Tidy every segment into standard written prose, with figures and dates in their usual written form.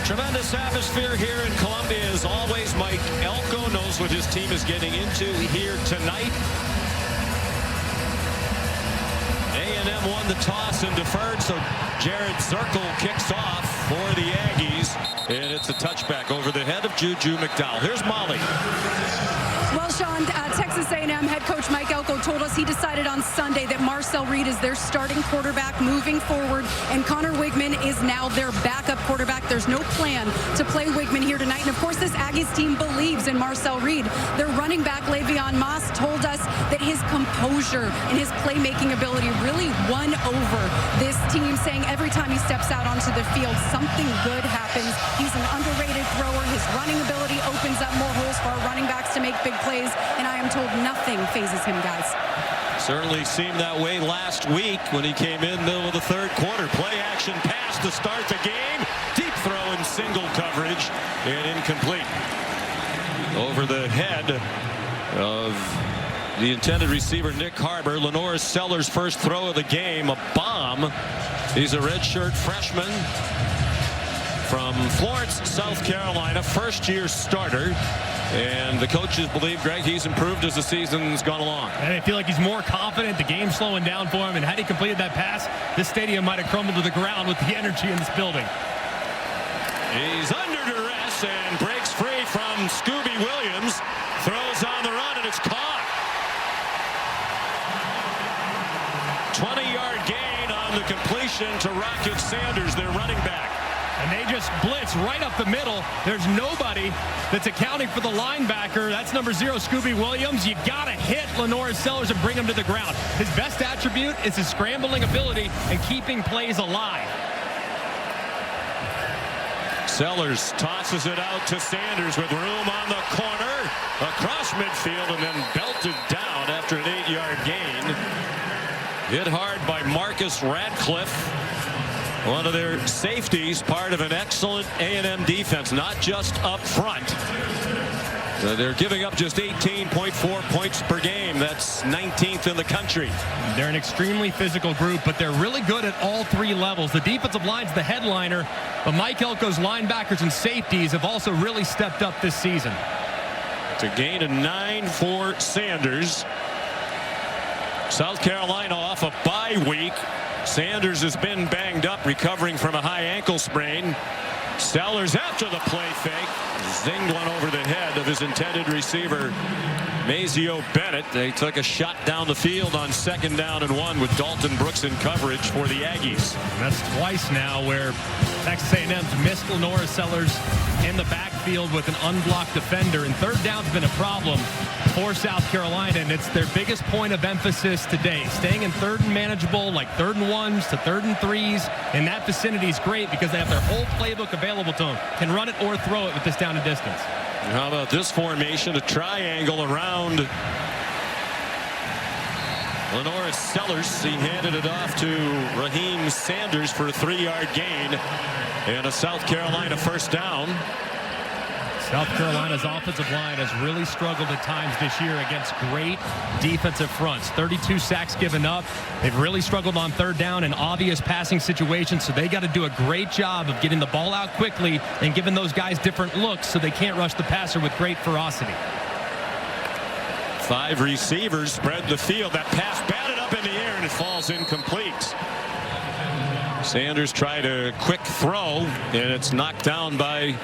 Tremendous atmosphere here in Columbia. As always, Mike Elko knows what his team is getting into here tonight. A&M won the toss and deferred, so Jared Zirkle kicks off for the Aggies. And it's a touchback over the head of Juju McDowell. Here's Molly. Well, Sean, Texas A&M head coach Mike Elko told us he decided on Sunday that Marcel Reed is their starting quarterback moving forward, and Connor Wigman is now their backup quarterback. There's no plan to play Wigman here tonight. And, of course, this Aggies team believes in Marcel Reed. Their running back, Le'Veon Moss, told us that his composure and his playmaking ability really won over this team, saying every time he steps out onto the field, something good happens. He's an underrated thrower. His running ability opens up more holes for our running backs to make big plays, and I am told nothing phases him, guys. Certainly seemed that way last week when he came in middle of the third quarter. Play action pass to start the game. Deep throw in single coverage and incomplete. Over the head of the intended receiver, Nick Harbor. Lenore Sellers' first throw of the game, a bomb. He's a redshirt freshman from Florence, South Carolina, first-year starter. And the coaches believe, Greg, he's improved as the season's gone along. And I feel like he's more confident. The game's slowing down for him. And had he completed that pass, this stadium might have crumbled to the ground with the energy in this building. He's under duress and breaks free from Scooby Williams. Throws on the run, and it's caught. 20-yard gain on the completion to Rocket Sanders, their running back. And they just blitz right up the middle. There's nobody that's accounting for the linebacker. That's number 0, Scooby Williams. You got to hit Lenore Sellers and bring him to the ground. His best attribute is his scrambling ability and keeping plays alive. Sellers tosses it out to Sanders with room on the corner. Across midfield and then belted down after an 8-yard gain. Hit hard by Marcus Radcliffe. One of their safeties, part of an excellent A&M defense, not just up front. They're giving up just 18.4 points per game. That's 19th in the country. They're an extremely physical group, but they're really good at all 3 levels. The defensive line's the headliner, but Mike Elko's linebackers and safeties have also really stepped up this season. It's a gain of 9 for Sanders. South Carolina off a bye week. Sanders has been banged up, recovering from a high ankle sprain. Sellers after the play fake. Zinged one over the head of his intended receiver, Mazio Bennett. They took a shot down the field on 2nd down and 1 with Dalton Brooks in coverage for the Aggies. And that's twice now where Texas A&M's missed Lenore Sellers in the backfield with an unblocked defender. And 3rd down's been a problem for South Carolina, and it's their biggest point of emphasis today. Staying in 3rd and manageable, like 3rd and 1s to 3rd and 3s, in that vicinity is great because they have their whole playbook available to them. Can run it or throw it with this down and distance. How about this formation? A triangle around Lenore Sellers. He handed it off to Raheem Sanders for a 3-yard gain and a South Carolina 1st down. South Carolina's offensive line has really struggled at times this year against great defensive fronts. 32 sacks given up. They've really struggled on 3rd down in obvious passing situations, so they got to do a great job of getting the ball out quickly and giving those guys different looks so they can't rush the passer with great ferocity. 5 receivers spread the field. That pass batted up in the air and it falls incomplete. Sanders tried a quick throw and it's knocked down by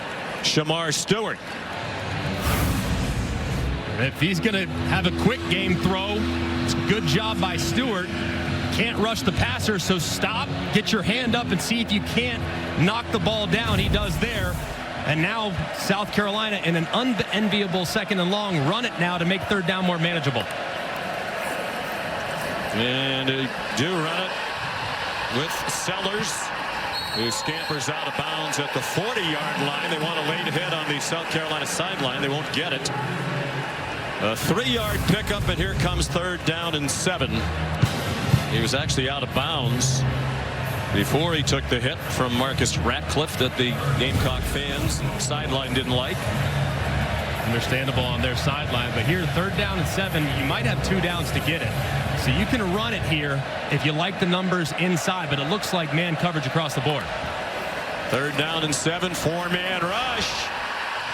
Shamar Stewart. If he's going to have a quick game throw, it's a good job by Stewart. Can't rush the passer, so stop, get your hand up and see if you can't knock the ball down. He does there. And now South Carolina in an unenviable 2nd and long. Run it now to make 3rd down more manageable. And they do run it with Sellers, who scampers out of bounds at the 40-yard line. They want a late hit on the South Carolina sideline. They won't get it. A 3-yard pickup, and here comes 3rd down and 7. He was actually out of bounds before he took the hit from Marcus Ratcliffe that the Gamecock fans sideline didn't like. Understandable on their sideline, but here 3rd down and 7, you might have 2 downs to get it. So you can run it here if you like the numbers inside, but it looks like man coverage across the board. 3rd down and 7, 4-man rush.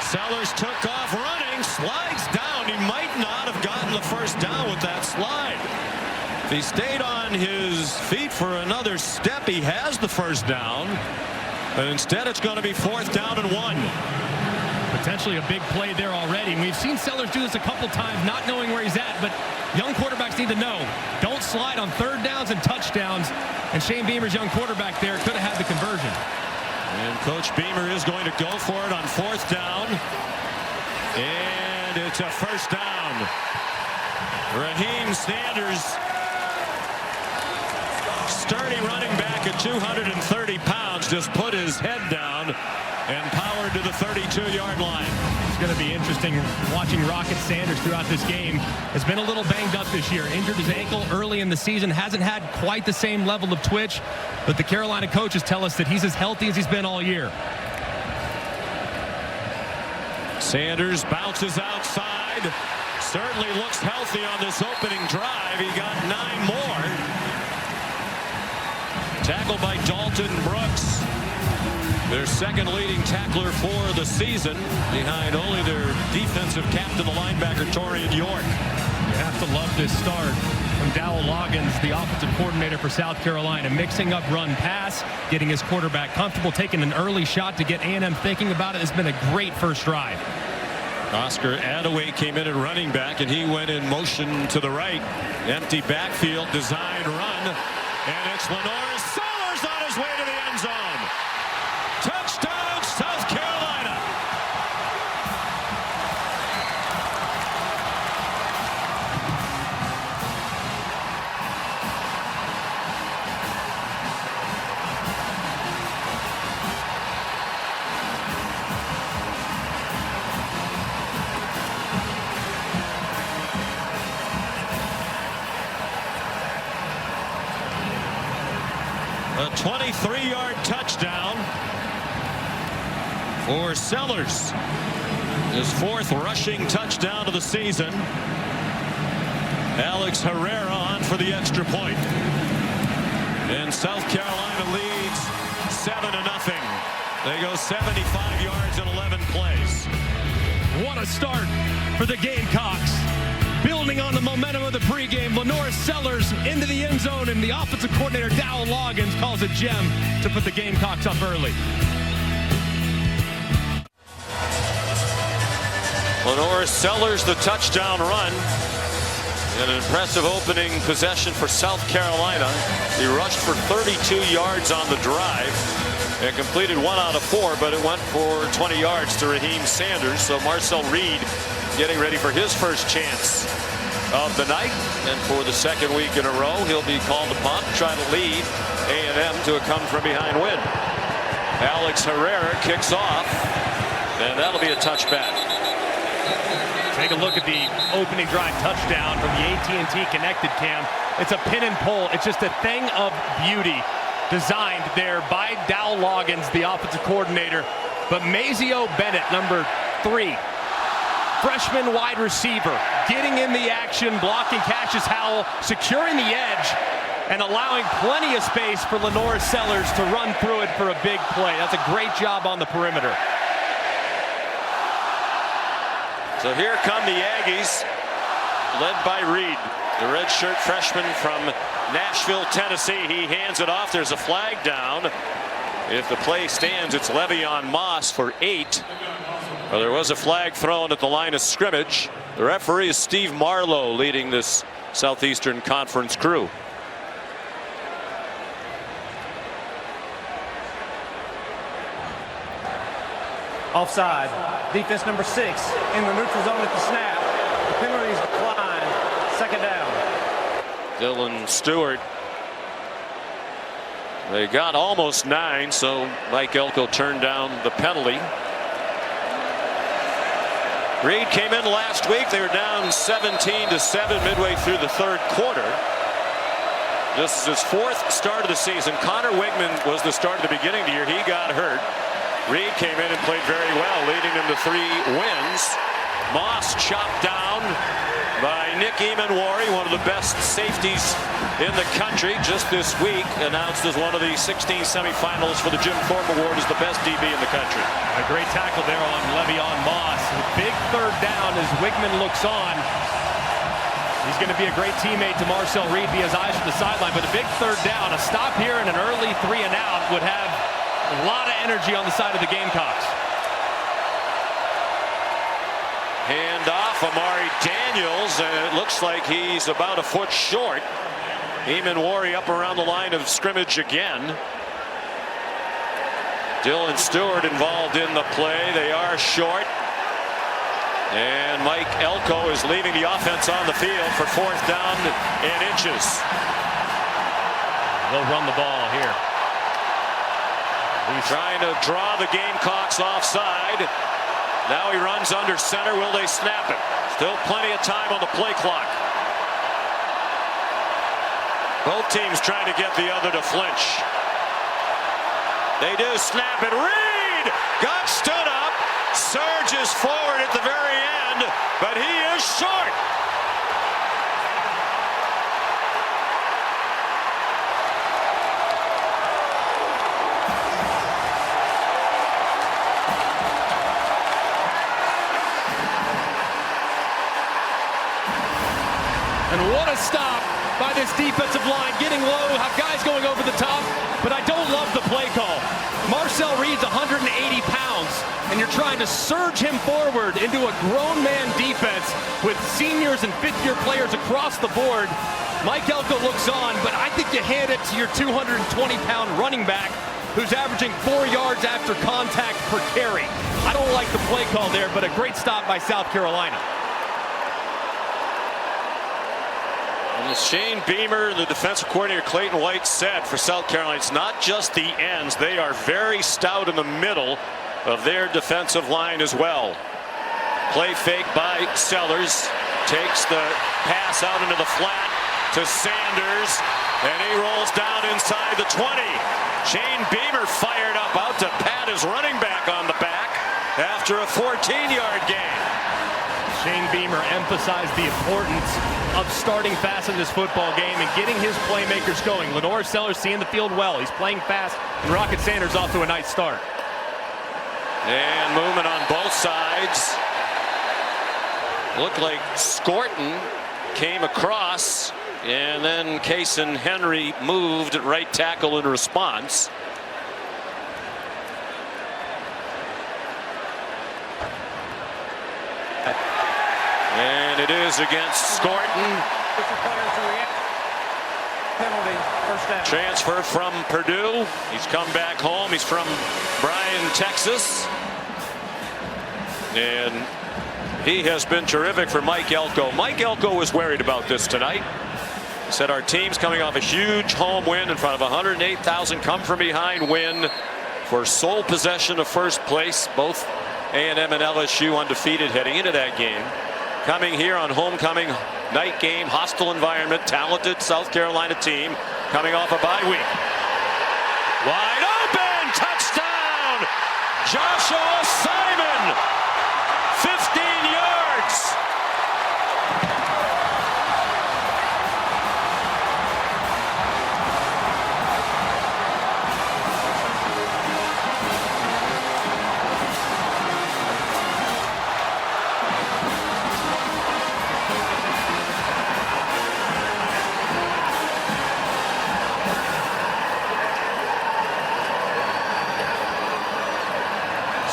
Sellers took off running, slides down. He might not have gotten the first down with that slide. If he stayed on his feet for another step, he has the first down. But instead, it's going to be 4th down and 1. Potentially a big play there already. We've seen Sellers do this a couple times, not knowing where he's at, but young quarterbacks need to know. Don't slide on 3rd downs and touchdowns. And Shane Beamer's young quarterback there could have had the conversion. And Coach Beamer is going to go for it on 4th down. And it's a first down. Raheem Sanders, sturdy running back at 230 pounds, just put his head down and powered to the 32-yard line. It's going to be interesting watching Rocket Sanders throughout this game. Has been a little banged up this year. Injured his ankle early in the season. Hasn't had quite the same level of twitch. But the Carolina coaches tell us that he's as healthy as he's been all year. Sanders bounces outside. Certainly looks healthy on this opening drive. He got 9 more. Tackled by Dalton Brooks, their 2nd leading tackler for the season, behind only their defensive captain, the linebacker Torian York. You have to love this start from Dowell Loggins, the offensive coordinator for South Carolina, mixing up run pass, getting his quarterback comfortable, taking an early shot to get A&M thinking about it. It's been a great first drive. Oscar Adaway came in at running back, and he went in motion to the right. Empty backfield, design run, and it's Lenore Sellers on his way to the end zone. Touchdown, South Carolina. A 23-yard touchdown for Sellers. His 4th rushing touchdown of the season. Alex Herrera on for the extra point. And South Carolina leads 7-0. They go 75 yards in 11 plays. What a start for the Gamecocks. Building on the momentum of the pregame, Lenore Sellers into the end zone, and the offensive coordinator, Dowell Loggins, calls a gem to put the Gamecocks up early. Lenore Sellers, the touchdown run. An impressive opening possession for South Carolina. He rushed for 32 yards on the drive and completed 1 out of 4, but it went for 20 yards to Raheem Sanders. So Marcel Reed getting ready for his first chance of the night, and for the 2nd week in a row, he'll be called upon to try to lead A&M to a come-from-behind win. Alex Herrera kicks off, and that'll be a touchback. Take a look at the opening drive touchdown from the AT&T connected cam. It's a pin and pull. It's just a thing of beauty designed there by Dowell Loggins, the offensive coordinator. But Mazio Bennett, number 3, freshman wide receiver, getting in the action, blocking Cassius Howell, securing the edge, and allowing plenty of space for Lenore Sellers to run through it for a big play. That's a great job on the perimeter. So here come the Aggies, led by Reed, the redshirt freshman from Nashville, Tennessee. He hands it off. There's a flag down. If the play stands, it's Le'Veon Moss for 8. Well, there was a flag thrown at the line of scrimmage. The referee is Steve Marlowe, leading this Southeastern Conference crew. Offside. Defense number 6 in the neutral zone at the snap. The penalty is declined. 2nd down. Dylan Stewart. They got almost 9, so Mike Elko turned down the penalty. Reed came in last week. They were down 17-7 midway through the 3rd quarter. This is his 4th start of the season. Connor Wigman was the start at the beginning of the year. He got hurt. Reed came in and played very well, leading them to 3 wins. Moss chopped down by Nick Eamon-Wari, one of the best safeties in the country, just this week announced as one of the 16 semifinals for the Jim Thorpe Award as the best DB in the country. A great tackle there on Le'Veon Moss. A big third down as Wigman looks on. He's going to be a great teammate to Marcel Reed, be his eyes from the sideline, but a big third down, a stop here and an early 3 and out would have a lot of energy on the side of the Gamecocks. Hand off Amari Daniels, and it looks like he's about a foot short. Eamon-Wari up around the line of scrimmage again. Dylan Stewart involved in the play. They are short. And Mike Elko is leaving the offense on the field for 4th down and inches. They'll run the ball here. He's trying to draw the Gamecocks offside. Now he runs under center. Will they snap it? Still plenty of time on the play clock. Both teams trying to get the other to flinch. They do snap it. Reed got stood up. Surges forward at the very end, but he is short. And what a stop by this defensive line, getting low, have guys going over the top, but I don't love the play call. Marcel Reed's 180 pounds, and you're trying to surge him forward into a grown man defense with seniors and fifth-year players across the board. Mike Elko looks on, but I think you hand it to your 220-pound running back who's averaging 4 yards after contact per carry. I don't like the play call there, but a great stop by South Carolina. And as Shane Beamer, the defensive coordinator Clayton White said for South Carolina, it's not just the ends. They are very stout in the middle of their defensive line as well. Play fake by Sellers. Takes the pass out into the flat to Sanders. And he rolls down inside the 20. Shane Beamer fired up out to pat his running back on the back after a 14-yard gain. Shane Beamer emphasized the importance of starting fast in this football game and getting his playmakers going. Lenore Sellers seeing the field well. He's playing fast, and Rocket Sanders off to a nice start. And movement on both sides. Looked like Scorton came across, and then Cason Henry moved at right tackle in response. And it is against Scorton. Penalty, first down. Transfer from Purdue. He's come back home. He's from Bryan, Texas. And he has been terrific for Mike Elko. Mike Elko was worried about this tonight. He said our team's coming off a huge home win in front of 108,000 come from behind win for sole possession of first place. Both A&M and LSU undefeated heading into that game. Coming here on homecoming night game, hostile environment, talented South Carolina team coming off a bye week. Wide open, touchdown, Joshua Simon, 15 yards.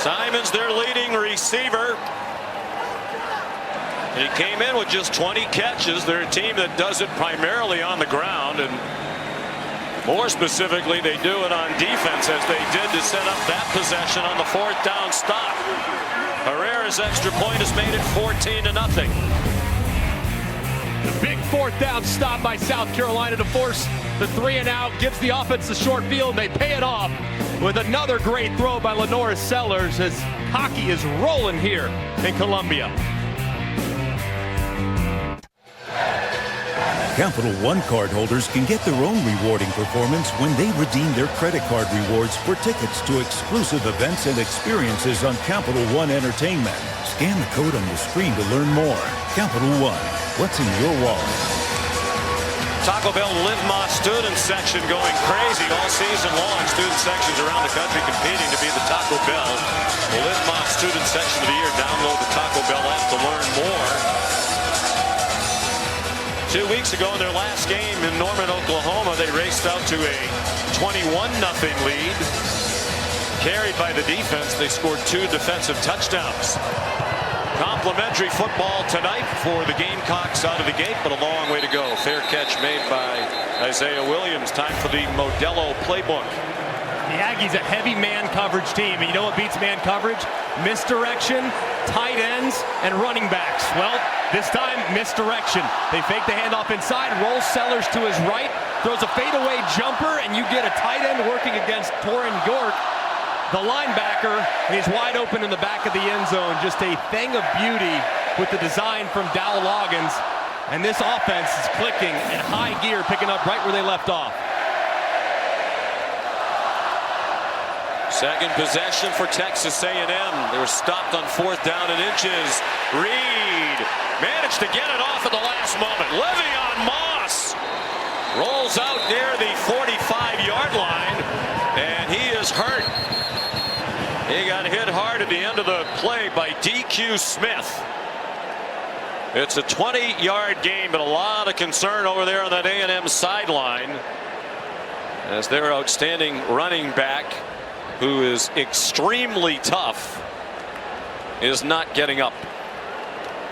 Simon's their leading receiver. He came in with just 20 catches. They're a team that does it primarily on the ground, and more specifically, they do it on defense, as they did to set up that possession on the 4th down stop. Herrera's extra point has made it 14-0. The big 4th down stop by South Carolina to force the 3 and out, gives the offense the short field. They pay it off with another great throw by Lenore Sellers as hockey is rolling here in Columbia. Capital One cardholders can get their own rewarding performance when they redeem their credit card rewards for tickets to exclusive events and experiences on Capital One Entertainment. Scan the code on the screen to learn more. Capital One, what's in your wallet? Taco Bell Live Moss student section going crazy all season long. Student sections around the country competing to be the Taco Bell Live Moss student section of the year. Download the Taco Bell app to learn more. 2 weeks ago in their last game in Norman, Oklahoma, they raced out to a 21-0 lead. Carried by the defense, they scored 2 defensive touchdowns. Complimentary football tonight for the Gamecocks out of the gate, but a long way to go. Fair catch made by Isaiah Williams. Time for the Modelo playbook. The Aggies a heavy man coverage team, and you know what beats man coverage? Misdirection, tight ends, and running backs. Well, this time, misdirection. They fake the handoff inside, rolls Sellers to his right, throws a fadeaway jumper, and you get a tight end working against Torin York, the linebacker, and he's wide open in the back of the end zone. Just a thing of beauty with the design from Dow Loggins. And this offense is clicking in high gear, picking up right where they left off. Second possession for Texas A&M. They were stopped on 4th down and inches. Reed managed to get it off at the last moment. Le'Veon Moss rolls out near the 45-yard line, and he is hurt. He got hit hard at the end of the play by DQ Smith. It's a 20-yard game, but a lot of concern over there on that A&M sideline as their outstanding running back, who is extremely tough, is not getting up.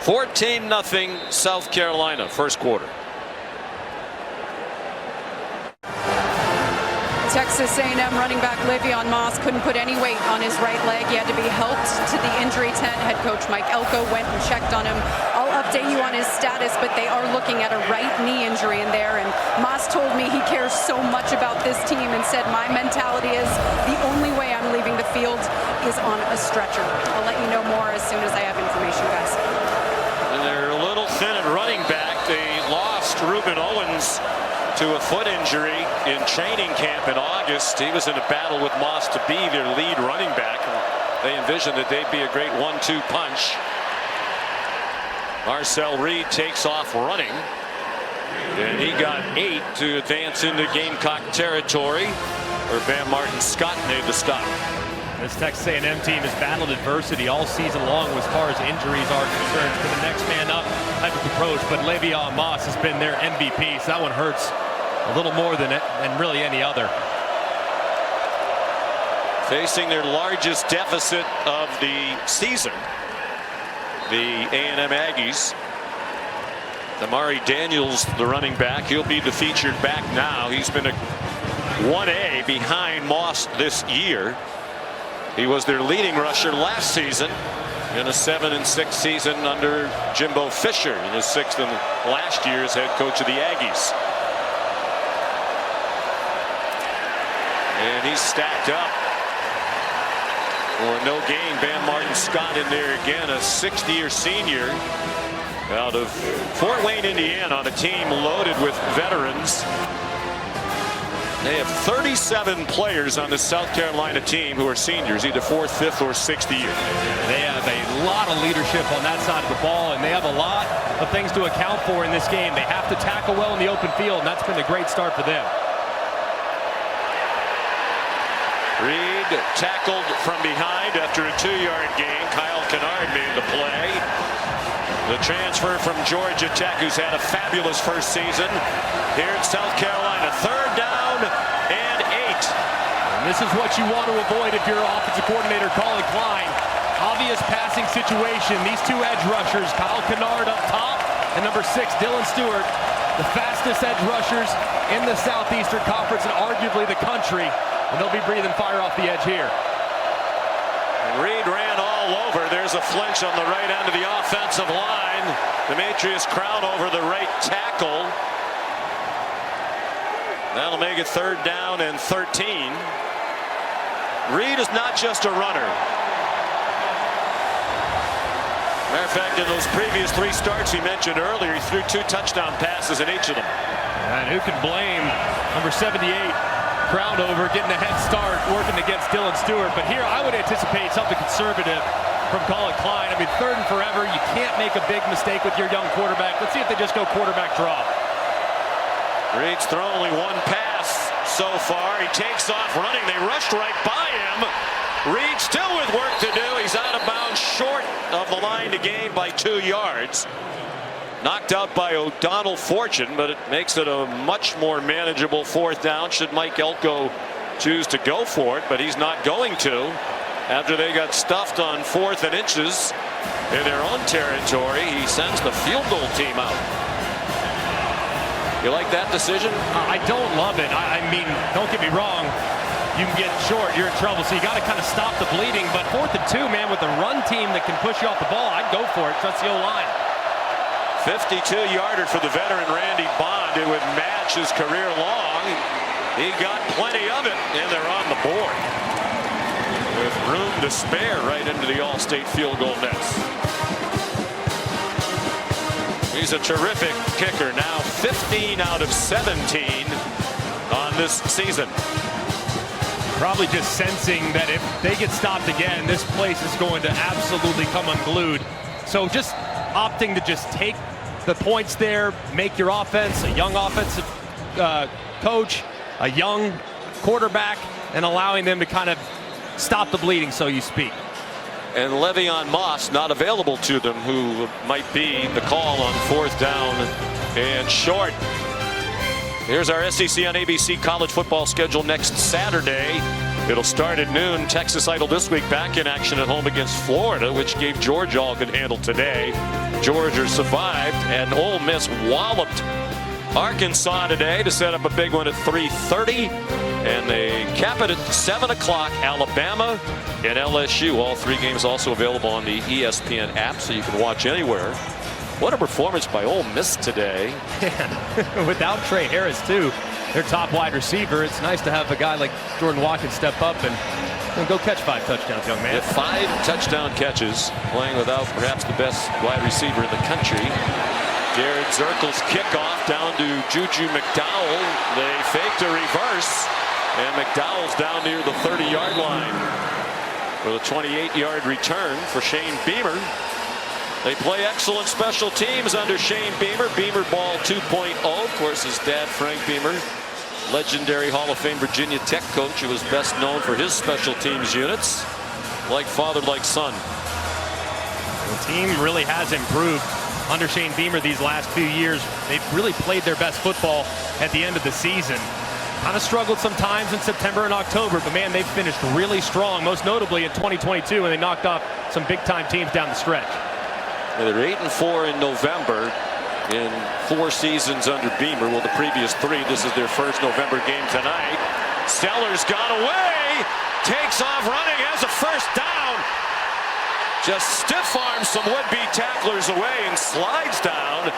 14-0 South Carolina, first quarter. Texas A&M running back Le'Veon Moss couldn't put any weight on his right leg. He had to be helped to the injury tent. Head coach Mike Elko went and checked on him. I'll update you on his status, but they are looking at a right knee injury in there. And Moss told me he cares so much about this team and said, my mentality is the only way I'm leaving the field is on a stretcher. I'll let you know more as soon as I have information, guys. And they're a little thin at running back. They lost Reuben Owens to a foot injury in training camp in August. He was in a battle with Moss to be their lead running back. They envisioned that they'd be a great 1-2 punch. Marcel Reed takes off running, and he got 8 to advance into Gamecock territory, where Bam Martin Scott made the stop. This Texas A&M team has battled adversity all season long as far as injuries are concerned. For the next man up type of approach, but Le'Veon Moss has been their MVP, so that one hurts a little more than really any other. Facing their largest deficit of the season, the A&M Aggies. Damari Daniels, the running back, he'll be the featured back now. He's been a 1A behind Moss this year. He was their leading rusher last season in a 7-6 season under Jimbo Fisher in his 6th and last year as head coach of the Aggies. And he's stacked up for no gain. Bam Martin Scott in there again, a 6th-year senior out of Fort Wayne, Indiana, on a team loaded with veterans. They have 37 players on the South Carolina team who are seniors, either 4th, 5th, or 6th year. They have a lot of leadership on that side of the ball, and they have a lot of things to account for in this game. They have to tackle well in the open field, and that's been a great start for them. Reed tackled from behind after a 2-yard gain. Kyle Kennard made the play. The transfer from Georgia Tech, who's had a fabulous first season here in South Carolina. 3rd down and 8. And this is what you want to avoid if you're an offensive coordinator calling Klein. Obvious passing situation. These 2 edge rushers, Kyle Kennard up top, and number 6, Dylan Stewart, the fastest edge rushers in the Southeastern Conference and arguably the country. And they'll be breathing fire off the edge here. Reed ran all over. There's a flinch on the right end of the offensive line. Demetrius Crown over the right tackle. That'll make it 3rd down and 13. Reed is not just a runner. Matter of fact, in those previous 3 starts he mentioned earlier, he threw 2 touchdown passes in each of them. And who can blame number 78, Crowdover, getting a head start, working against Dylan Stewart. But here I would anticipate something conservative from Colin Klein. I mean, 3rd and forever, you can't make a big mistake with your young quarterback. Let's see if they just go quarterback draw. Reed's thrown only 1 pass so far. He takes off running. They rushed right by him. Reed still with work to do. He's out of bounds short of the line to gain by 2 yards. Knocked out by O'Donnell Fortune, but it makes it a much more manageable 4th down should Mike Elko choose to go for it, but he's not going to after they got stuffed on 4th and inches in their own territory. He sends the field goal team out. You like that decision? I don't love it. I mean, don't get me wrong. You can get short, you're in trouble, so you got to kind of stop the bleeding. But 4th and 2, man, with a run team that can push you off the ball, I'd go for it. Trust the O-line. 52-yarder for the veteran Randy Bond. It would match his career long. He got plenty of it, and they're on the board with room to spare right into the All-State field goal nets. He's a terrific kicker now, 15 out of 17 on this season. Probably just sensing that if they get stopped again, this place is going to absolutely come unglued. So just opting to just take the points there, make your offense a young offensive coach, a young quarterback, and allowing them to kind of stop the bleeding, so you speak. And Le'Veon Moss not available to them, who might be the call on 4th down and short. Here's our SEC on ABC college football schedule next Saturday. It'll start at noon. Texas Idol this week back in action at home against Florida, which gave Georgia all good handle today. Georgia survived, and Ole Miss walloped Arkansas today to set up a big one at 3:30. And they cap it at 7 o'clock. Alabama and LSU. All 3 games also available on the ESPN app, so you can watch anywhere. What a performance by Ole Miss today. Yeah. Without Trey Harris, too, their top wide receiver. It's nice to have a guy like Jordan Watkins step up and go catch 5 touchdowns, young man. With 5 touchdown catches, playing without perhaps the best wide receiver in the country. Jared Zirkle's kickoff down to Juju McDowell. They faked a reverse, and McDowell's down near the 30-yard line with a 28-yard return for Shane Beamer. They play excellent special teams under Shane Beamer. Beamer ball 2.0. Of course, his dad, Frank Beamer, legendary Hall of Fame Virginia Tech coach, who was best known for his special teams units. Like father, like son. The team really has improved under Shane Beamer these last few years. They've really played their best football at the end of the season. Kind of struggled sometimes in September and October, but man, they've finished really strong, most notably in 2022 when they knocked off some big-time teams down the stretch. Yeah, they're 8-4 in November in 4 seasons under Beamer. Well, the previous 3, this is their first November game tonight. Sellers got away, takes off running, has a first down. Just stiff-arms some would-be tacklers away and slides down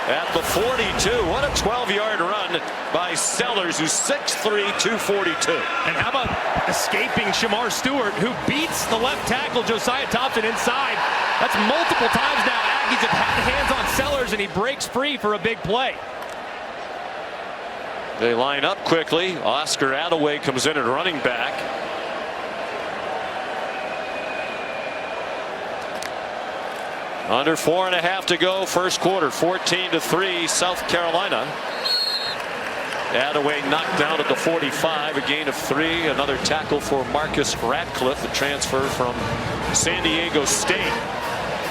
at the 42. What a 12-yard run by Sellers, who's 6'3", 242. And how about escaping Shamar Stewart, who beats the left tackle Josiah Thompson inside. That's multiple times now. Aggies have had hands on Sellers, and he breaks free for a big play. They line up quickly. Oscar Attaway comes in at running back. Under 4.5 to go, first quarter, 14-3, South Carolina. Attaway knocked down at the 45, a gain of 3. Another tackle for Marcus Ratcliffe, the transfer from San Diego State.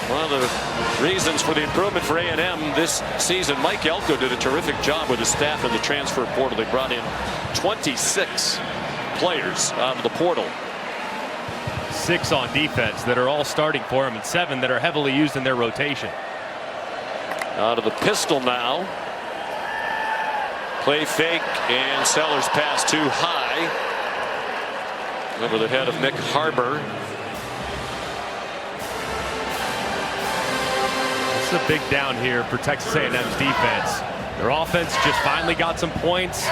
One of the reasons for the improvement for A&M this season. Mike Elko did a terrific job with his staff in the transfer portal. They brought in 26 players out of the portal. 6 on defense that are all starting for him, and 7 that are heavily used in their rotation. Out of the pistol now. Play fake, and Sellers pass too high. Over the head of Nick Harbor. This is a big down here for Texas A&M's defense. Their offense just finally got some points.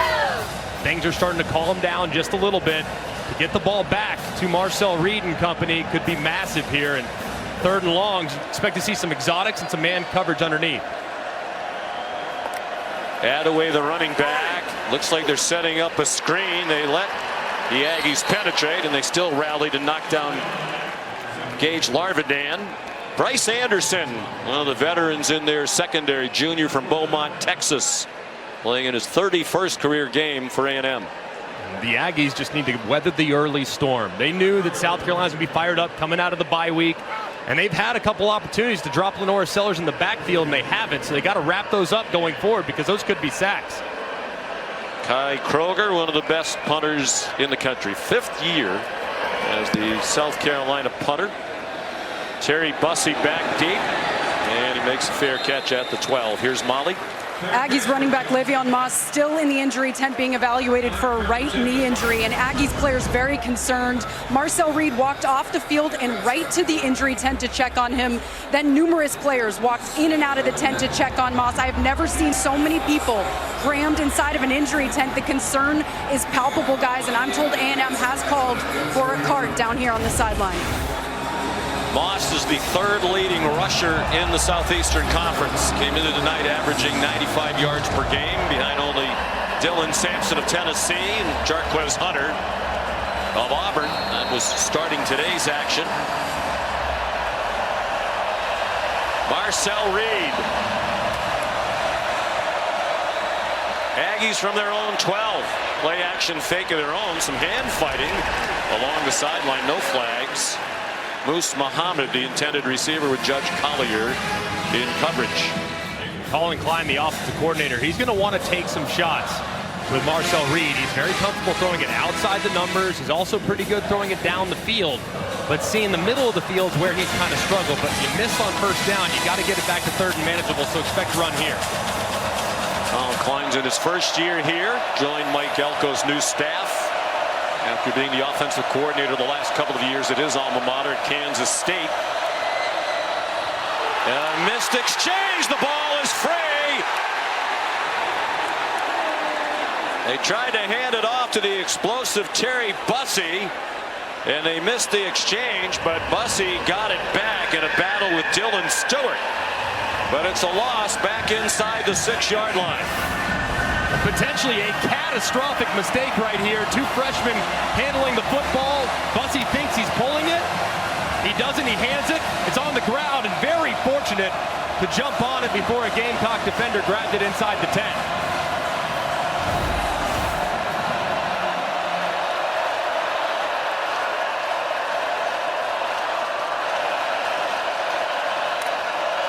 Things are starting to calm down just a little bit. To get the ball back to Marcel Reed and company could be massive here, and 3rd and long, expect to see some exotics and some man coverage underneath. Add away the running back. Looks like they're setting up a screen. They let the Aggies penetrate, and they still rally to knock down Gage Larvidan. Bryce Anderson, one of the veterans in their secondary, junior from Beaumont, Texas, playing in his 31st career game for A&M. The Aggies just need to weather the early storm. They knew that South Carolina's going to be fired up coming out of the bye week, and they've had a couple opportunities to drop Lenora Sellers in the backfield, and they haven't, so they got to wrap those up going forward because those could be sacks. Kai Kroger, one of the best punters in the country, 5th year as the South Carolina punter. Terry Bussey back deep, and he makes a fair catch at the 12. Here's Molly. Aggies running back Le'Veon Moss still in the injury tent, being evaluated for a right knee injury, and Aggies players very concerned. Marcel Reed walked off the field and right to the injury tent to check on him. Then numerous players walked in and out of the tent to check on Moss. I have never seen so many people crammed inside of an injury tent. The concern is palpable, guys, and I'm told A&M has called for a cart down here on the sideline. Moss is the 3rd leading rusher in the Southeastern Conference. Came into tonight averaging 95 yards per game, behind only Dylan Sampson of Tennessee and Jarquez Hunter of Auburn. That was starting today's action. Marcel Reed. Aggies from their own 12. Play action fake of their own. Some hand fighting along the sideline. No flags. Moose Muhammad, the intended receiver, with Judge Collier in coverage. Colin Klein, the offensive coordinator, he's going to want to take some shots with Marcel Reed. He's very comfortable throwing it outside the numbers. He's also pretty good throwing it down the field. But seeing the middle of the field is where he's kind of struggled. But you miss on 1st down, you got to get it back to 3rd and manageable, so expect run here. Colin Klein's in his 1st year here, joined Mike Elko's new staff after being the offensive coordinator the last couple of years at his alma mater at Kansas State. Missed exchange. The ball is free. They tried to hand it off to the explosive Terry Bussey, and they missed the exchange, but Bussey got it back in a battle with Dylan Stewart. But it's a loss back inside the 6-yard line. Potentially a catastrophic mistake right here. 2 freshmen handling the football. Bussey thinks he's pulling it. He doesn't. He hands it. It's on the ground, and very fortunate to jump on it before a Gamecock defender grabbed it inside the 10.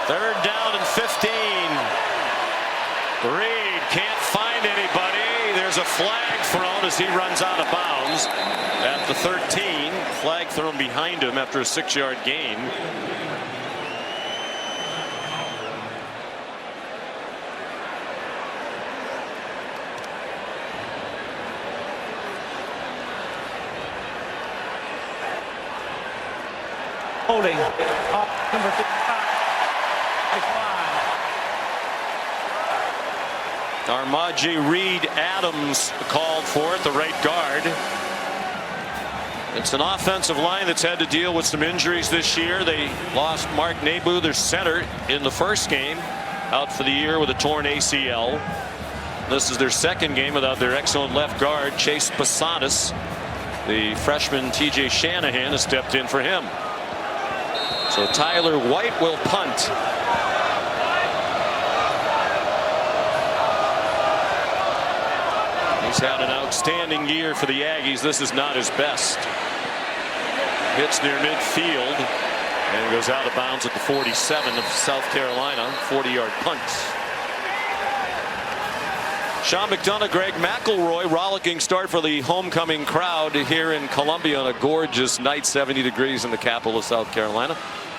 Third down and 15. Reed can't find anybody. There's a flag thrown as he runs out of bounds at the 13. Flag thrown behind him after a 6-yard gain. Holding. Number 55. Armaji Reed Adams called for it, the right guard. It's an offensive line that's had to deal with some injuries this year. They lost Mark Nabu, their center, in the 1st game, out for the year with a torn ACL. This is their 2nd game without their excellent left guard, Chase Basanis. The freshman TJ Shanahan has stepped in for him. So Tyler White will punt. He's had an outstanding year for the Aggies. This is not his best. Hits near midfield and goes out of bounds at the 47 of South Carolina. 40-yard punt. Sean McDonough, Greg McElroy, rollicking start for the homecoming crowd here in Columbia on a gorgeous night, 70 degrees in the capital of South Carolina.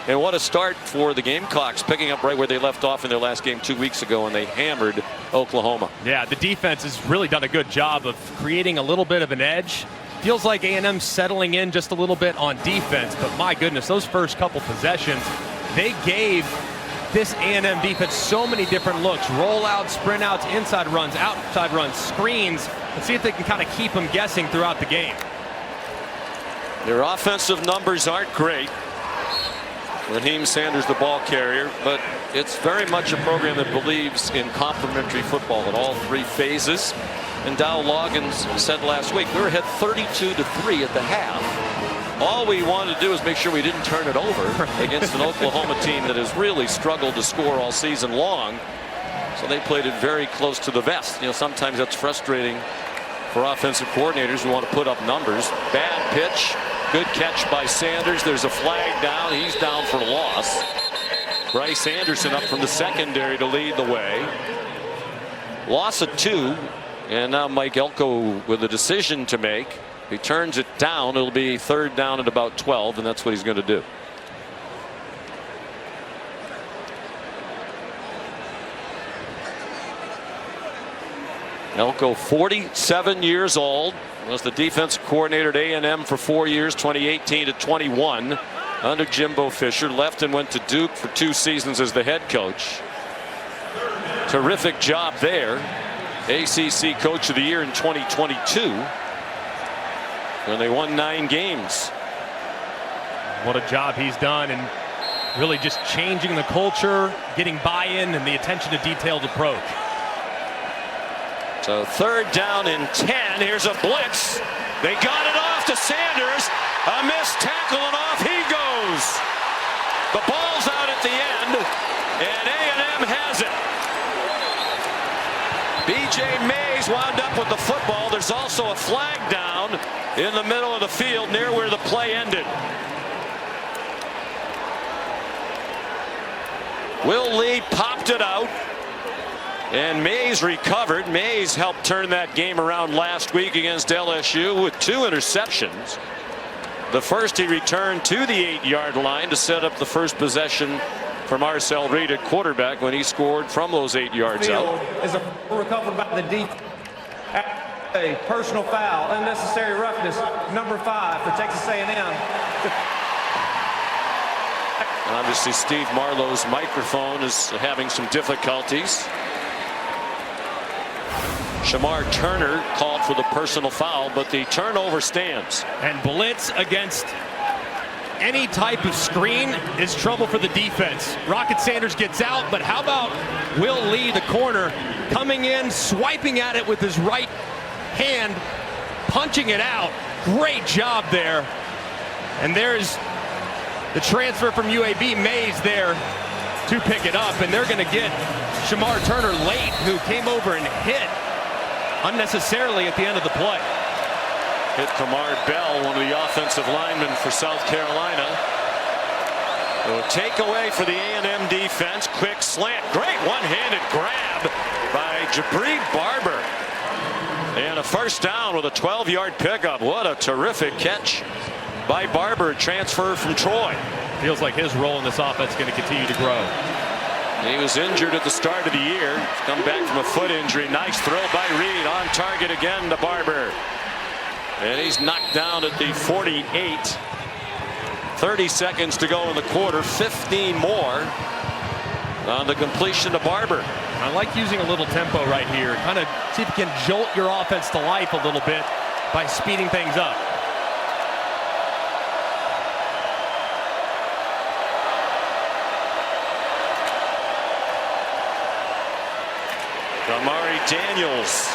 And what a start for the Gamecocks, picking up right where they left off in their last game 2 weeks ago, and they hammered Oklahoma. Yeah, the defense has really done a good job of creating a little bit of an edge. Feels like A&M settling in just a little bit on defense, but my goodness, those first couple possessions, they gave this A&M defense so many different looks. Rollouts, sprint outs, inside runs, outside runs, screens. Let's see if they can kind of keep them guessing throughout the game. Their offensive numbers aren't great. Raheem Sanders, the ball carrier, but it's very much a program that believes in complementary football at all three phases. And Dow Loggins said last week we were ahead 32-3 at the half. All we wanted to do is make sure we didn't turn it over against an Oklahoma team that has really struggled to score all season long. So they played it very close to the vest. You know, sometimes that's frustrating for offensive coordinators who want to put up numbers. Bad pitch. Good catch by Sanders. There's a flag down. He's down for loss. Bryce Anderson up from the secondary to lead the way. Loss of 2. And now Mike Elko with a decision to make. He turns it down. It'll be 3rd down at about 12, and that's what he's going to do. Elko, 47 years old, was the defensive coordinator at A&M for 4 years, 2018 to 21, under Jimbo Fisher. Left and went to Duke for 2 seasons as the head coach. Terrific job there. ACC Coach of the Year in 2022. When they won 9 games. What a job he's done, and really just changing the culture, getting buy-in, and the attention to detailed approach. So 3rd down and 10. Here's a blitz. They got it off to Sanders. A missed tackle, and off he goes. The ball's out at the end, and A&M has it. B.J. Mays wound up with the football. There's also a flag down in the middle of the field near where the play ended. Will Lee popped it out, and Mays recovered. Mays helped turn that game around last week against LSU with 2 interceptions. The first he returned to the 8-yard line to set up the first possession for Marcel Reed at quarterback when he scored from those 8 yards out. Is recovered by the defense. A personal foul, unnecessary roughness, number 5 for Texas A&M. Obviously, Steve Marlowe's microphone is having some difficulties. Shamar Turner called for the personal foul, but the turnover stands. And blitz against any type of screen is trouble for the defense. Rocket Sanders gets out, but how about Will Lee, the corner, coming in, swiping at it with his right hand, punching it out. Great job there. And there's the transfer from UAB, Mays, there to pick it up, and they're going to get Shamar Turner late, who came over and hit unnecessarily at the end of the play. Hit Kamar Bell, one of the offensive linemen for South Carolina. A takeaway for the A&M defense. Quick slant. Great one-handed grab by Jabri Barber. And a first down with a 12-yard pickup. What a terrific catch by Barber, transfer from Troy. Feels like his role in this offense is going to continue to grow. He was injured at the start of the year. Come back from a foot injury. Nice throw by Reed. On target again to Barber. And he's knocked down at the 48. 30 seconds to go in the quarter. 15 more on the completion to Barber. I like using a little tempo right here. Kind of see if you can jolt your offense to life a little bit by speeding things up. Amari Daniels,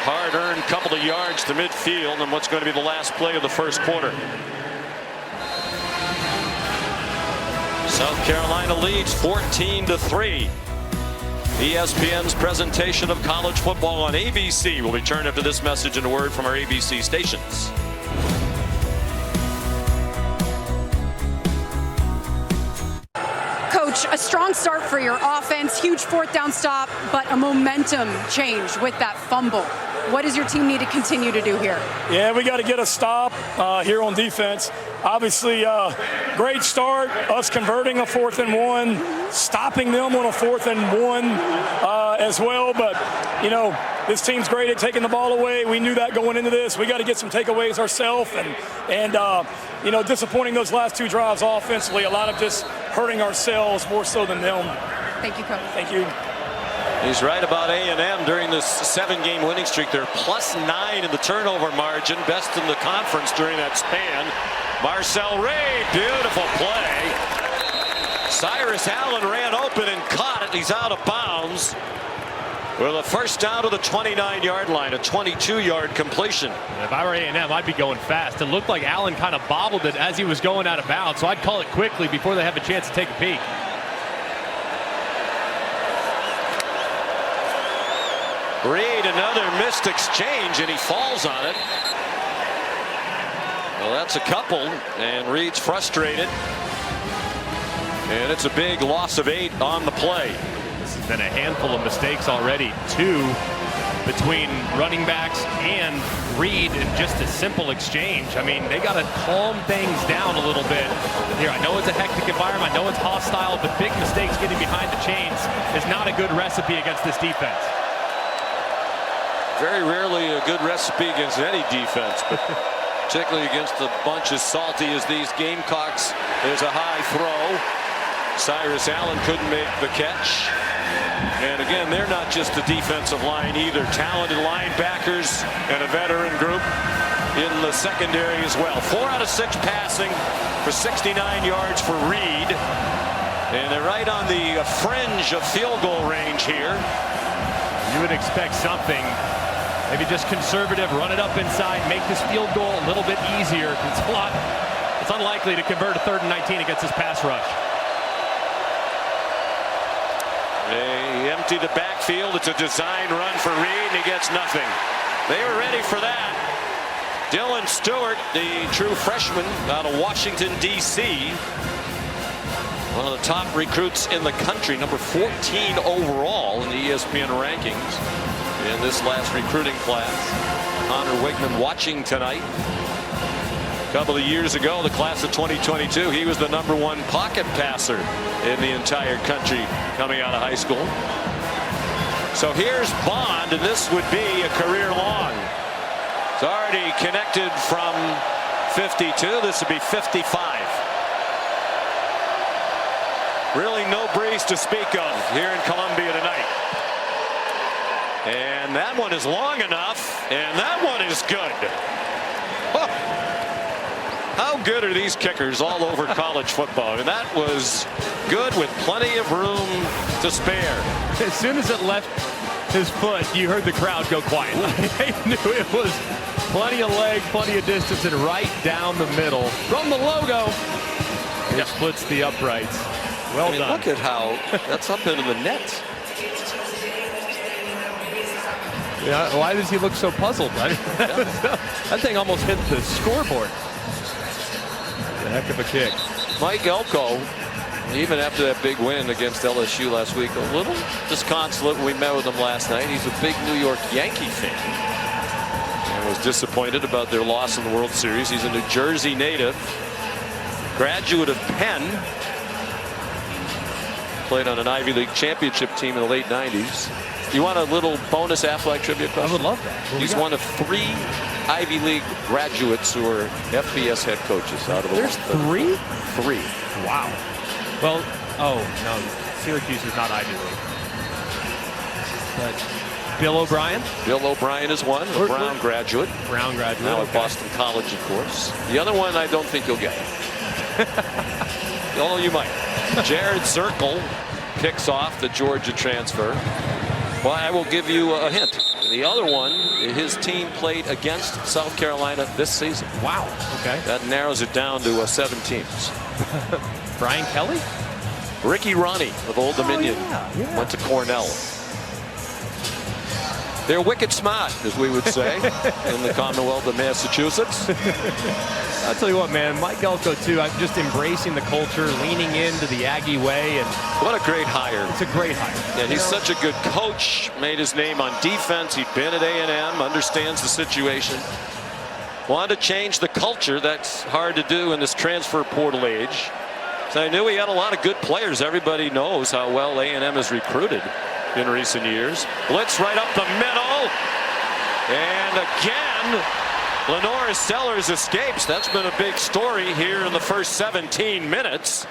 hard-earned couple of yards to midfield and what's going to be the last play of the first quarter. South Carolina leads 14-3. ESPN's presentation of college football on ABC will return after this message and a word from our ABC stations. Coach, a strong start for your offense, huge 4th down stop, but a momentum change with that fumble. What does your team need to continue to do here? Yeah, we got to get a stop here on defense. Obviously, great start, us converting a 4th and 1, stopping them on a 4th and 1 as well. But, you know, this team's great at taking the ball away. We knew that going into this. We got to get some takeaways ourselves and you know, disappointing those last 2 drives offensively. A lot of just hurting ourselves more so than them. Thank you, Coach. Thank you. He's right about A&M during this 7-game winning streak. They're +9 in the turnover margin, best in the conference during that span. Marcel Reed, beautiful play. Cyrus Allen ran open and caught it. He's out of bounds. With a first down to the 29-yard line, a 22-yard completion. If I were A&M, I'd be going fast. It looked like Allen kind of bobbled it as he was going out of bounds, so I'd call it quickly before they have a chance to take a peek. Reed, another missed exchange, and he falls on it. Well, that's a couple, and Reed's frustrated. And it's a big loss of 8 on the play. This has been a handful of mistakes already. 2 between running backs and Reed in just a simple exchange. I mean, they got to calm things down a little bit here. I know it's a hectic environment. I know it's hostile, but big mistakes getting behind the chains is not a good recipe against this defense. Very rarely a good recipe against any defense, but particularly against a bunch as salty as these Gamecocks. There's a high throw. Cyrus Allen couldn't make the catch. And again, they're not just the defensive line either. Talented linebackers and a veteran group in the secondary as well. 4 out of 6 passing for 69 yards for Reed. And they're right on the fringe of field goal range here. You would expect something. Maybe just conservative, run it up inside, make this field goal a little bit easier. It's unlikely to convert a 3rd and 19 against this pass rush. They empty the backfield. It's a design run for Reed, and he gets nothing. They were ready for that. Dylan Stewart, the true freshman out of Washington, D.C. One of the top recruits in the country, number 14 overall in the ESPN rankings in this last recruiting class. Connor Wigman watching tonight. A couple of years ago, the class of 2022, he was the #1 pocket passer in the entire country coming out of high school. So here's Bond, and this would be a career long. It's already connected from 52. This would be 55. Really no breeze to speak of here in Columbia tonight. And that one is long enough, and that one is good. Oh. How good are these kickers all over college football? And that was good with plenty of room to spare. As soon as it left his foot, you heard the crowd go quiet. They knew it was plenty of leg, plenty of distance, and right down the middle from the logo. It splits the uprights. Well done. Look at how that's up into the net. Yeah, why does he look so puzzled? That thing almost hit the scoreboard. A heck of a kick. Mike Elko, even after that big win against LSU last week, a little disconsolate when we met with him last night. He's a big New York Yankee fan and was disappointed about their loss in the World Series. He's a New Jersey native, graduate of Penn, played on an Ivy League championship team in the late 90s. You want a little bonus Affleck trivia question? I would love that. He's one of 3 Ivy League graduates who are FBS head coaches out of the There's 3? 3. Wow. Well, oh, no. Syracuse is not Ivy League. But Bill O'Brien? Bill O'Brien is one, a Brown graduate. Brown graduate. Now at Boston College, of course. The other one I don't think you'll get. Although you might. Jared Zirkle picks off the Georgia transfer. Well, I will give you a hint. The other one, his team played against South Carolina this season. Wow. Okay. That narrows it down to 7 teams. Brian Kelly? Ricky Ronnie of Old Dominion went to Cornell. They're wicked smart, as we would say, in the Commonwealth of Massachusetts. I'll tell you what, man, Mike Elko, too, I'm just embracing the culture, leaning into the Aggie way. And what a great hire. It's a great hire. Yeah, he's such a good coach, made his name on defense. He'd been at A&M, understands the situation. Wanted to change the culture. That's hard to do in this transfer portal age. So I knew he had a lot of good players. Everybody knows how well A&M has recruited in recent years. Blitz right up the middle. And again, Lenora Sellers escapes. That's been a big story here in the first 17 minutes.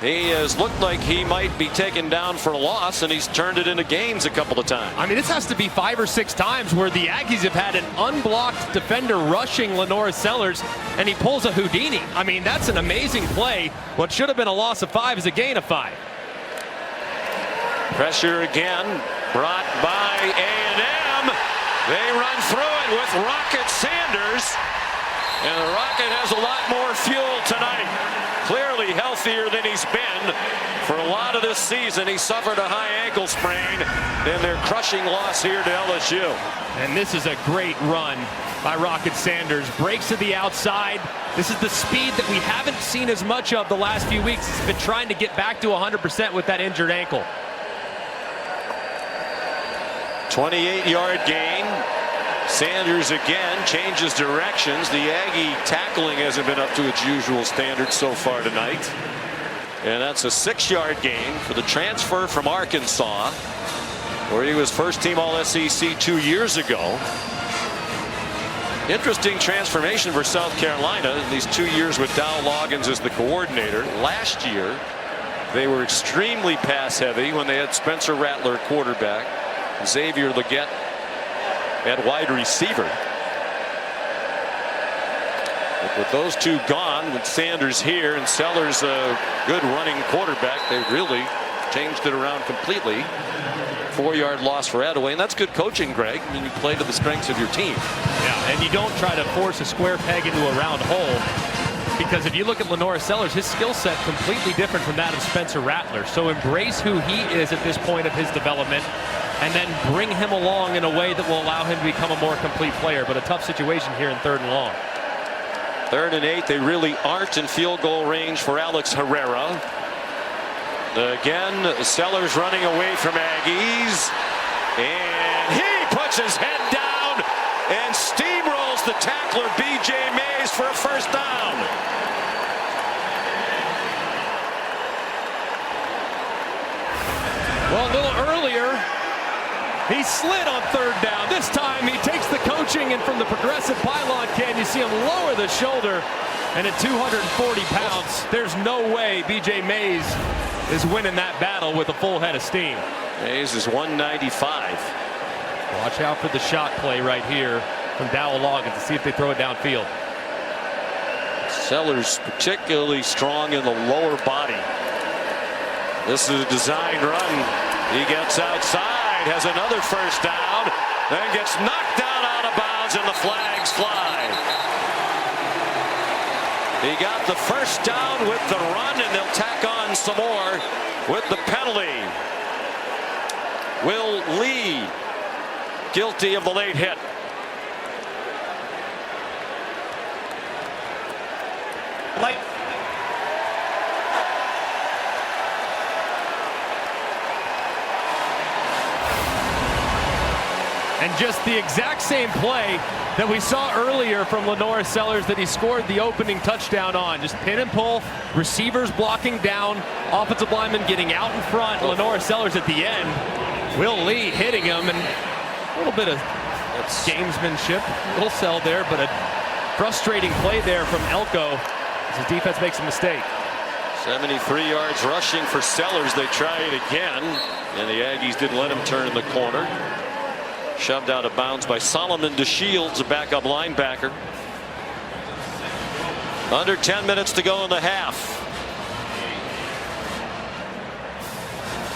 He has looked like he might be taken down for a loss, and he's turned it into gains a couple of times. I mean, this has to be 5 or 6 times where the Aggies have had an unblocked defender rushing Lenore Sellers, and he pulls a Houdini. I mean, that's an amazing play. What should have been a loss of 5 is a gain of 5. Pressure again brought by A&M. They run through it with Rocket Sanders. And the Rocket has a lot more fuel tonight. Clearly healthier than he's been for a lot of this season. He suffered a high ankle sprain in their crushing loss here to LSU. And this is a great run by Rocket Sanders. Breaks to the outside. This is the speed that we haven't seen as much of the last few weeks. He's been trying to get back to 100% with that injured ankle. 28-yard gain. Sanders again changes directions. The Aggie tackling hasn't been up to its usual standards so far tonight. And that's a 6-yard gain for the transfer from Arkansas, where he was first-team All-SEC 2 years ago. Interesting transformation for South Carolina in these 2 years with Dow Loggins as the coordinator. Last year, they were extremely pass-heavy when they had Spencer Rattler quarterback, Xavier Legette at wide receiver. But with those two gone, with Sanders here and Sellers a good running quarterback, they really changed it around completely. 4-yard loss for Attaway, and that's good coaching, Greg. I mean, you play to the strengths of your team. Yeah, and you don't try to force a square peg into a round hole, because if you look at Lenore Sellers, his skill set completely different from that of Spencer Rattler. So embrace who he is at this point of his development, and then bring him along in a way that will allow him to become a more complete player. But a tough situation here in 3rd and long. 3rd and 8. They really aren't in field goal range for Alex Herrera. Again, Sellers running away from Aggies, and he puts his head down and steamrolls the tackler B.J. Mays for a first down. Well, a little earlier, he slid on 3rd down. This time he takes the coaching, and from the progressive pylon can you see him lower the shoulder, and at 240 pounds, there's no way B.J. Mays is winning that battle with a full head of steam. Mays is 195. Watch out for the shot play right here from Dow Loggins to see if they throw it downfield. Sellers particularly strong in the lower body. This is a design run. He gets outside, has another first down, then gets knocked down out of bounds, and the flags fly. He got the first down with the run, and they'll tack on some more with the penalty. Will Lee guilty of the late hit. Late. And just the exact same play that we saw earlier from Lenore Sellers that he scored the opening touchdown on. Just pin and pull, receivers blocking down, offensive lineman getting out in front, Lenore Sellers at the end. Will Lee hitting him, and a little bit of gamesmanship, a little sell there, but a frustrating play there from Elko as his defense makes a mistake. 73 yards rushing for Sellers. They try it again, and the Aggies didn't let him turn in the corner. Shoved out of bounds by Solomon DeShields, a backup linebacker. Under 10 minutes to go in the half.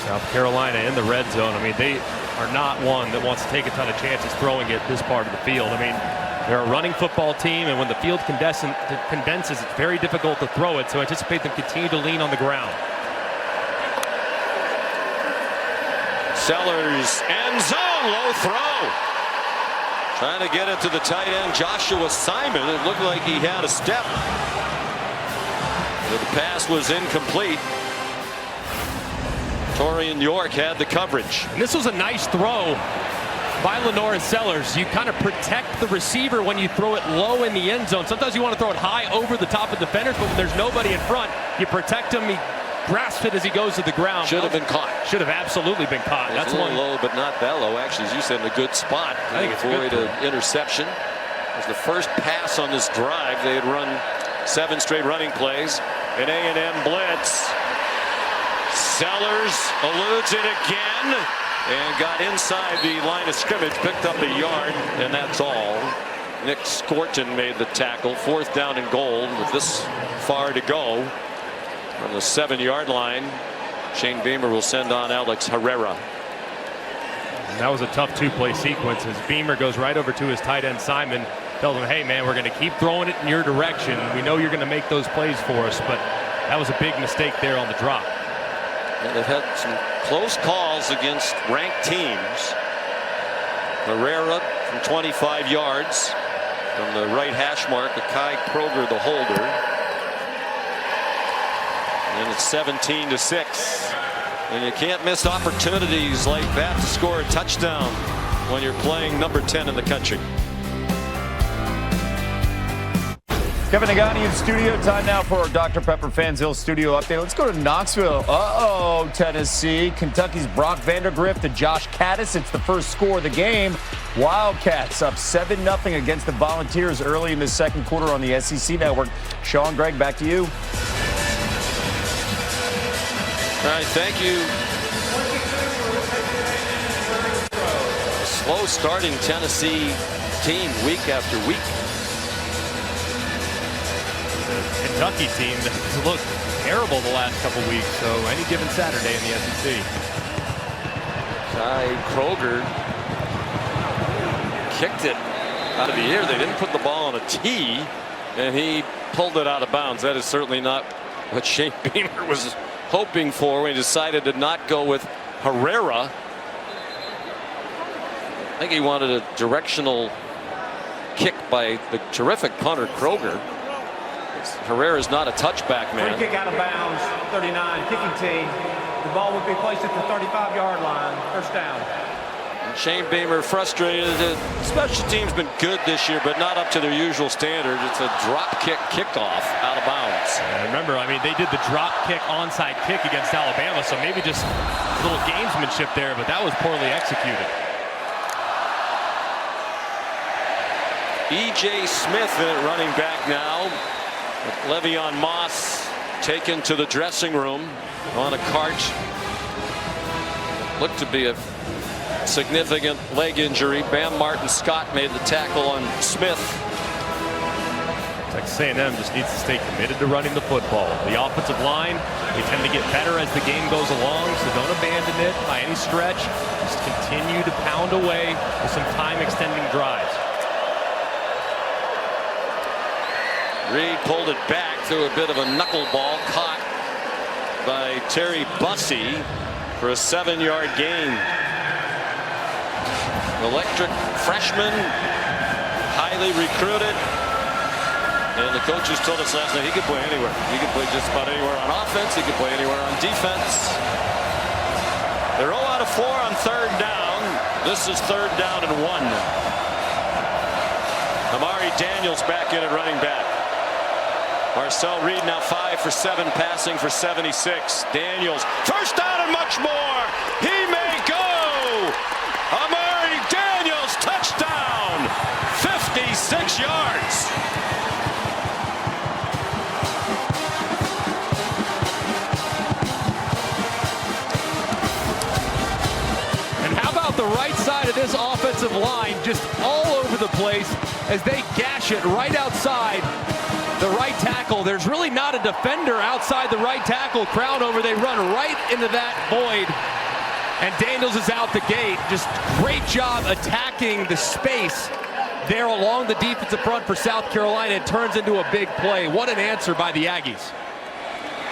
South Carolina in the red zone. I mean, they are not one that wants to take a ton of chances throwing it this part of the field. I mean, they're a running football team, and when the field condenses, it's very difficult to throw it. So anticipate them continue to lean on the ground. Sellers, end zone, low throw. Trying to get it to the tight end, Joshua Simon. It looked like he had a step. But the pass was incomplete. Torian York had the coverage. And this was a nice throw by Lenore Sellers. You kind of protect the receiver when you throw it low in the end zone. Sometimes you want to throw it high over the top of defenders, but when there's nobody in front, you protect him. He grasps it as he goes to the ground. Should have been caught. Should have absolutely been caught. That's a little low, but not that low. Actually, as you said, in a good spot. I think it's avoid an interception. It was the first pass on this drive. They had run 7 straight running plays. An A&M blitz. Sellers eludes it again and got inside the line of scrimmage, picked up a yard, and that's all. Nick Scorton made the tackle. 4th down and goal with this far to go. From the 7-yard line, Shane Beamer will send on Alex Herrera. And that was a tough 2-play sequence as Beamer goes right over to his tight end Simon, tells him, hey man, we're going to keep throwing it in your direction. We know you're going to make those plays for us, but that was a big mistake there on the drop. And they've had some close calls against ranked teams. Herrera from 25 yards from the right hash mark, Kai Kroger the holder. And it's 17-6. And you can't miss opportunities like that to score a touchdown when you're playing number 10 in the country. Kevin Nagani in studio. Time now for our Dr. Pepper Fansville studio update. Let's go to Knoxville. Uh-oh, Tennessee. Kentucky's Brock Vandergrift to Josh Caddis. It's the first score of the game. Wildcats up 7-0 against the Volunteers early in the second quarter on the SEC Network. Sean, Greg, back to you. All right, thank you. Slow starting Tennessee team week after week. The Kentucky team has looked terrible the last couple weeks, so any given Saturday in the SEC. Kai Kroger kicked it out of the air. They didn't put the ball on a tee, and he pulled it out of bounds. That is certainly not what Shane Beamer was hoping for when he decided to not go with Herrera. I think he wanted a directional kick by the terrific punter Kroger. Herrera's not a touchback man. Free kick out of bounds, 39, kicking team. The ball would be placed at the 35-yard line, first down. And Shane Beamer frustrated. Special teams been good this year, but not up to their usual standard. It's a drop kick kickoff out of bounds. Remember, I mean, they did the drop kick onside kick against Alabama, so maybe just a little gamesmanship there, but that was poorly executed. E.J. Smith running back now. Le'Veon Moss taken to the dressing room on a cart. Looked to be a significant leg injury. Bam Martin Scott made the tackle on Smith. Texas A&M just needs to stay committed to running the football. The offensive line, they tend to get better as the game goes along, so don't abandon it by any stretch. Just continue to pound away with some time-extending drives. Reed pulled it back through a bit of a knuckleball caught by Terry Bussey for a 7-yard gain. Electric freshman, highly recruited, and the coaches told us last night he could play anywhere. He could play just about anywhere on offense. He could play anywhere on defense. They're 0 out of 4 on 3rd down. This is 3rd down and 1. Amari Daniels back in at running back. Marcel Reed now 5 for 7, passing for 76. Daniels, first down and much more. He may go. Amari Daniels, touchdown. 56 yards. And how about the right side of this offensive line, just all over the place as they gash it right outside the right tackle. There's really not a defender outside the right tackle. Crowd over, they run right into that void. And Daniels is out the gate. Just great job attacking the space there along the defensive front for South Carolina. It turns into a big play. What an answer by the Aggies.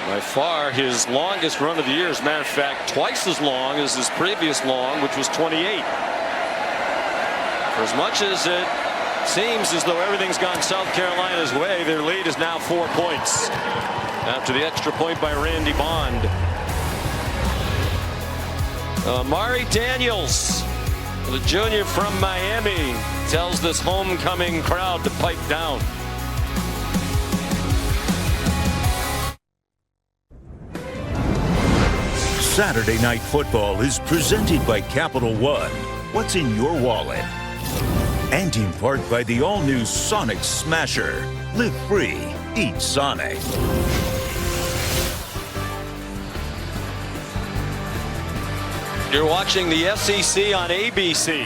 By far his longest run of the year. As a matter of fact, twice as long as his previous long, which was 28. For as much as it seems as though everything's gone South Carolina's way, their lead is now 4 points after the extra point by Randy Bond. Amari Daniels, the junior from Miami, tells this homecoming crowd to pipe down. Saturday Night Football is presented by Capital One. What's in your wallet? And in part by the all-new Sonic Smasher. Live free, eat Sonic. You're watching the SEC on ABC.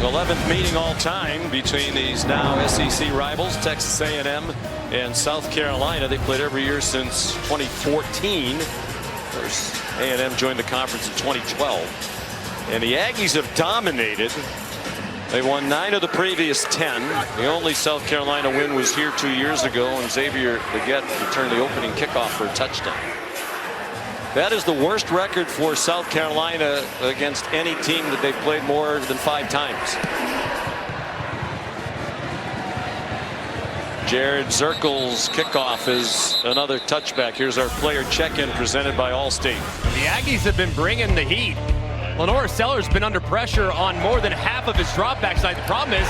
11th meeting all time between these now SEC rivals, Texas A&M and South Carolina. They played every year since 2014. Of course, A&M joined the conference in 2012. And the Aggies have dominated. They won 9 of the previous 10. The only South Carolina win was here 2 years ago, and Xavier Leggett returned the opening kickoff for a touchdown. That is the worst record for South Carolina against any team that they've played more than 5 times. Jared Zirkle's kickoff is another touchback. Here's our player check-in presented by Allstate. The Aggies have been bringing the heat. Lenore Sellers been under pressure on more than half of his dropbacks tonight. The problem is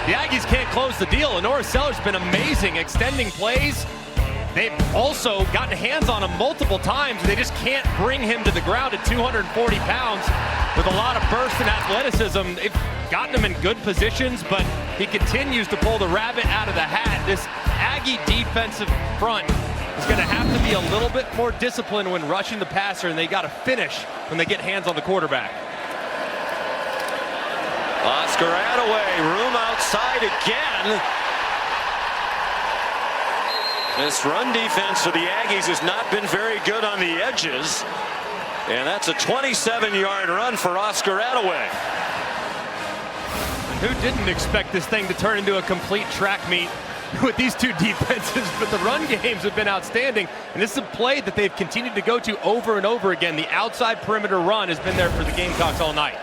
the Aggies can't close the deal. Lenore Sellers been amazing extending plays. They've also gotten hands on him multiple times. They just can't bring him to the ground at 240 pounds with a lot of burst and athleticism. They've gotten him in good positions, but he continues to pull the rabbit out of the hat. This Aggie defensive front is going to have to be a little bit more disciplined when rushing the passer, and they got to finish when they get hands on the quarterback. Oscar Attaway, room outside again. This run defense for the Aggies has not been very good on the edges. And that's a 27-yard run for Oscar Attaway. Who didn't expect this thing to turn into a complete track meet with these two defenses? But the run games have been outstanding. And this is a play that they've continued to go to over and over again. The outside perimeter run has been there for the Gamecocks all night.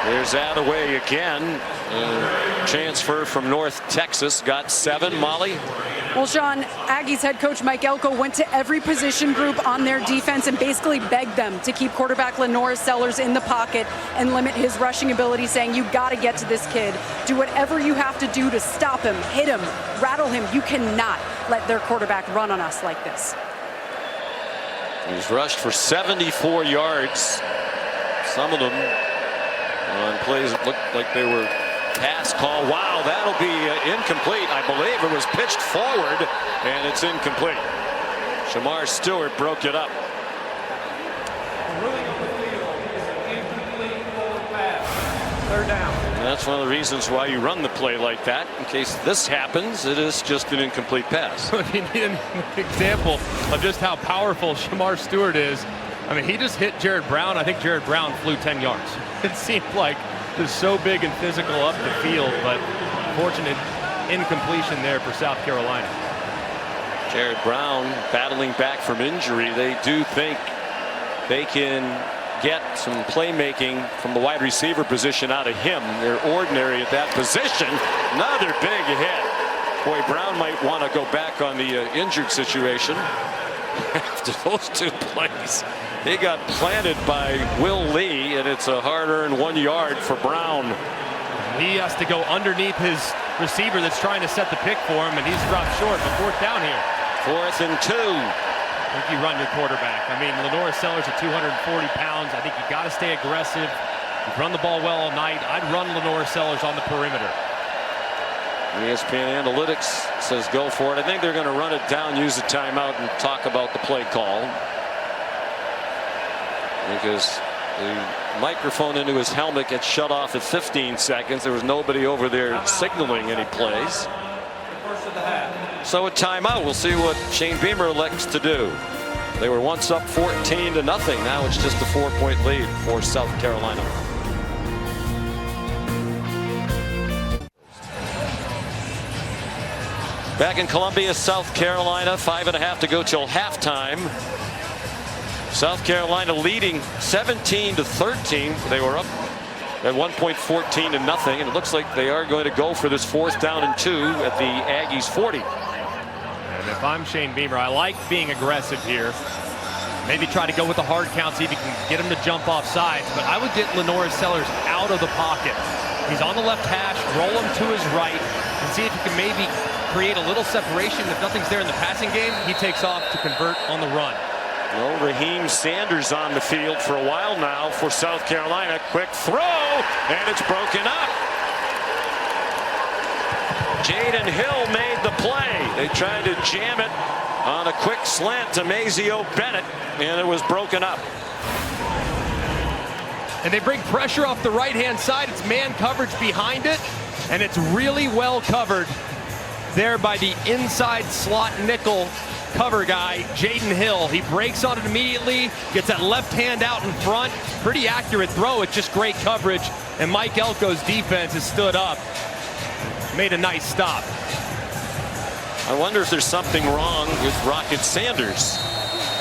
There's Attaway again. Transfer from North Texas, got 7. Molly? Well, Sean, Aggies head coach Mike Elko went to every position group on their defense and basically begged them to keep quarterback Lenore Sellers in the pocket and limit his rushing ability, saying, you got to get to this kid. Do whatever you have to do to stop him, hit him, rattle him. You cannot let their quarterback run on us like this. He's rushed for 74 yards. Some of them on plays that looked like they were pass call. Wow, that'll be incomplete. I believe it was pitched forward, and it's incomplete. Shamar Stewart broke it up. Third down. And that's one of the reasons why you run the play like that. In case this happens, it is just an incomplete pass. If you need an example of just how powerful Shamar Stewart is, I mean, he just hit Jared Brown. I think Jared Brown flew 10 yards. It seemed like just so big and physical up the field, but fortunate incompletion there for South Carolina. Jared Brown battling back from injury. They do think they can get some playmaking from the wide receiver position out of him. They're ordinary at that position. Another big hit. Boy, Brown might want to go back on the injured situation after those 2 plays. He got planted by Will Lee, and it's a hard-earned 1 yard for Brown. He has to go underneath his receiver that's trying to set the pick for him, and he's dropped short. But 4th down here. 4th and 2. I think you run your quarterback. I mean, Lenore Sellers at 240 pounds. I think you got to stay aggressive. You've run the ball well all night. I'd run Lenore Sellers on the perimeter. ESPN Analytics says go for it. I think they're going to run it down, use the timeout, and talk about the play call. Because the microphone into his helmet gets shut off at 15 seconds. There was nobody over there signaling any plays. So a timeout. We'll see what Shane Beamer elects to do. They were once up 14-0. Now it's just a 4-point lead for South Carolina. Back in Columbia, South Carolina, 5.5 to go till halftime. South Carolina leading 17-13. They were up at one point 14-0, and it looks like they are going to go for this 4th down and 2 at the Aggies 40. And if I'm Shane Beamer, I like being aggressive here. Maybe try to go with the hard count, see if you can get him to jump off sides. But I would get Lenore Sellers out of the pocket. He's on the left hash, roll him to his right, and see if you can maybe create a little separation. If nothing's there in the passing game, he takes off to convert on the run. Well, Raheem Sanders on the field for a while now for South Carolina. Quick throw, and it's broken up. Jaden Hill made the play. They tried to jam it on a quick slant to Mazio Bennett, and it was broken up. And they bring pressure off the right-hand side. It's man coverage behind it, and it's really well covered there by the inside slot nickel cover guy, Jaden Hill. He breaks on it immediately, gets that left hand out in front. Pretty accurate throw. It's just great coverage, and Mike Elko's defense has stood up. Made a nice stop. I wonder if there's something wrong with Rocket Sanders.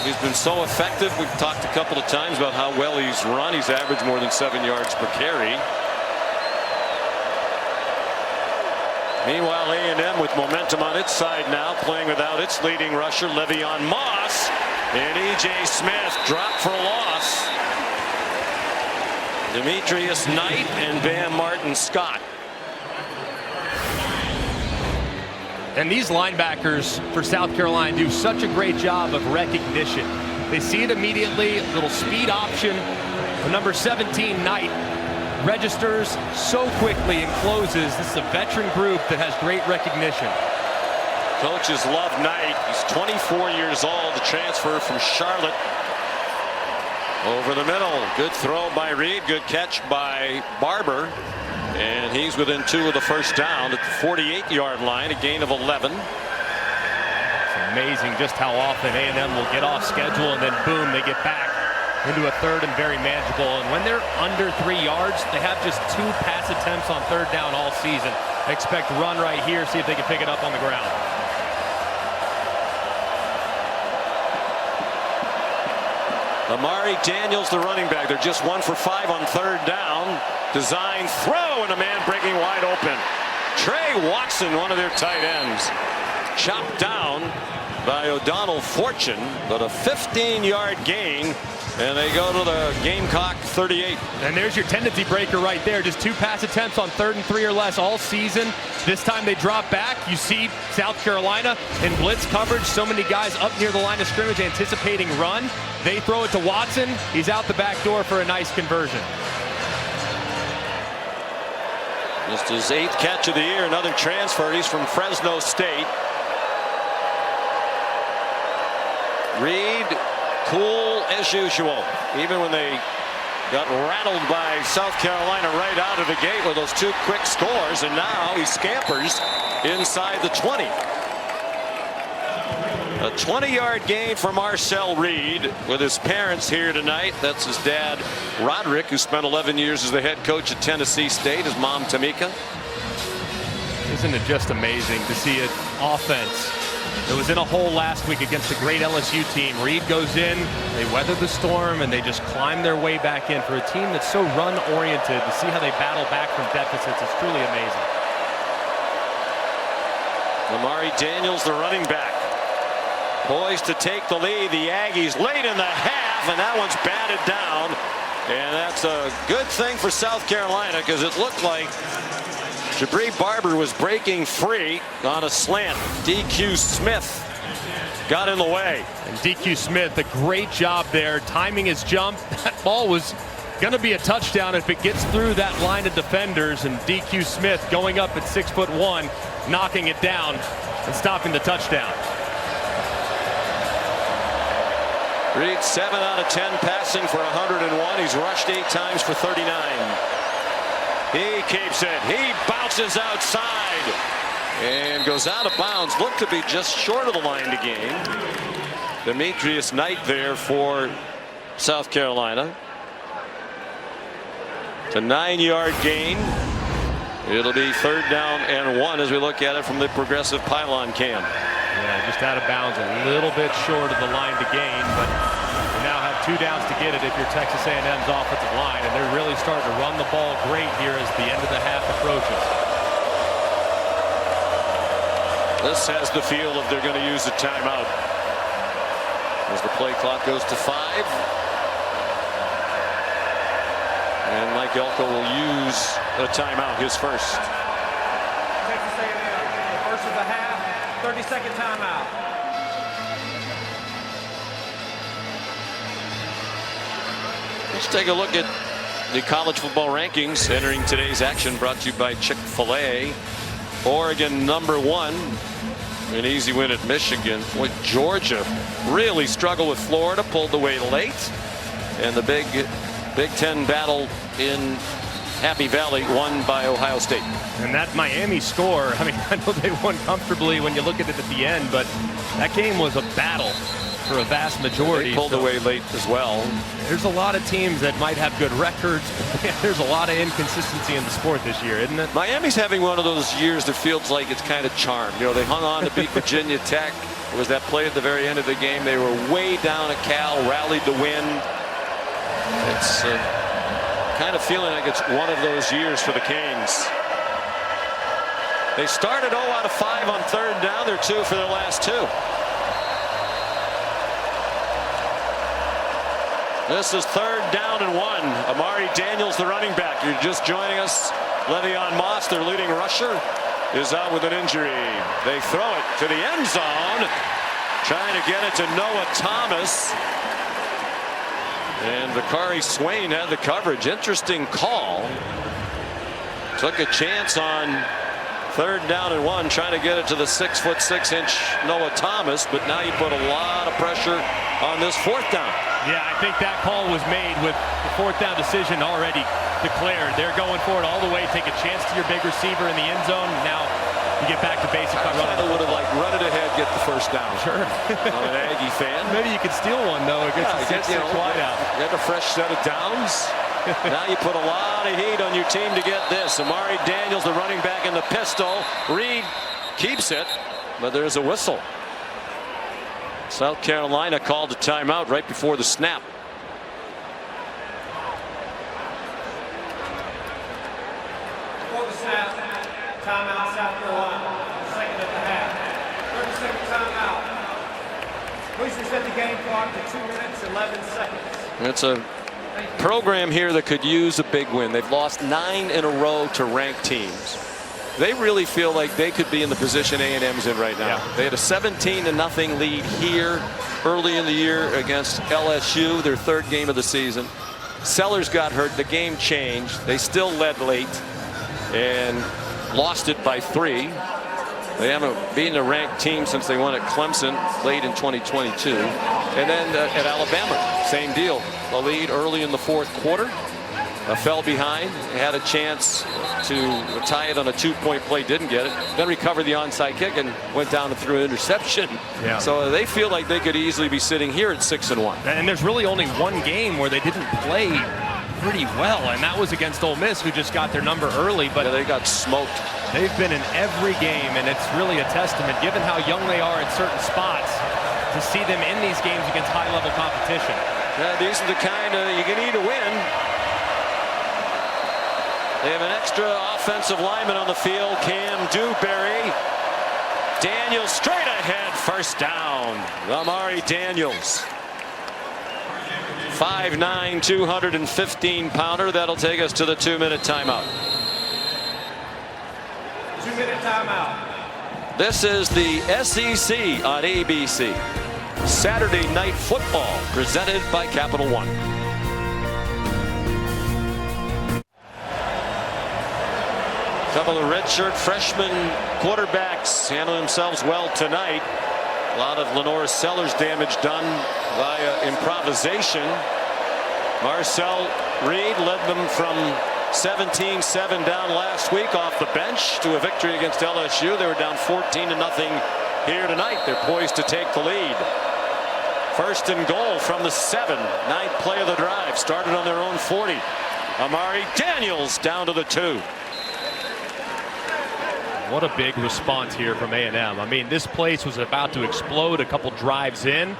He's been so effective. We've talked a couple of times about how well he's run. He's averaged more than 7 yards per carry. Meanwhile, A&M with momentum on its side now, playing without its leading rusher, Le'Veon Moss. And E.J. Smith dropped for a loss. Demetrius Knight and Bam Martin Scott. And these linebackers for South Carolina do such a great job of recognition. They see it immediately, a little speed option. The number 17, Knight, registers so quickly and closes. This is a veteran group that has great recognition. Coaches love Knight. He's 24 years old, the transfer from Charlotte. Over the middle, good throw by Reed, good catch by Barber. And he's within 2 of the first down at the 48-yard line, a gain of 11. It's amazing just how often A&M will get off schedule and then boom, they get back into a third and very manageable. And when they're under 3 yards, they have just 2 pass attempts on third down all season. I expect run right here, see if they can pick it up on the ground. Amari Daniels, the running back. They're just 1 for 5 on third down. Design throw, and a man breaking wide open. Trey Watson, one of their tight ends, chopped down by O'Donnell Fortune, but a 15-yard gain, and they go to the Gamecock 38. And there's your tendency breaker right there. Just 2 pass attempts on third and 3 or less all season. This time they drop back. You see South Carolina in blitz coverage. So many guys up near the line of scrimmage anticipating run. They throw it to Watson. He's out the back door for a nice conversion. Just his 8th catch of the year, another transfer. He's from Fresno State. Reed, cool as usual, even when they got rattled by South Carolina right out of the gate with those 2 quick scores, and now he scampers inside the 20. A 20-yard gain for Marcel Reed with his parents here tonight. That's his dad, Roderick, who spent 11 years as the head coach at Tennessee State, his mom, Tamika. Isn't it just amazing to see an offense that was in a hole last week against a great LSU team? Reed goes in, they weather the storm, and they just climb their way back in. For a team that's so run-oriented, to see how they battle back from deficits is truly amazing. Amari Daniels, the running back, poised to take the lead. The Aggies late in the half, and that one's batted down. And that's a good thing for South Carolina, because it looked like Jabri Barber was breaking free on a slant. DQ Smith got in the way. And DQ Smith, a great job there, timing his jump. That ball was going to be a touchdown if it gets through that line of defenders. And DQ Smith going up at 6'1", knocking it down and stopping the touchdown. Reed 7 out of 10 passing for 101. He's rushed 8 times for 39. He keeps it. He bounces outside and goes out of bounds. Looked to be just short of the line to gain. Demetrius Knight there for South Carolina. It's a 9-yard gain. It'll be 3rd down and 1 as we look at it from the progressive pylon cam. Yeah, just out of bounds, a little bit short of the line to gain, but you now have 2 downs to get it if you're Texas A&M's offensive line, and they're really starting to run the ball great here as the end of the half approaches. This has the feel of they're going to use a timeout as the play clock goes to 5. And Mike Elko will use a timeout, his first. Texas A&M, first of the half, 30-second timeout. Let's take a look at the college football rankings entering today's action, brought to you by Chick-fil-A. Oregon #1, An easy win at Michigan. Boy, Georgia really struggled with Florida, pulled away late. And the Big Ten battle in Happy Valley won by Ohio State. And that Miami score, I mean, I know they won comfortably when you look at it at the end, but that game was a battle for a vast majority. They pulled away late as well. There's a lot of teams that might have good records. There's a lot of inconsistency in the sport this year, isn't it? Miami's having one of those years that feels like it's kind of charmed. You know, they hung on to beat Virginia Tech. There was that play at the very end of the game. They were way down at Cal, rallied to win. It's kind of feeling like it's one of those years for the Canes. They started 0 out of 5 on 3rd down. They're 2 for their last 2. This is 3rd down and 1. Amari Daniels, the running back. You're just joining us. Le'Veon Moss, their leading rusher, is out with an injury. They throw it to the end zone, trying to get it to Noah Thomas. And Bakari Swain had the coverage. Interesting call. Took a chance on 3rd down and 1, trying to get it to the 6'6" Noah Thomas, but now you put a lot of pressure on this 4th down. Yeah, I think that call was made with the 4th down decision already declared. They're going for it all the way, take a chance to your big receiver in the end zone. Now you get back to basic. I kind of would have liked run it ahead, get the 1st down. Sure. I'm an Aggie fan. Maybe you could steal one though against the 6'6" wide out. Get a fresh set of downs. Now you put a lot of heat on your team to get this. Amari Daniels, the running back, in the pistol. Reed keeps it, but there's a whistle. South Carolina called a timeout right before the snap. Before the snap, timeout, South Carolina. 2nd of the half. 30-second timeout. Please reset the game clock to 2 minutes, 11 seconds. It's a program here that could use a big win. They've lost 9 in a row to ranked teams. They really feel like they could be in the position A&M's in right now. Yeah. They had a 17-0 lead here early in the year against LSU, their 3rd game of the season. Sellers got hurt. The game changed. They still led late and lost it by 3. They haven't beaten a ranked team since they won at Clemson late in 2022. And then at Alabama, same deal. The lead early in the 4th quarter. Fell behind, had a chance to tie it on a 2-point play, didn't get it, then recovered the onside kick and went down and threw an interception. Yeah. So they feel like they could easily be sitting here at 6-1. And there's really only one game where they didn't play pretty well, and that was against Ole Miss, who just got their number early. But yeah, they got smoked. They've been in every game, and it's really a testament, given how young they are in certain spots, to see them in these games against high-level competition. Yeah, these are the kind you can need to win. They have an extra offensive lineman on the field, Cam Dewberry. Daniels straight ahead, 1st down. Amari Daniels. 5'9", 215-pounder. That'll take us to the 2-minute timeout. 2-minute timeout. This is the SEC on ABC. Saturday Night Football presented by Capital One. A couple of redshirt freshman quarterbacks handle themselves well tonight. A lot of Lenore Sellers damage done via improvisation. Marcel Reed led them from 17-7 down last week off the bench to a victory against LSU. They were down 14-0 here tonight. They're poised to take the lead. 1st and goal from the 7. 9th play of the drive. Started on their own 40. Amari Daniels down to the 2. What a big response here from A&M. I mean, this place was about to explode a couple drives in.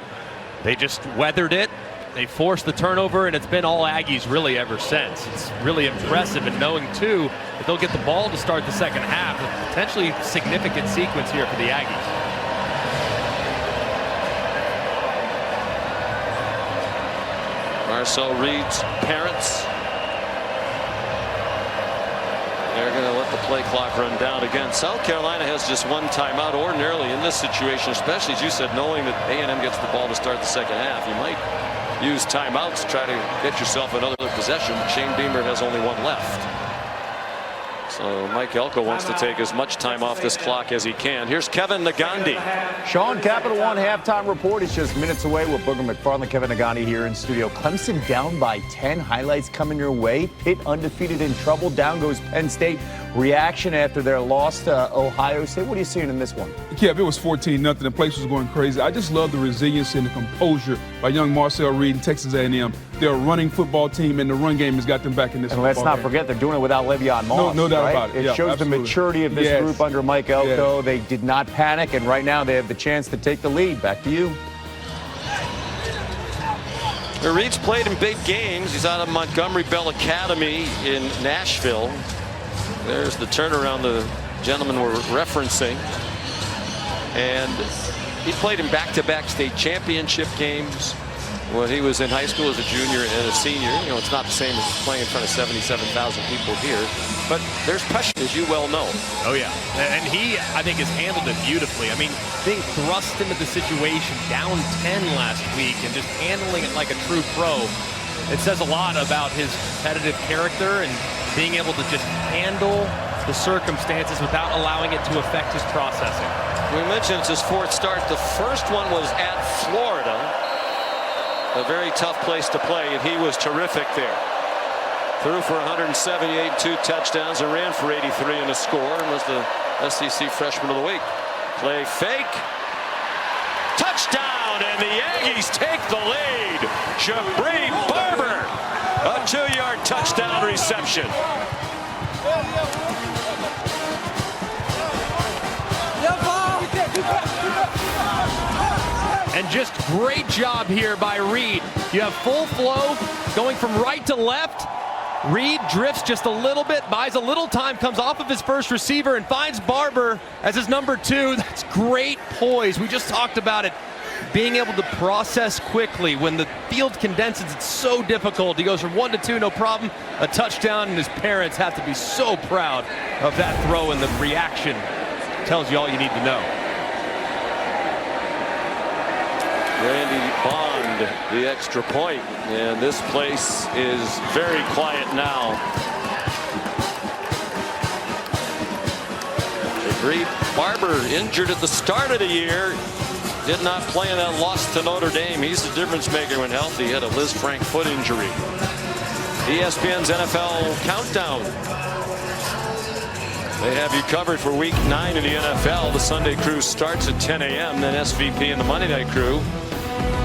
They just weathered it. They forced the turnover, and it's been all Aggies really ever since. It's really impressive, and knowing, too, that they'll get the ball to start the 2nd half. A potentially significant sequence here for the Aggies. Marcel Reed's parents. They're going to let the play clock run down again. South Carolina has just 1 timeout. Ordinarily in this situation, especially as you said, knowing that A&M gets the ball to start the 2nd half, you might use timeouts to try to get yourself another possession. Shane Beamer has only 1 left. So Mike Elko wants to take as much time off this clock as he can. Here's Kevin Nagandi. Sean, Capital One halftime report is just minutes away with Booger McFarland, Kevin Nagandi here in studio. Clemson down by 10. Highlights coming your way. Pitt undefeated in trouble. Down goes Penn State. Reaction after their loss to Ohio State. What are you seeing in this one? Yeah, it was 14-0. The place was going crazy. I just love the resilience and the composure by young Marcel Reed and Texas A&M. They're a running football team, and the run game has got them back in this. And let's not forget they're doing it without Le'Veon Moss. No doubt right? about it. It shows absolutely. the maturity of this group under Mike Elko. They did not panic, and right now they have the chance to take the lead. Back to you. Reed's played in big games. He's out of Montgomery Bell Academy in Nashville. There's the turnaround the gentleman we're referencing. And he played in back-to-back state championship games when he was in high school as a junior and a senior. You know, it's not the same as playing in front of 77,000 people here. But there's pressure, as you well know. Oh, yeah. And he, I think, has handled it beautifully. I mean, being thrust into the situation, down 10 last week, and just handling it like a true pro, it says a lot about his competitive character and being able to just handle the circumstances without allowing it to affect his processing. We mentioned it's his fourth start. The first one was at Florida. A very tough place to play, and he was terrific there. Threw for 178, 2 touchdowns, and ran for 83 in the score, and was the SEC Freshman of the Week. Play fake. Touchdown, and the Aggies take the lead. Jabri Barber, a 2-yard touchdown reception. And just great job here by Reed. You have full flow going from right to left. Reed drifts just a little bit, buys a little time, comes off of his first receiver and finds Barber as his number 2. That's great poise. We just talked about it. Being able to process quickly when the field condenses, it's so difficult. He goes from 1 to 2, no problem. A touchdown, and his parents have to be so proud of that throw, and the reaction tells you all you need to know. Randy Bond, the extra point, and this place is very quiet now. Jabri Barber injured at the start of the year. Did not play in that loss to Notre Dame. He's the difference maker when healthy. He had a Liz Frank foot injury. ESPN's NFL Countdown. They have you covered for week 9 in the NFL. The Sunday crew starts at 10 a.m. Then SVP and the Monday night crew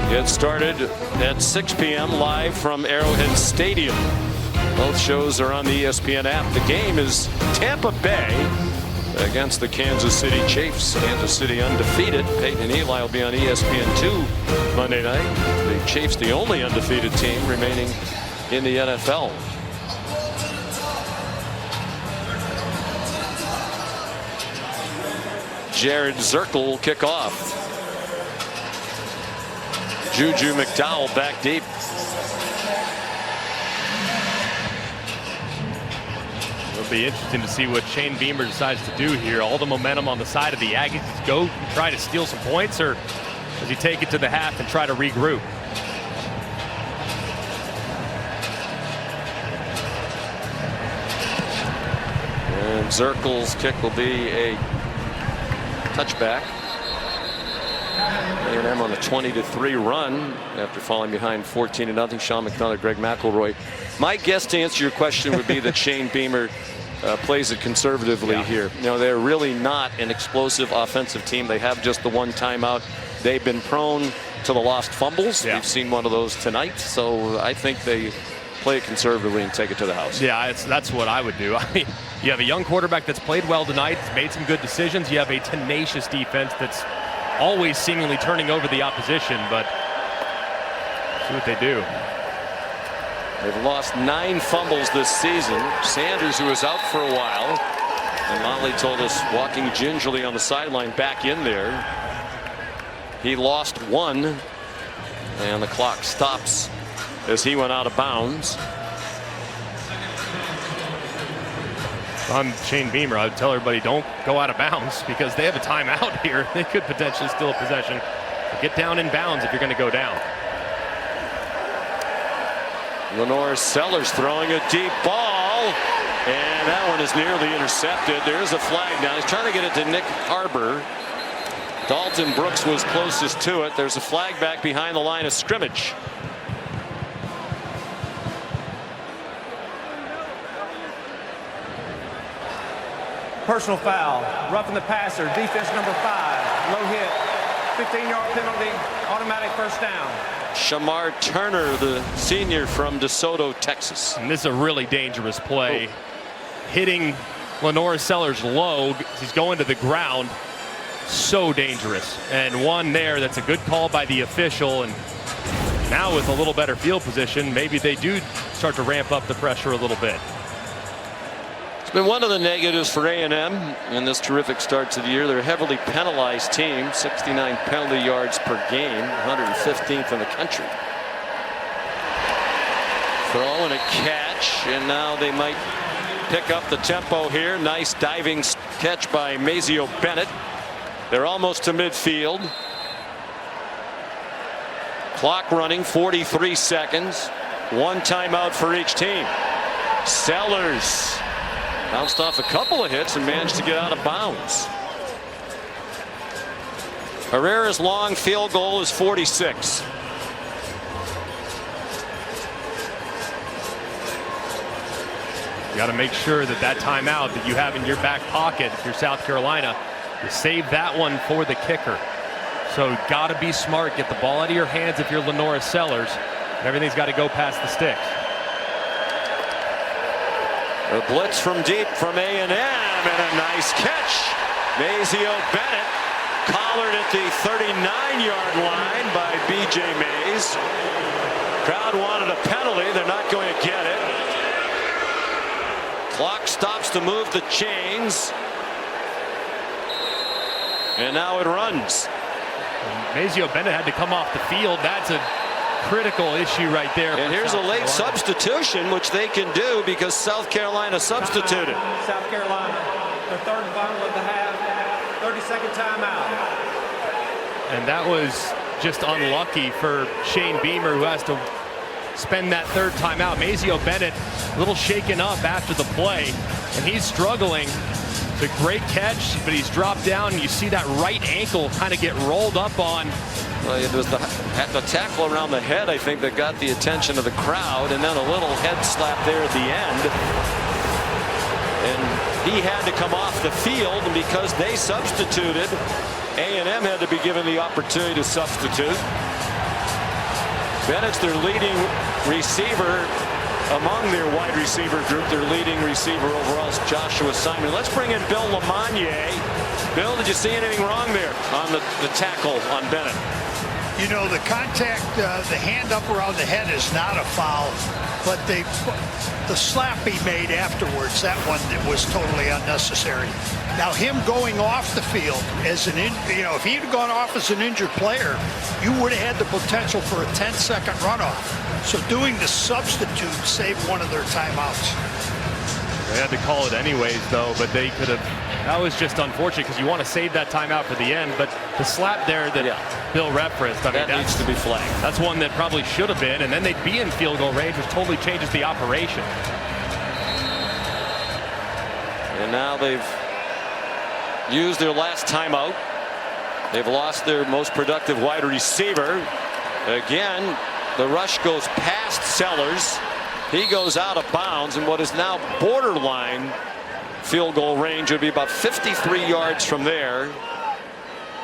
get started at 6 p.m. live from Arrowhead Stadium. Both shows are on the ESPN app. The game is Tampa Bay against the Kansas City Chiefs. Kansas City undefeated. Peyton and Eli will be on ESPN2 Monday night. The Chiefs, the only undefeated team remaining in the NFL. Jared Zirkle will kick off. Juju McDowell back deep. It'll be interesting to see what Shane Beamer decides to do here. All the momentum on the side of the Aggies. Go try to steal some points, or does he take it to the half and try to regroup? And Zirkle's kick will be a touchback. A&M on a 20-3 run after falling behind 14-0. Sean McDonough, Greg McElroy. My guess to answer your question would be that Shane Beamer plays it conservatively here. You know, they're really not an explosive offensive team. They have just the one timeout. They've been prone to the lost fumbles. We've seen one of those tonight. So I think they play it conservatively and take it to the house. Yeah, that's what I would do. I mean, you have a young quarterback that's played well tonight, made some good decisions. You have a tenacious defense that's always seemingly turning over the opposition, but see what they do. They've lost 9 fumbles this season. Sanders, who was out for a while, and Molly told us walking gingerly on the sideline back in there. He lost 1, and the clock stops as he went out of bounds. I'm Shane Beamer. I would tell everybody don't go out of bounds because they have a timeout here. They could potentially steal a possession. Get down in bounds if you're going to go down. Lenore Sellers throwing a deep ball. And that one is nearly intercepted. There's a flag now. He's trying to get it to Nick Harbor. Dalton Brooks was closest to it. There's a flag back behind the line of scrimmage. Personal foul, roughing the passer, defense number 5, low hit, 15-yard penalty, automatic first down. Shamar Turner, the senior from DeSoto, Texas. And this is a really dangerous play. Hitting Lenora Sellers low. He's going to the ground. So dangerous. And one there, that's a good call by the official. And now with a little better field position, maybe they do start to ramp up the pressure a little bit. It's been one of the negatives for A&M in this terrific start to the year. They're a heavily penalized team, 69 penalty yards per game, 115th in the country. Throw and a catch, and now they might pick up the tempo here. Nice diving catch by Mazio Bennett. They're almost to midfield. Clock running, 43 seconds. One timeout for each team. Sellers bounced off a couple of hits and managed to get out of bounds. Herrera's long field goal is 46. You got to make sure that that timeout that you have in your back pocket, if you're South Carolina, you save that one for the kicker. So got to be smart. Get the ball out of your hands if you're Lenora Sellers. Everything's got to go past the sticks. A blitz from deep from A&M, and a nice catch. Mazio Bennett collared at the 39-yard line by B.J. Mays. Crowd wanted a penalty. They're not going to get it. Clock stops to move the chains. And now it runs. Mazio Bennett had to come off the field. That's a critical issue right there. And here's a late substitution, which they can do because South Carolina substituted. South Carolina, their third and final of the half, 30-second timeout. And that was just unlucky for Shane Beamer, who has to spend that third timeout. Mazio Bennett a little shaken up after the play, and he's struggling. It's a great catch, but he's dropped down, and you see that right ankle kind of get rolled up on. Well, it was the tackle around the head, I think, that got the attention of the crowd, and then a little head slap there at the end. And he had to come off the field, and because they substituted, A&M had to be given the opportunity to substitute. Bennett's their leading receiver among their wide receiver group. Their leading receiver overall is Joshua Simon. Let's bring in Bill Lamagnier. Bill, did you see anything wrong there on the tackle on Bennett? You know, the contact, the hand up around the head is not a foul, but the slap he made afterwards, that one was totally unnecessary. Now, him going off the field as if he'd have gone off as an injured player, you would have had the potential for a 10-second runoff. So doing the substitute saved one of their timeouts. They had to call it anyways, though, but they could have. That was just unfortunate because you want to save that timeout for the end. But the slap there that Bill referenced, I mean, that needs to be flagged. That's one that probably should have been, and then they'd be in field goal range, which totally changes the operation. And now they've used their last timeout. They've lost their most productive wide receiver. Again, the rush goes past Sellers. He goes out of bounds in what is now borderline field goal range. Would be about 53 yards from there.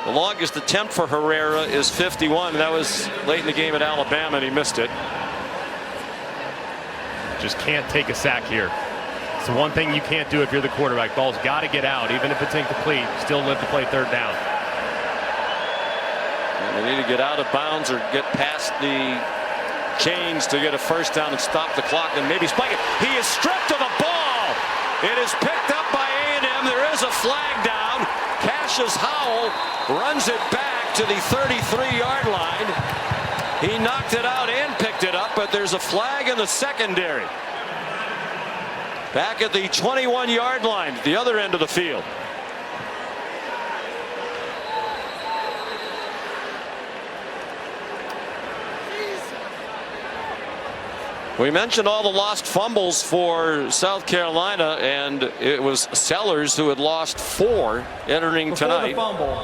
The longest attempt for Herrera is 51. That was late in the game at Alabama, and he missed it. Just can't take a sack here. It's the one thing you can't do if you're the quarterback. Ball's got to get out, even if it's incomplete. Still live to play third down. And they need to get out of bounds or get past the chains to get a first down and stop the clock and maybe spike it. He is stripped of the ball. It is picked up by A&M. There is a flag down. Cassius Howell runs it back to the 33-yard line. He knocked it out and picked it up, but there's a flag in the secondary. Back at the 21-yard line, the other end of the field. We mentioned all the lost fumbles for South Carolina, and it was Sellers who had lost 4 entering Before tonight. the fumble,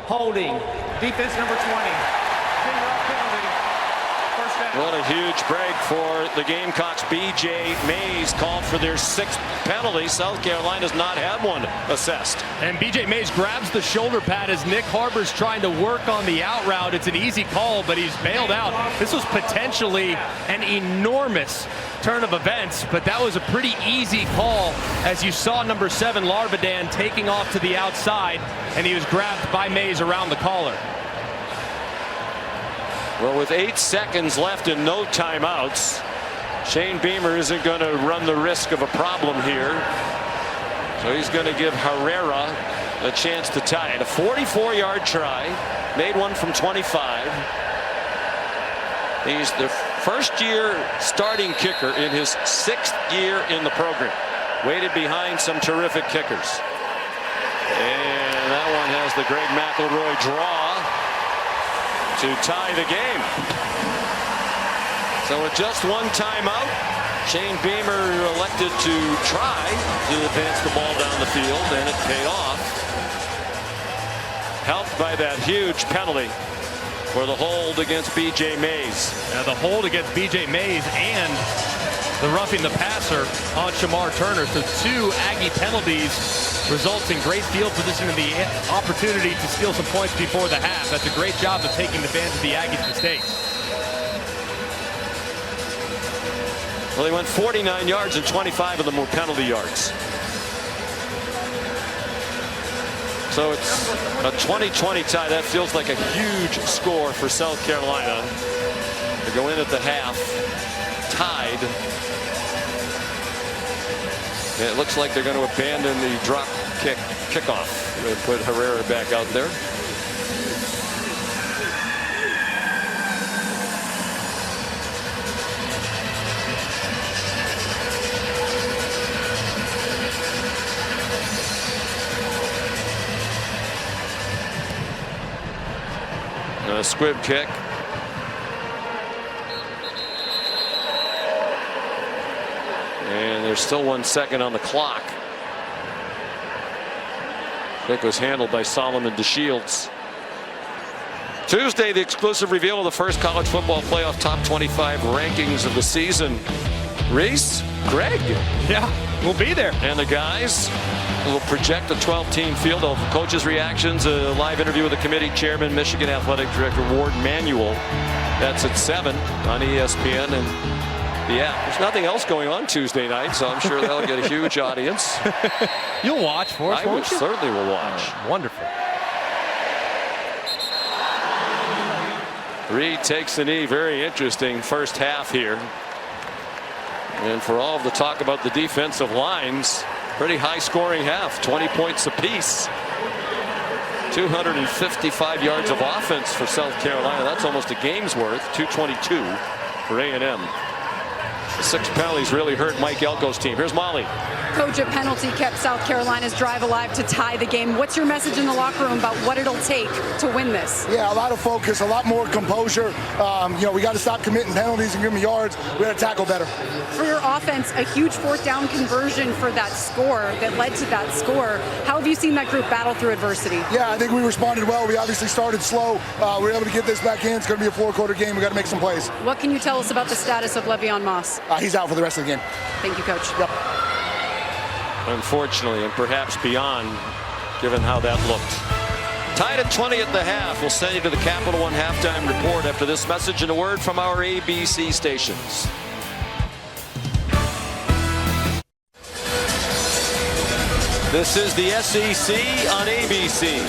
holding, defense number 20. What a huge break for the Gamecocks. B.J. Mays called for their 6th penalty. South Carolina's not had one assessed. And B.J. Mays grabs the shoulder pad as Nick Harbor's trying to work on the out route. It's an easy call, but he's bailed out. This was potentially an enormous turn of events, but that was a pretty easy call as you saw number 7, Larbadan, taking off to the outside, and he was grabbed by Mays around the collar. Well, with 8 seconds left and no timeouts, Shane Beamer isn't going to run the risk of a problem here. So he's going to give Herrera a chance to tie it. A 44-yard try, made one from 25. He's the first-year starting kicker in his 6th year in the program. Waited behind some terrific kickers. And that one has the Greg McElroy draw to tie the game. So with just one timeout, Shane Beamer elected to try to advance the ball down the field, and it paid off. Helped by that huge penalty for the hold against B.J. Mays. Now the hold against B.J. Mays and the roughing the passer on Shamar Turner. So 2 Aggie penalties results in great field position and the opportunity to steal some points before the half. That's a great job of taking advantage of the Aggies' mistakes. Well, they went 49 yards and 25 of them were penalty yards. So it's a 20-20 tie. That feels like a huge score for South Carolina to go in at the half tied. And it looks like they're going to abandon the drop kickoff. They're going to put Herrera back out there. A squib kick. And there's still 1 second on the clock. Kick was handled by Solomon DeShields. Tuesday, the exclusive reveal of the first college football playoff top 25 rankings of the season. Reese, Greg. Yeah, we'll be there. And the guys will project a 12-team field of coaches' reactions, a live interview with the committee chairman, Michigan Athletic Director Ward Manuel. That's at 7 on ESPN and the app. There's nothing else going on Tuesday night, so I'm sure they'll get a huge audience. You'll watch for us, I would certainly will watch. Wonderful. Reed takes the knee. Very interesting first half here. And for all of the talk about the defensive lines, pretty high scoring half, 20 points apiece. 255 yards of offense for South Carolina. That's almost a game's worth. 222 for A&M. The 6 penalties really hurt Mike Elko's team. Here's Molly. Coach, a penalty kept South Carolina's drive alive to tie the game. What's your message in the locker room about what it'll take to win this? Yeah, a lot of focus, a lot more composure. We got to stop committing penalties and give them yards. We got to tackle better. For your offense, a huge 4th down conversion for that score that led to that score. How have you seen that group battle through adversity? Yeah, I think we responded well. We obviously started slow. We were able to get this back in. It's going to be a 4-quarter game. We got to make some plays. What can you tell us about the status of Le'Veon Moss? He's out for the rest of the game. Thank you, Coach. Yep. Unfortunately, and perhaps beyond, given how that looked. Tied at 20 at the half. We'll send you to the Capital One halftime report after this message and a word from our ABC stations. This is the SEC on ABC.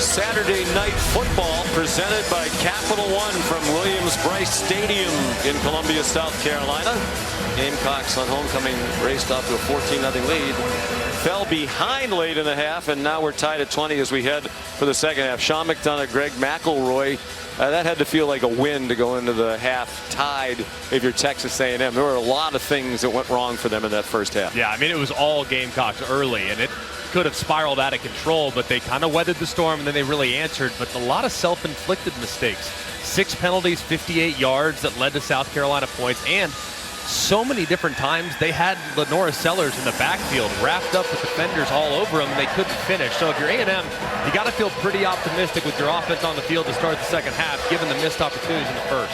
Saturday Night Football presented by Capital One from Williams-Brice Stadium in Columbia, South Carolina. Gamecocks on homecoming raced off to a 14-0 lead. Fell behind late in the half, and now we're tied at 20 as we head for the second half. Sean McDonough, Greg McElroy. That had to feel like a win to go into the half tied if you're Texas A&M. There were a lot of things that went wrong for them in that first half. Yeah, I mean, it was all Gamecocks early, and it could have spiraled out of control, but they kind of weathered the storm, and then they really answered. But a lot of self-inflicted mistakes. 6 penalties, 58 yards that led to South Carolina points, and so many different times they had Lenora Sellers in the backfield wrapped up with defenders all over them, and they couldn't finish. So if you're A&M, you got to feel pretty optimistic with your offense on the field to start the second half, given the missed opportunities in the first.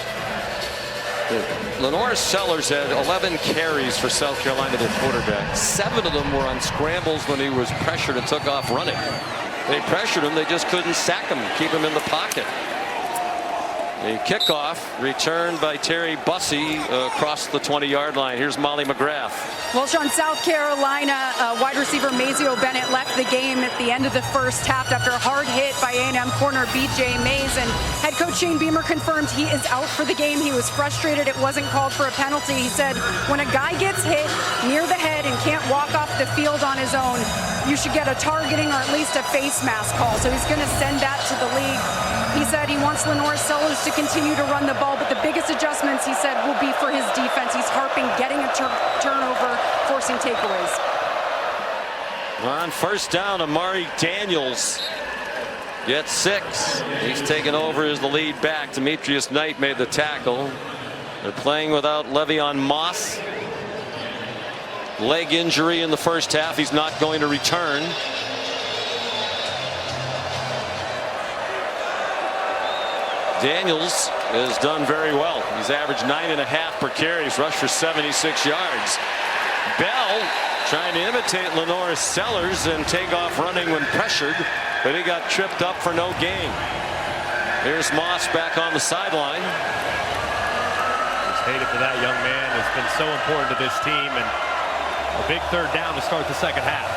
Lenora Sellers had 11 carries for South Carolina, their quarterback. 7 of them were on scrambles when he was pressured and took off running. They pressured him, they just couldn't sack him, keep him in the pocket. A kickoff returned by Terry Bussey across the 20-yard line. Here's Molly McGrath. Well, Sean, South Carolina wide receiver Mazio Bennett left the game at the end of the first half after a hard hit by A&M corner B.J. Mays. And head coach Shane Beamer confirmed he is out for the game. He was frustrated it wasn't called for a penalty. He said when a guy gets hit near the head and can't walk off the field on his own, you should get a targeting or at least a face mask call. So he's going to send that to the league. He said he wants Lenora Sellers to continue to run the ball, but the biggest adjustments, he said, will be for his defense. He's harping, getting a turnover, forcing takeaways. On first down, Amari Daniels gets 6. He's taken over as the lead back. Demetrius Knight made the tackle. They're playing without Le'Veon Moss. Leg injury in the first half. He's not going to return. Daniels has done very well. He's averaged 9.5 per carry. He's rushed for 76 yards. Bell trying to imitate Lenora Sellers and take off running when pressured, but he got tripped up for no gain. Here's Moss back on the sideline. Just hated for that young man. It's been so important to this team, and a big third down to start the second half.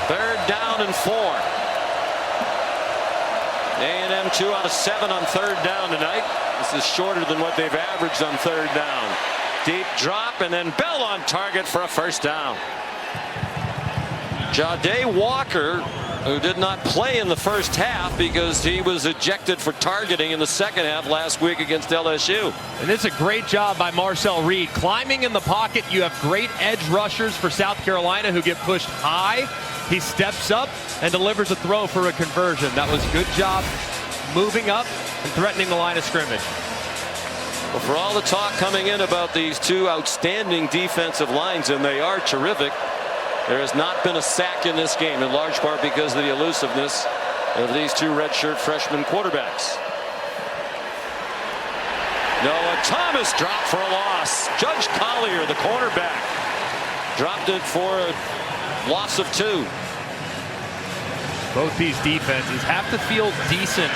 Third down and 4. A&M 2 out of 7 on third down tonight. This is shorter than what they've averaged on third down. Deep drop, and then Bell on target for a first down. Ja'Day Walker, who did not play in the first half because he was ejected for targeting in the second half last week against LSU. And it's a great job by Marcel Reed. Climbing in the pocket, you have great edge rushers for South Carolina who get pushed high. He steps up and delivers a throw for a conversion. That was a good job moving up and threatening the line of scrimmage. Well, for all the talk coming in about these two outstanding defensive lines, and they are terrific, there has not been a sack in this game, in large part because of the elusiveness of these two redshirt freshman quarterbacks. Noah Thomas dropped for a loss. Judge Collier, the cornerback, dropped it for a loss of 2. Both these defenses have to feel decent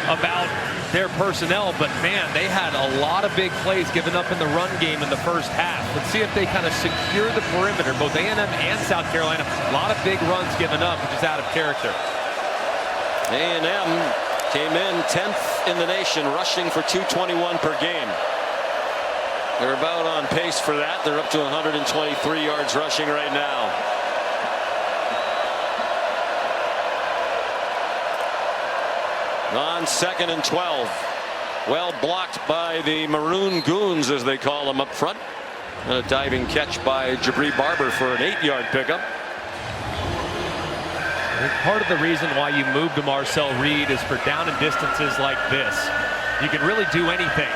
about their personnel, but man, they had a lot of big plays given up in the run game in the first half. Let's see if they kind of secure the perimeter. Both A&M and South Carolina, a lot of big runs given up, which is out of character. A&M came in 10th in the nation, rushing for 221 per game. They're about on pace for that. They're up to 123 yards rushing right now. On second and 12. Well blocked by the Maroon Goons, as they call them, up front. And a diving catch by Jabri Barber for an 8-yard pickup. I think part of the reason why you moved to Marcel Reed is for down and distances like this. You can really do anything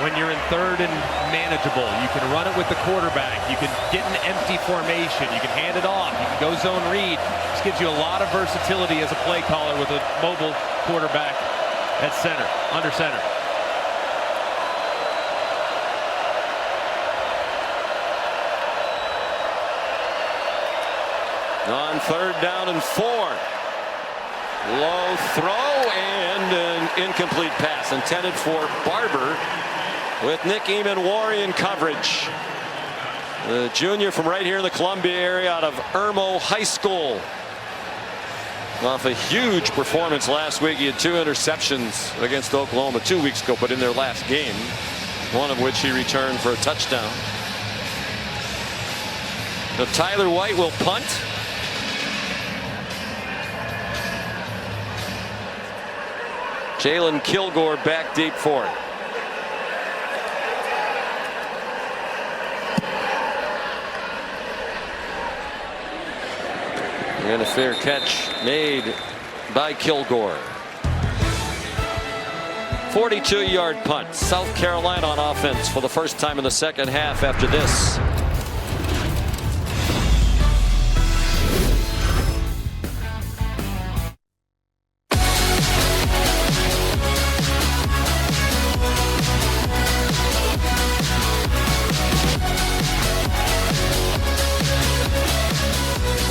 when you're in third and manageable. You can run it with the quarterback. You can get an empty formation. You can hand it off. You can go zone read. This gives you a lot of versatility as a play caller with a mobile quarterback at center, under center. On third down and 4. Low throw and an incomplete pass intended for Barber, with Nick Eamon-Wari in coverage. The junior from right here in the Columbia area out of Irmo High School. Off a huge performance last week. He had 2 interceptions against Oklahoma 2 weeks ago, but in their last game, one of which he returned for a touchdown. Now Tyler White will punt. Jalen Kilgore back deep for it. And a fair catch made by Kilgore. 42-yard punt. South Carolina on offense for the first time in the second half after this.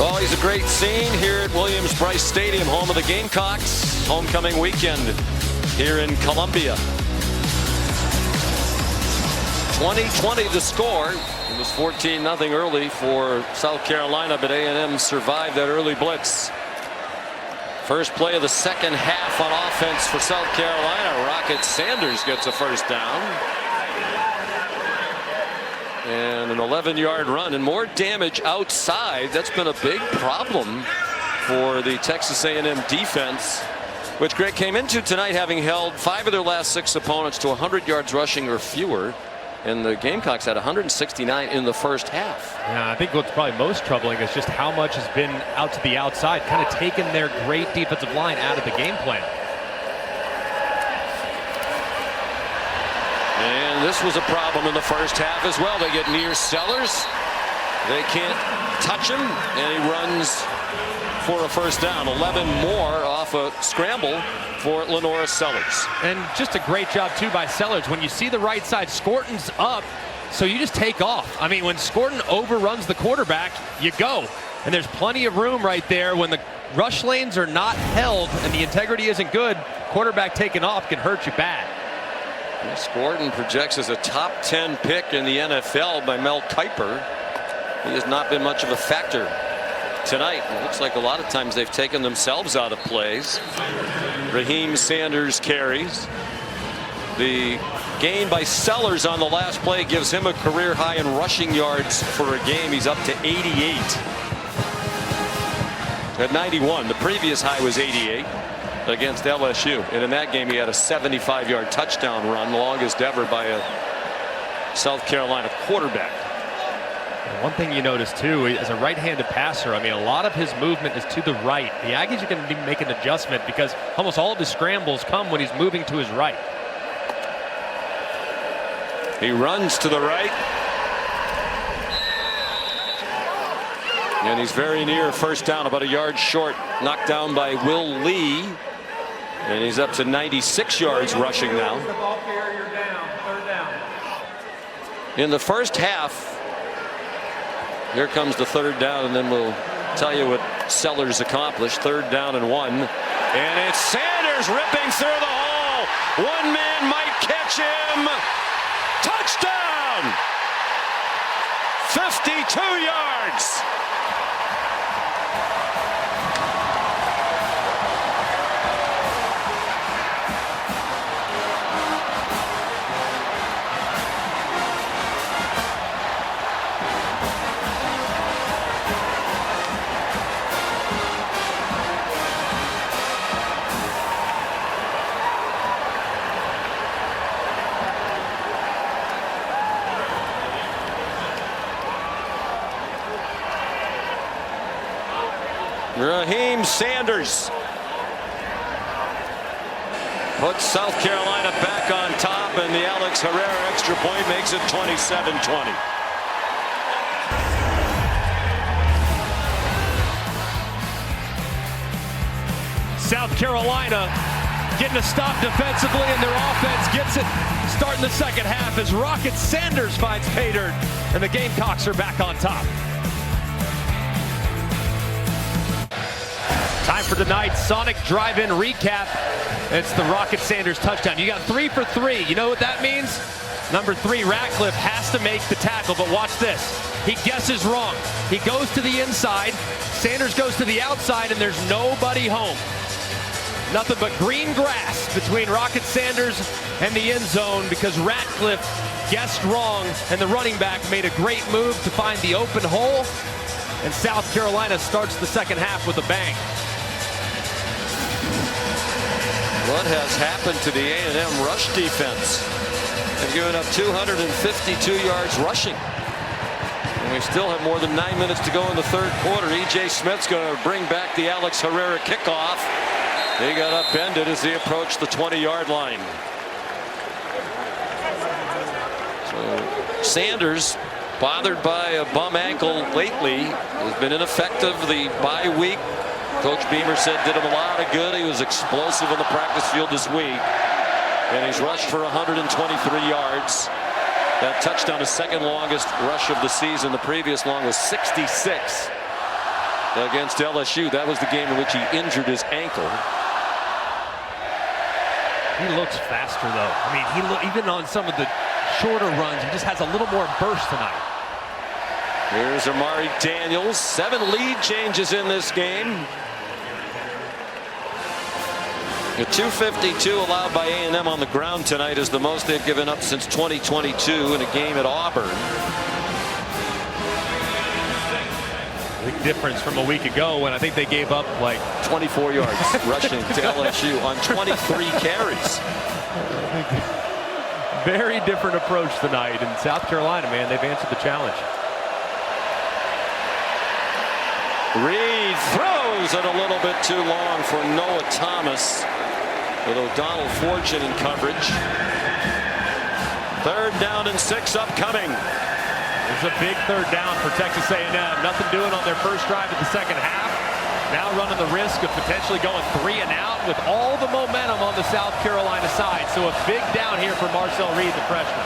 Always a great scene here at Williams-Brice Stadium, home of the Gamecocks. Homecoming weekend here in Columbia. 20-20 the score. It was 14-0 early for South Carolina, but A&M survived that early blitz. First play of the second half on offense for South Carolina. Rocket Sanders gets a first down. And an 11-yard run and more damage outside. That's been a big problem for the Texas A&M defense, which Greg came into tonight having held 5 of their last 6 opponents to 100 yards rushing or fewer. And the Gamecocks had 169 in the first half. Yeah, I think what's probably most troubling is just how much has been out to the outside, kind of taken their great defensive line out of the game plan. And this was a problem in the first half as well. They get near Sellers. They can't touch him, and he runs for a first down. 11 more off a scramble for Lenora Sellers. And just a great job, too, by Sellers. When you see the right side, Scorton's up, so you just take off. I mean, when Scorton overruns the quarterback, you go. And there's plenty of room right there. When the rush lanes are not held and the integrity isn't good, quarterback taking off can hurt you bad. Scorton projects as a top 10 pick in the NFL by Mel Kiper. He has not been much of a factor tonight. It looks like a lot of times they've taken themselves out of plays. Raheem Sanders carries. The gain by Sellers on the last play gives him a career high in rushing yards for a game. He's up to 88. At 91. The previous high was 88 against LSU. And in that game he had a 75-yard touchdown run, the longest ever by a South Carolina quarterback. One thing you notice too, as a right-handed passer, I mean, a lot of his movement is to the right. The Aggies are going to need to make an adjustment because almost all of his scrambles come when he's moving to his right. He runs to the right. And he's very near first down, about a yard short. Knocked down by Will Lee. And he's up to 96 yards rushing now. In the first half, here comes the third down, and then we'll tell you what Sellers accomplished. 3rd down and 1. And it's Sanders ripping through the hole. One man might catch him. Touchdown! 52 yards. Raheem Sanders puts South Carolina back on top, and the Alex Herrera extra point makes it 27-20. South Carolina getting a stop defensively, and their offense gets it starting the second half as Rocket Sanders finds pay dirt, and the Gamecocks are back on top. Time for tonight's Sonic Drive-In recap. It's the Rocket Sanders touchdown. You got 3 for 3. You know what that means? Number 3, Ratcliffe, has to make the tackle, but watch this. He guesses wrong. He goes to the inside. Sanders goes to the outside, and there's nobody home. Nothing but green grass between Rocket Sanders and the end zone because Ratcliffe guessed wrong, and the running back made a great move to find the open hole, and South Carolina starts the second half with a bang. What has happened to the A&M rush defense? They've given up 252 yards rushing. And we still have more than 9 minutes to go in the third quarter. E.J. Smith's going to bring back the Alex Herrera kickoff. He got upended as he approached the 20-yard line. Sanders, bothered by a bum ankle lately, has been ineffective the bye week. Coach Beamer said did him a lot of good. He was explosive on the practice field this week. And he's rushed for 123 yards. That touchdown, his second longest rush of the season. The previous long was 66 against LSU. That was the game in which he injured his ankle. He looks faster, though. I mean, even on some of the shorter runs, he just has a little more burst tonight. Here's Amari Daniels. 7 lead changes in this game. The 252 allowed by A&M on the ground tonight is the most they've given up since 2022 in a game at Auburn. Big difference from a week ago when I think they gave up like 24 yards rushing to LSU on 23 carries. Very different approach tonight. In South Carolina, man, they've answered the challenge. Reed throws it a little bit too long for Noah Thomas, with O'Donnell Fortune in coverage. 3rd down and 6 upcoming. It's a big 3rd down for Texas A&M. Nothing doing on their first drive of the second half. Now running the risk of potentially going 3 and out with all the momentum on the South Carolina side. So a big down here for Marcel Reed, the freshman.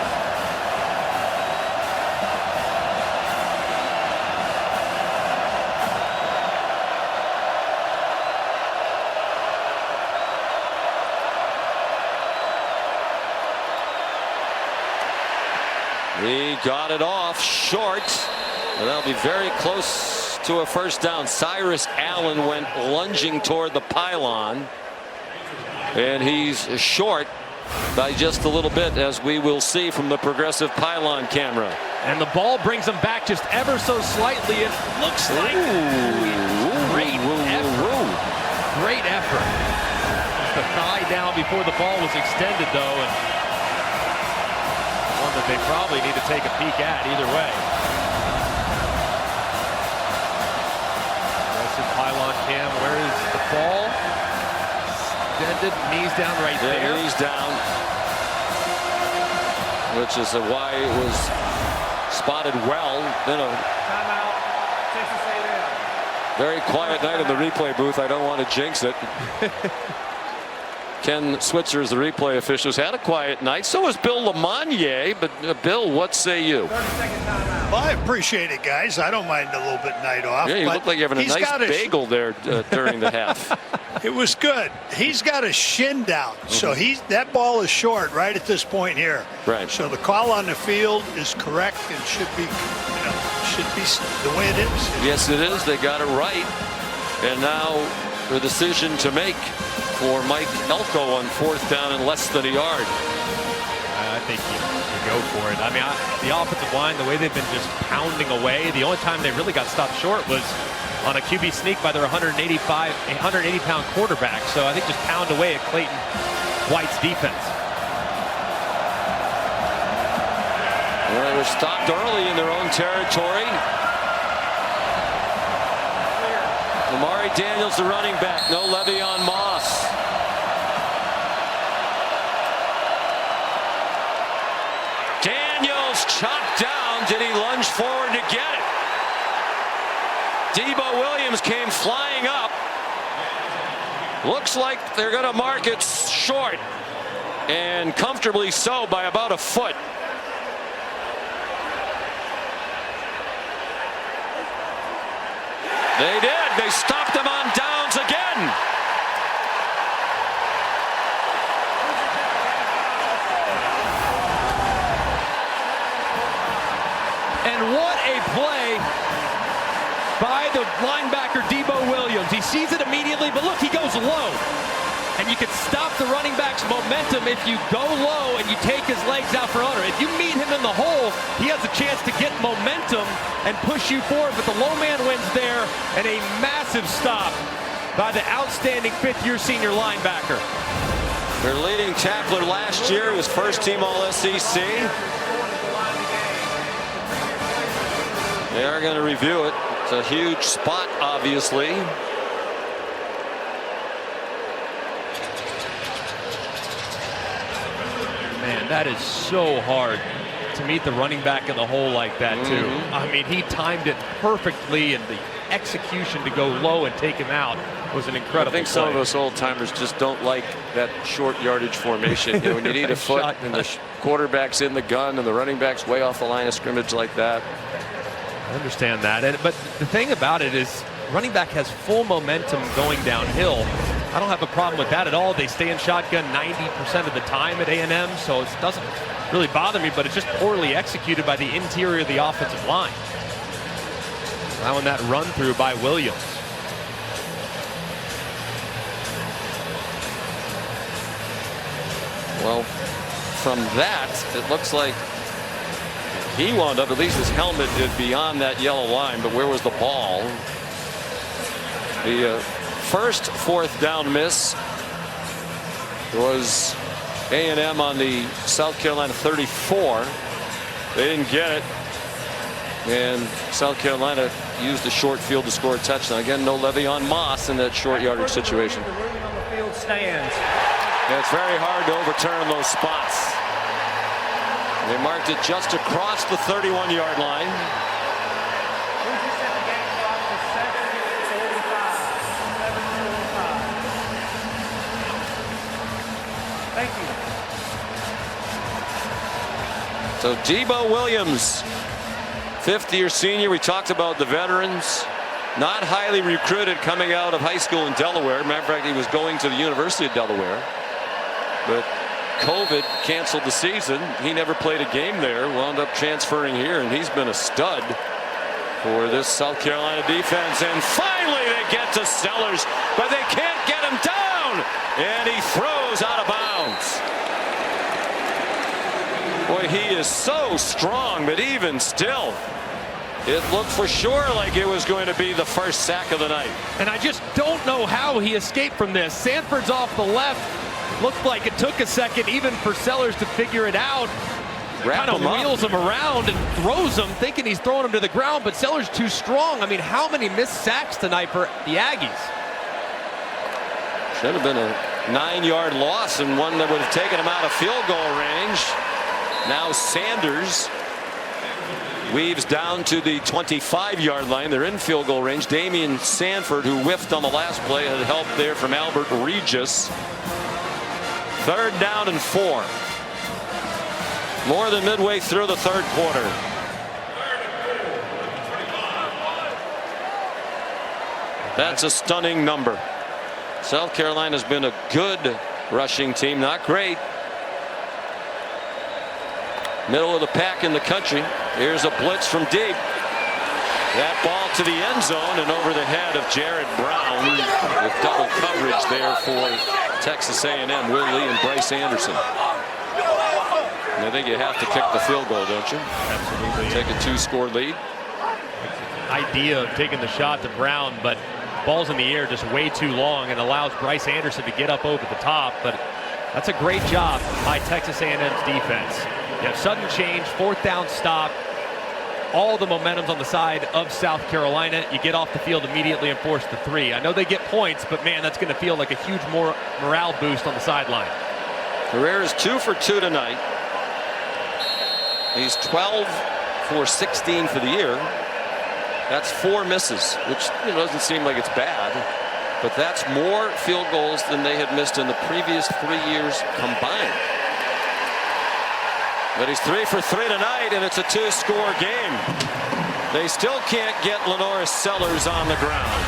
He got it off short. And that'll be very close to a first down. Cyrus Allen went lunging toward the pylon. And he's short by just a little bit, as we will see from the progressive pylon camera. And the ball brings him back just ever so slightly. It looks like great effort. Great effort. Just the thigh down before the ball was extended, though. And one that they probably need to take a peek at either way. Aggressive pylon cam. Where is the ball? Extended, knees down right there. Knees down. Which is why it was spotted well. Then a Timeout, Texas A&M. very quiet night in the replay booth. I don't want to jinx it. Ken Switzer, the replay officials, had a quiet night. So was Bill Lamonier. But Bill, what say you? 30-second timeout. Well, I appreciate it, guys. I don't mind a little bit night off. Yeah, you look like you're having a nice bagel there during the half. It was good. He's got his shin down, so that ball is short right at this point here. Right. So the call on the field is correct and should be the way it is. Yes, it is. They got it right. And now the decision to make for Mike Elko on 4th down and less than a yard. I think you go for it. I mean, the offensive line, the way they've been just pounding away, the only time they really got stopped short was on a QB sneak by their 180-pound quarterback. So I think just pound away at Clayton White's defense. Well, they were stopped early in their own territory. Amari Daniels, the running back. No Le'Veon Moss. Daniels chopped down. Did he lunge forward to get it? Debo Williams came flying up. Looks like they're going to mark it short, and comfortably so by about a foot. They did. They stopped them on downs again. And what a play by the linebacker Debo Williams. He sees it immediately, but look, he goes low. And you can stop the running back's momentum if you go low and you take his legs out for under. If you meet him in the hole, he has a chance to get momentum and push you forward. But the low man wins there, and a massive stop by the outstanding 5th-year senior linebacker. Their leading tackler last year was first-team All-SEC. They are going to review it. It's a huge spot, obviously. Man, that is so hard to meet the running back in the hole like that, too. I mean, he timed it perfectly, and the execution to go low and take him out was an incredible I think play. some of us old-timers just don't like that short yardage formation. You know, when you need a foot and the quarterback's in the gun and the running back's way off the line of scrimmage like that. I understand that. But the thing about it is running back has full momentum going downhill. I don't have a problem with that at all. They stay in shotgun 90% of the time at A&M, so it doesn't really bother me, but it's just poorly executed by the interior of the offensive line. Allowing that run through by Williams. Well, from that, it looks like he wound up, at least his helmet did, beyond that yellow line, but where was the ball? The first fourth down miss was A&M on the South Carolina 34. They didn't get it, and South Carolina used the short field to score a touchdown. Again, no Le'Veon Moss in that short yardage situation. The ruling on the field stands. Yeah, it's very hard to overturn those spots. They marked it just across the 31-yard line. Thank you. So Debo Williams, fifth-year senior. We talked about the veterans. Not highly recruited coming out of high school in Delaware. Matter of fact, he was going to the University of Delaware. But COVID canceled the season. He never played a game there. Wound up transferring here, and he's been a stud for this South Carolina defense. And finally they get to Sellers, but they can't get him down. And he throws out of bounds. Boy, he is so strong, but even still, it looked for sure like it was going to be the first sack of the night. And I just don't know how he escaped from this. Sanford's off the left. Looked like it took a second even for Sellers to figure it out. Kind of wheels him around and throws him, thinking he's throwing him to the ground, but Sellers too strong. I mean, how many missed sacks tonight for the Aggies? Should have been a 9-yard loss and one that would have taken him out of field goal range. Now Sanders weaves down to the 25-yard line. They're in field goal range. Damian Sanford, who whiffed on the last play, had help there from Albert Regis. 3rd down and 4. More than midway through the third quarter. That's a stunning number. South Carolina's been a good rushing team, not great. Middle of the pack in the country. Here's a blitz from deep. That ball to the end zone and over the head of Jared Brown with double coverage there for Texas A&M. Will Lee and Bryce Anderson. And I think you have to kick the field goal, don't you? Absolutely. Take a 2-score lead. Idea of taking the shot to Brown, but ball's in the air just way too long and allows Bryce Anderson to get up over the top. But that's a great job by Texas A&M's defense. You have sudden change, 4th down stop. All the momentum's on the side of South Carolina. You get off the field immediately and force the 3. I know they get points, but man, that's going to feel like a huge morale boost on the sideline. Herrera's 2 for 2 tonight. He's 12 for 16 for the year. That's 4 misses, which doesn't seem like it's bad, but that's more field goals than they had missed in the previous 3 years combined. But he's 3 for 3 tonight, and it's a 2-score game. They still can't get Lenoris Sellers on the ground.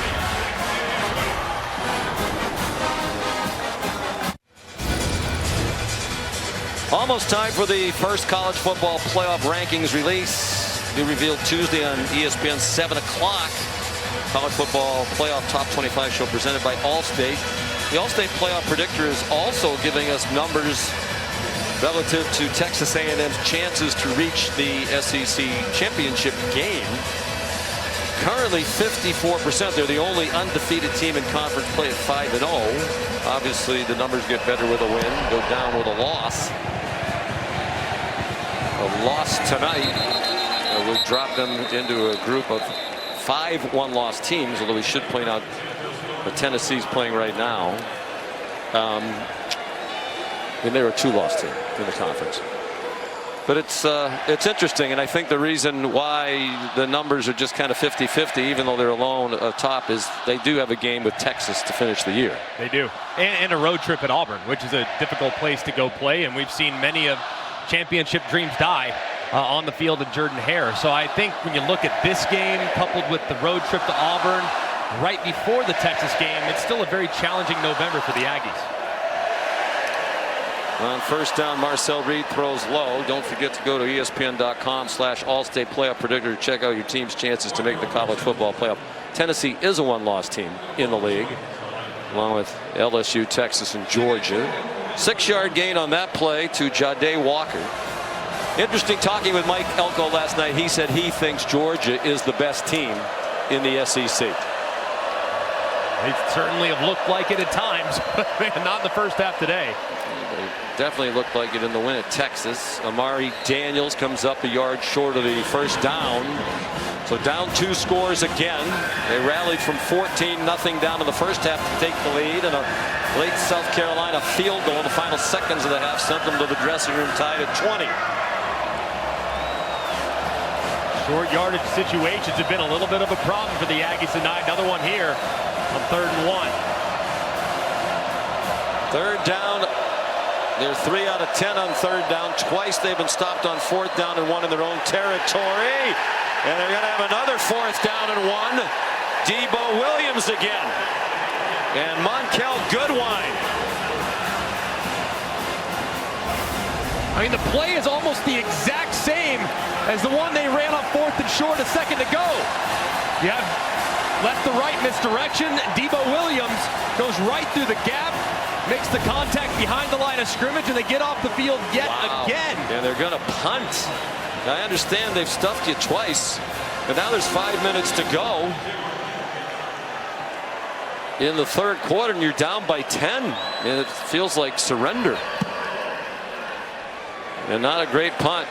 Almost time for the first college football playoff rankings release. Be revealed Tuesday on ESPN 7 o'clock. College football playoff top 25 show presented by Allstate. The Allstate playoff predictor is also giving us numbers relative to Texas A&M's chances to reach the SEC championship game. Currently 54%. They're the only undefeated team in conference play at 5-0. Obviously the numbers get better with a win, go down with a loss. A loss tonight would drop them into a group of 5 one-loss teams, although we should point out the Tennessee's playing right now. And they're a 2-loss team in the conference. But it's interesting, and I think the reason why the numbers are just kind of 50-50, even though they're alone atop, is they do have a game with Texas to finish the year. They do, and a road trip at Auburn, which is a difficult place to go play, and we've seen many of championship dreams die on the field of Jordan-Hare. So I think when you look at this game, coupled with the road trip to Auburn, right before the Texas game, it's still a very challenging November for the Aggies. On first down, Marcel Reed throws low. Don't forget to go to ESPN.com/All-State Playoff Predictor to check out your team's chances to make the college football playoff. Tennessee is a one-loss team in the league, along with LSU, Texas, and Georgia. 6-yard gain on that play to Jahdae Walker. Interesting talking with Mike Elko last night. He said he thinks Georgia is the best team in the SEC. They certainly have looked like it at times, but not in the first half today. They definitely looked like it in the win at Texas. Amari Daniels comes up a yard short of the first down. So down 2 scores again. They rallied from 14-0 down in the first half to take the lead, and a late South Carolina field goal in the final seconds of the half sent them to the dressing room tied at 20. Short yardage situations have been a little bit of a problem for the Aggies tonight. Another one here on 3rd and 1. 3rd down. They're 3 out of 10 on 3rd down. Twice they've been stopped on 4th down and 1 in their own territory. And they're going to have another 4th down and 1. Debo Williams again. And Monkel Goodwine. I mean, the play is almost the exact same as the one they ran on 4th and short a second to go. You have left to right misdirection. Debo Williams goes right through the gap, makes the contact behind the line of scrimmage, and they get off the field yet again. And they're going to punt. I understand they've stuffed you twice, but now there's 5 minutes to go in the 3rd quarter, and you're down by 10. And it feels like surrender. And not a great punt.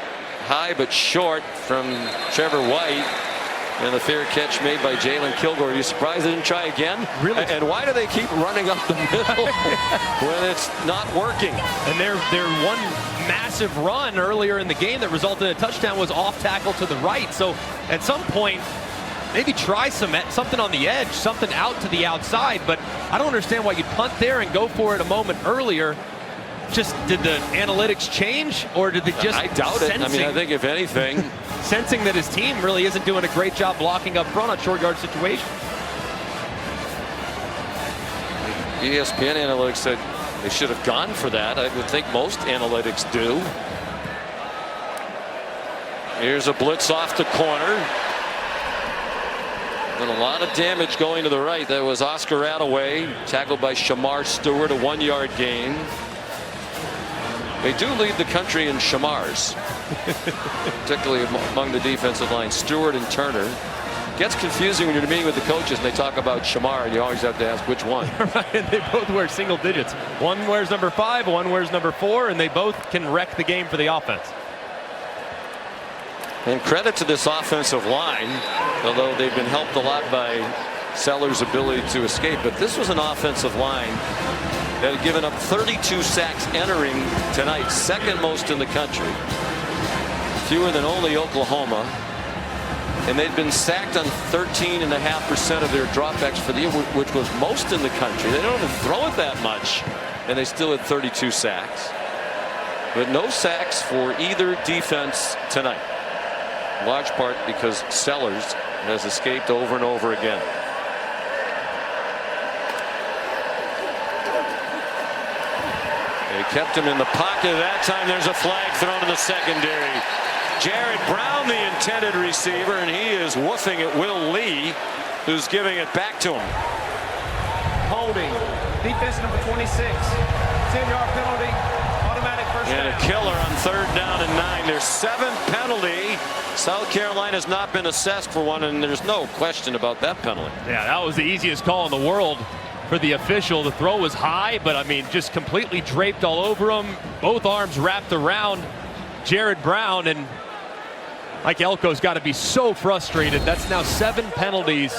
High but short from Trevor White. And the fair catch made by Jalen Kilgore. Are you surprised they didn't try again? Really? And why do they keep running up the middle when it's not working? And their one massive run earlier in the game that resulted in a touchdown was off tackle to the right. So at some point, maybe try something on the edge, something out to the outside. But I don't understand why you'd punt there and go for it a moment earlier. Just did the analytics change, or did they just? I doubt it. I mean, I think if anything, sensing that his team really isn't doing a great job blocking up front on short yard situations. ESPN analytics said they should have gone for that. I would think most analytics do. Here's a blitz off the corner. And a lot of damage going to the right. That was Oscar Attaway, tackled by Shamar Stewart, a 1-yard gain. They do lead the country in Shamars, particularly among the defensive line. Stewart and Turner. Gets confusing when you're meeting with the coaches and they talk about Shamar, and you always have to ask which one. Right, and they both wear single digits. One wears number 5, one wears number 4, and they both can wreck the game for the offense. And credit to this offensive line, although they've been helped a lot by Sellers' ability to escape. But this was an offensive line that had given up 32 sacks entering tonight, 2nd most in the country, fewer than only Oklahoma. And they'd been sacked on 13.5% of their dropbacks for the year, which was most in the country. They don't even throw it that much, and they still had 32 sacks. But no sacks for either defense tonight, in large part because Sellers has escaped over and over again. They kept him in the pocket. That time there's a flag thrown in the secondary. Jared Brown, the intended receiver, and he is woofing at Will Lee, who's giving it back to him. Holding. Defense number 26. 10-yard penalty. Automatic first down. And a killer on 3rd down and 9. Their 7th penalty. South Carolina's not been assessed for one, and there's no question about that penalty. Yeah, that was the easiest call in the world for the official. The throw was high, but I mean, just completely draped all over him. Both arms wrapped around Jared Brown, and Mike Elko's got to be so frustrated. That's now 7 penalties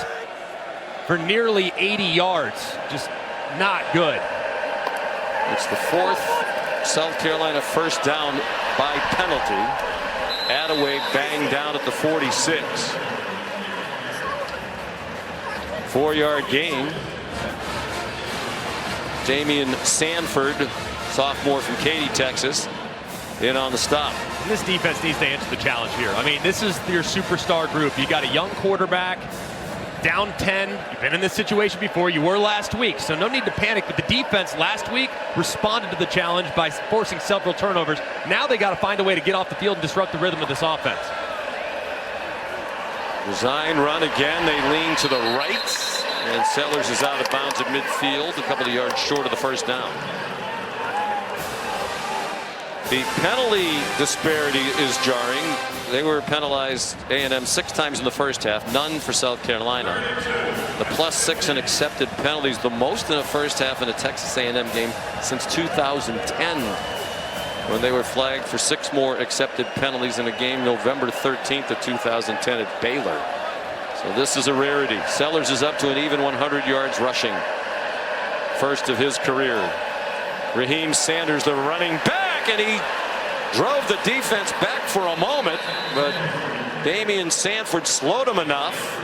for nearly 80 yards. Just not good. It's the 4th South Carolina first down by penalty. Attaway banged down at the 46. 4-yard gain. Damian Sanford, sophomore from Katy, Texas, in on the stop. And this defense needs to answer the challenge here. I mean, this is your superstar group. You got a young quarterback, down 10. You've been in this situation before. You were last week, so no need to panic. But the defense last week responded to the challenge by forcing several turnovers. Now they got to find a way to get off the field and disrupt the rhythm of this offense. Design run again. They lean to the right. And Sellers is out of bounds at midfield, a couple of yards short of the first down. The penalty disparity is jarring. They were penalized, A&M, 6 times in the first half, none for South Carolina. The +6 in accepted penalties, the most in a first half in a Texas A&M game since 2010, when they were flagged for 6 more accepted penalties in a game November 13th of 2010 at Baylor. So this is a rarity. Sellers is up to an even 100 yards rushing. First of his career. Raheem Sanders, the running back, and he drove the defense back for a moment, but Damian Sanford slowed him enough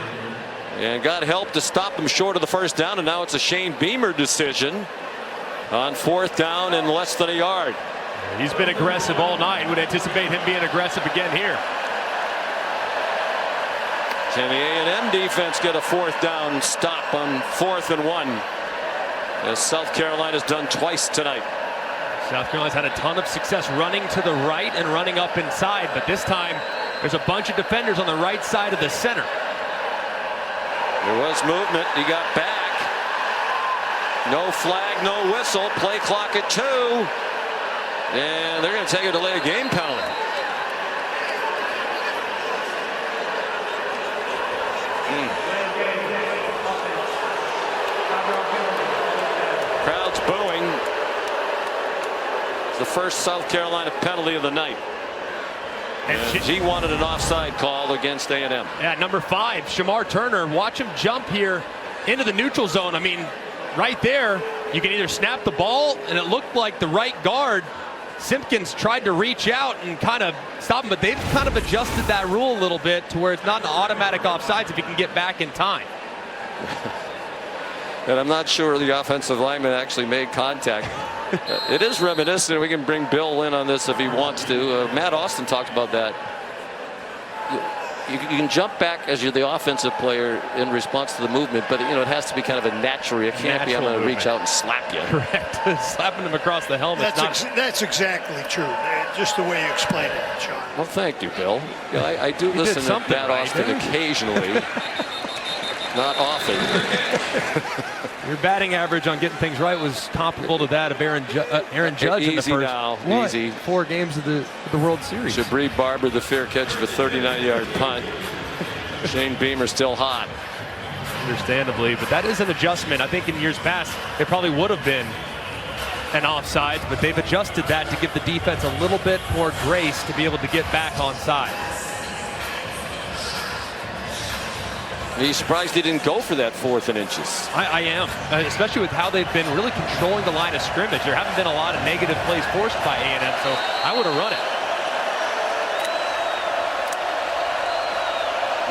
and got help to stop him short of the first down, and now it's a Shane Beamer decision on 4th down and less than a yard. He's been aggressive all night. Would anticipate him being aggressive again here. Can the A&M defense get a 4th down stop on 4th and 1? As South Carolina's done twice tonight. South Carolina's had a ton of success running to the right and running up inside, but this time there's a bunch of defenders on the right side of the center. There was movement. He got back. No flag, no whistle. Play clock at 2. And they're going to take a delay of game penalty. Crowd's booing. It's the first South Carolina penalty of the night. And he wanted an offside call against A&M. Yeah, number 5, Shamar Turner. Watch him jump here into the neutral zone. I mean, right there, you can either snap the ball, and it looked like the right guard, Simpkins, tried to reach out and kind of stop him, but they've kind of adjusted that rule a little bit to where it's not an automatic offsides if he can get back in time. And I'm not sure the offensive lineman actually made contact. It is reminiscent. We can bring Bill in on this if he wants to. Matt Austin talked about that. You can jump back as you're the offensive player in response to the movement, but it has to be kind of a natural. It can't be I'm going to reach out and slap you. Correct. Slapping him across the helmet. That's exactly true. Just the way you explained it, Sean. Well, thank you, Bill. I do listen to Matt Austin occasionally. Not often. Your batting average on getting things right was comparable to that of Aaron Judge in the first easy. 4 games of the World Series. Jabri Barber, the fair catch of a 39-yard punt. Shane Beamer still hot. Understandably, but that is an adjustment. I think in years past, it probably would have been an offside, but they've adjusted that to give the defense a little bit more grace to be able to get back onside. Are you surprised he didn't go for that 4th and inches? I am, especially with how they've been really controlling the line of scrimmage. There haven't been a lot of negative plays forced by A&M, so I would have run it.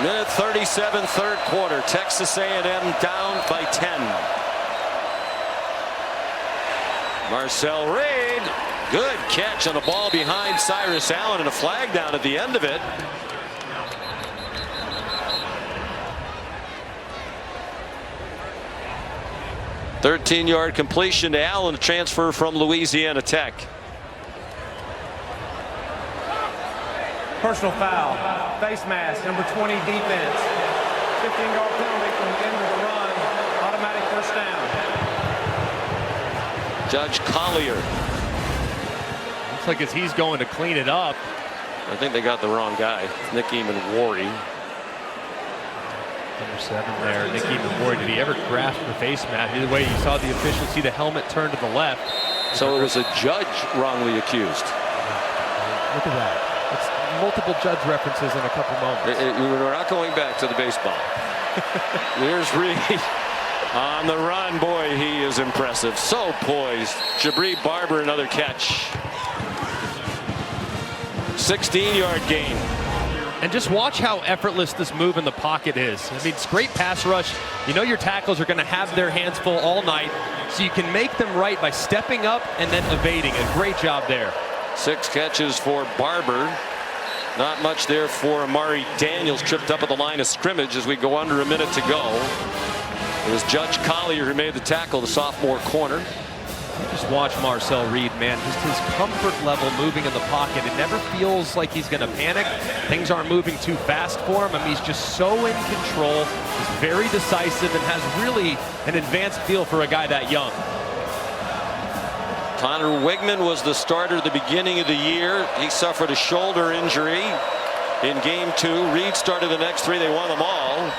Minute 37, 3rd quarter. Texas A&M down by 10. Marcel Reed, good catch on a ball behind Cyrus Allen and a flag down at the end of it. $13-yard completion to Allen, a transfer from Louisiana Tech. Personal foul, face mask, number 20 defense. 15-yard penalty from the end of the run, automatic first down. Judge Collier. Looks like as he's going to clean it up. I think they got the wrong guy. Nick Eamon-Wary. Number 7 there, Nick Eamon-Wary. Did he ever grasp the face mask? Either way, you saw the official see the helmet turn to the left. So it was a judge wrongly accused. Look at that. It's multiple judge references in a couple moments. We're not going back to the baseball. Here's Reed. On the run, boy, he is impressive. So poised. Jabri Barber, another catch. 16-yard gain. And just watch how effortless this move in the pocket is. I mean, it's great pass rush. You know your tackles are going to have their hands full all night, so you can make them right by stepping up and then evading. A great job there. 6 catches for Barber. Not much there for Amari Daniels, tripped up at the line of scrimmage as we go under a minute to go. It was Judge Collier who made the tackle, the sophomore corner. Just watch Marcel Reed, man. Just his comfort level moving in the pocket. It never feels like he's going to panic. Things aren't moving too fast for him. I mean, he's just so in control. He's very decisive and has really an advanced feel for a guy that young. Connor Wigman was the starter at the beginning of the year. He suffered a shoulder injury in game 2. Reed started the next 3. They won them all.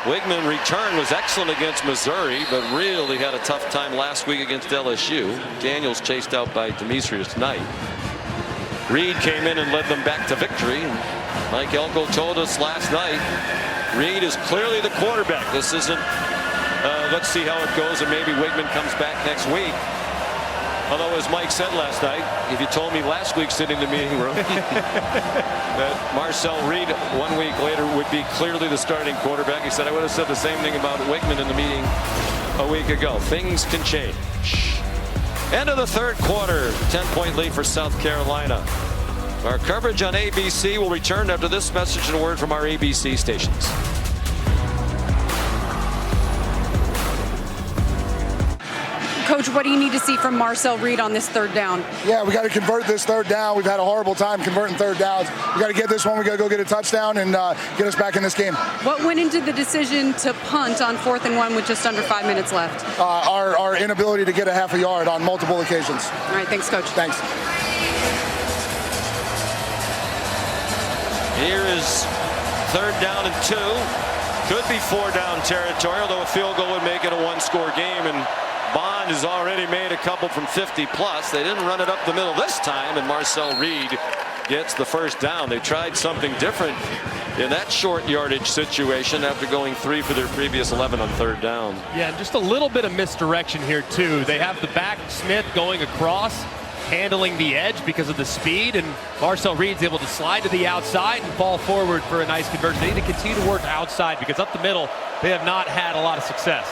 Wigman return was excellent against Missouri, but really had a tough time last week against LSU. Daniels chased out by Demetrius Knight. Reed came in and led them back to victory. Mike Elko told us last night, Reed is clearly the quarterback. This isn't, let's see how it goes, and maybe Wigman comes back next week. Although, as Mike said last night, if you told me last week sitting in the meeting room that Marcel Reed 1 week later would be clearly the starting quarterback, he said I would have said the same thing about Wigman in the meeting a week ago. Things can change. End of the third quarter, 10-point lead for South Carolina. Our coverage on ABC will return after this message and a word from our ABC stations. Coach, what do you need to see from Marcel Reed on this third down? Yeah, we got to convert this third down. We've had a horrible time converting third downs. We got to get this one. We got to go get a touchdown and get us back in this game. What went into the decision to punt on 4th and 1 with just under 5 minutes left? Our inability to get a half a yard on multiple occasions. All right, thanks, Coach. Thanks. Here is 3rd down and 2. Could be 4-down territory, although a field goal would make it a 1-score game. And Bond has already made a couple from 50 plus. They didn't run it up the middle this time, and Marcel Reed gets the 1st down. They tried something different in that short yardage situation after going 3 for their previous 11 on 3rd down. Yeah, just a little bit of misdirection here too. They have the back Smith going across, handling the edge because of the speed, and Marcel Reed's able to slide to the outside and fall forward for a nice conversion. They need to continue to work outside because up the middle they have not had a lot of success.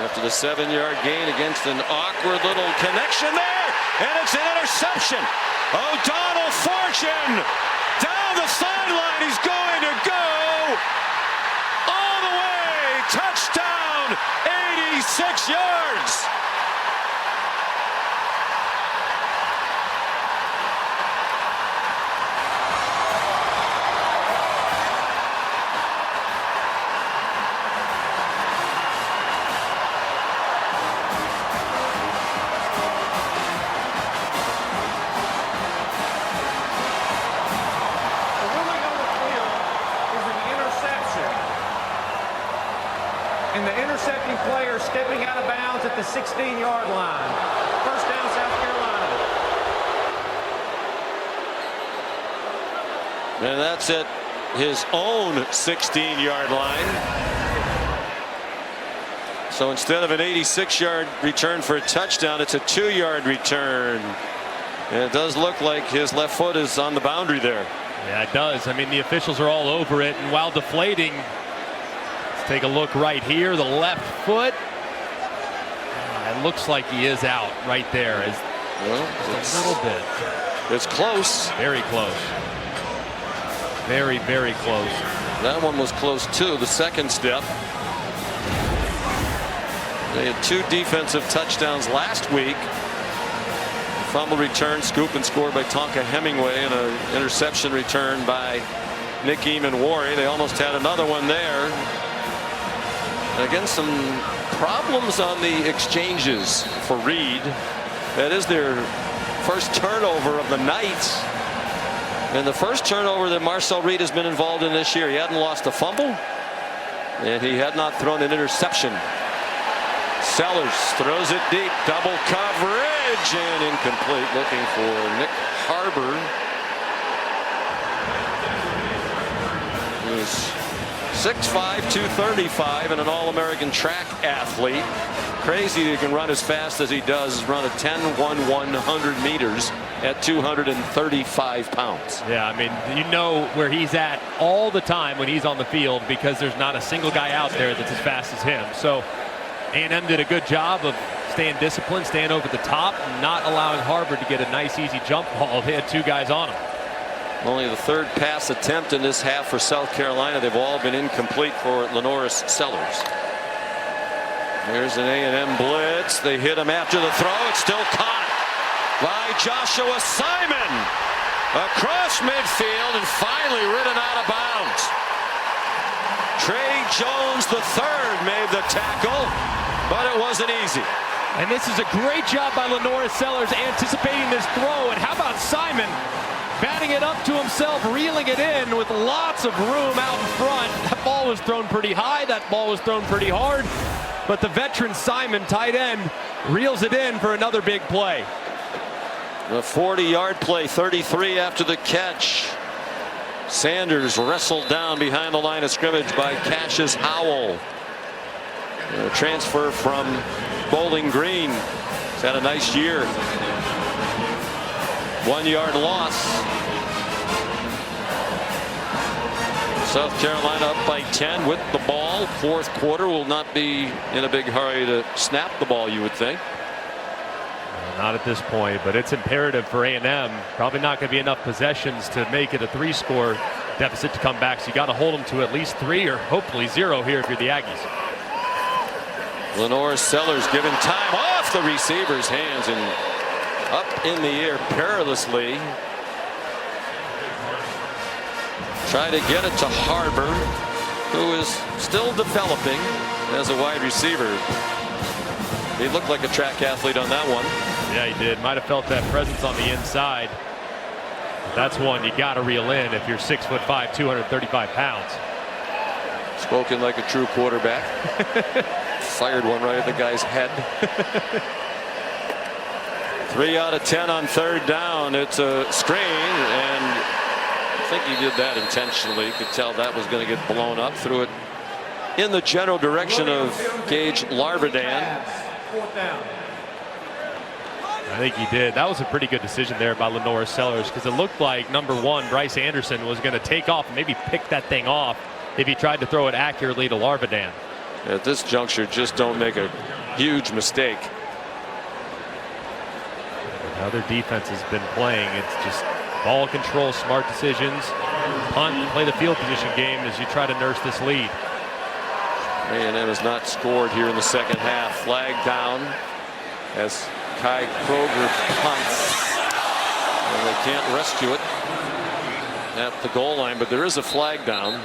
After the 7-yard gain against an awkward little connection there, and it's an interception. O'Donnell Fortune down the sideline. He's going to go all the way. Touchdown, 86 yards. And the intercepting player stepping out of bounds at the 16-yard line. 1st down, South Carolina. And that's at his own 16-yard line. So instead of an 86-yard return for a touchdown, it's a 2-yard return. And it does look like his left foot is on the boundary there. Yeah, it does. I mean, the officials are all over it, and while deflating, let's take a look right here. The left foot. It looks like he is out right there. Well, just a little bit. It's close. Very close. Very, very close. That one was close too. The second step. They had 2 defensive touchdowns last week. Fumble return, scoop and score by Tonka Hemingway, and an interception return by Nick Eamon-Warry. They almost had another one there. And again, some problems on the exchanges for Reed. That is their first turnover of the night. And the first turnover that Marcel Reed has been involved in this year. He hadn't lost a fumble, and he had not thrown an interception. Sellers throws it deep, double coverage, and incomplete. Looking for Nick Harbor. 6'5", 235, and an All-American track athlete. Crazy that he can run as fast as he does. Run a 10-1-100 meters at 235 pounds. Yeah, I mean, you know where he's at all the time when he's on the field because there's not a single guy out there that's as fast as him. So A&M did a good job of staying disciplined, staying over the top, and not allowing Harvard to get a nice, easy jump ball. They had two guys on him. Only the third pass attempt in this half for South Carolina. They've all been incomplete for Lenoris Sellers. There's an A&M blitz. They hit him after the throw. It's still caught by Joshua Simon across midfield and finally ridden out of bounds. Trey Jones III made the tackle, but it wasn't easy. And this is a great job by Lenoris Sellers anticipating this throw. And how about Simon batting it up to himself, reeling it in with lots of room out in front. That ball was thrown pretty high. That ball was thrown pretty hard. But the veteran Simon, tight end, reels it in for another big play. The 40-yard play, 33 after the catch. Sanders wrestled down behind the line of scrimmage by Cassius Howell. A transfer from Bowling Green. He's had a nice year. 1-yard loss. South Carolina up by 10 with the ball. Fourth quarter, will not be in a big hurry to snap the ball, you would think. Not at this point, but it's imperative for A&M. Probably not going to be enough possessions to make it a 3-score deficit to come back. So you got to hold them to at least 3 or hopefully 0 here if you're the Aggies. Lenoris Sellers given time off the receiver's hands and up in the air perilously. Try to get it to Harbor, who is still developing as a wide receiver. He looked like a track athlete on that one. Yeah, he did. Might have felt that presence on the inside. But that's one you got to reel in if you're 6'5", 235 pounds. Spoken like a true quarterback. Fired one right at the guy's head. 3 out of 10 on third down. It's a screen, and I think he did that intentionally. You could tell that was going to get blown up. Threw it in the general direction of Gage Larvadan. I think he did. That was a pretty good decision there by Lenoris Sellers, because it looked like number 1 Bryce Anderson was going to take off and maybe pick that thing off if he tried to throw it accurately to Larvadan. At this juncture, just don't make a huge mistake. How their defense has been playing, it's just ball control, smart decisions, punt, play the field position game as you try to nurse this lead. A&M has not scored here in the second half. Flag down as Kai Kroger punts. And they can't rescue it at the goal line, but there is a flag down.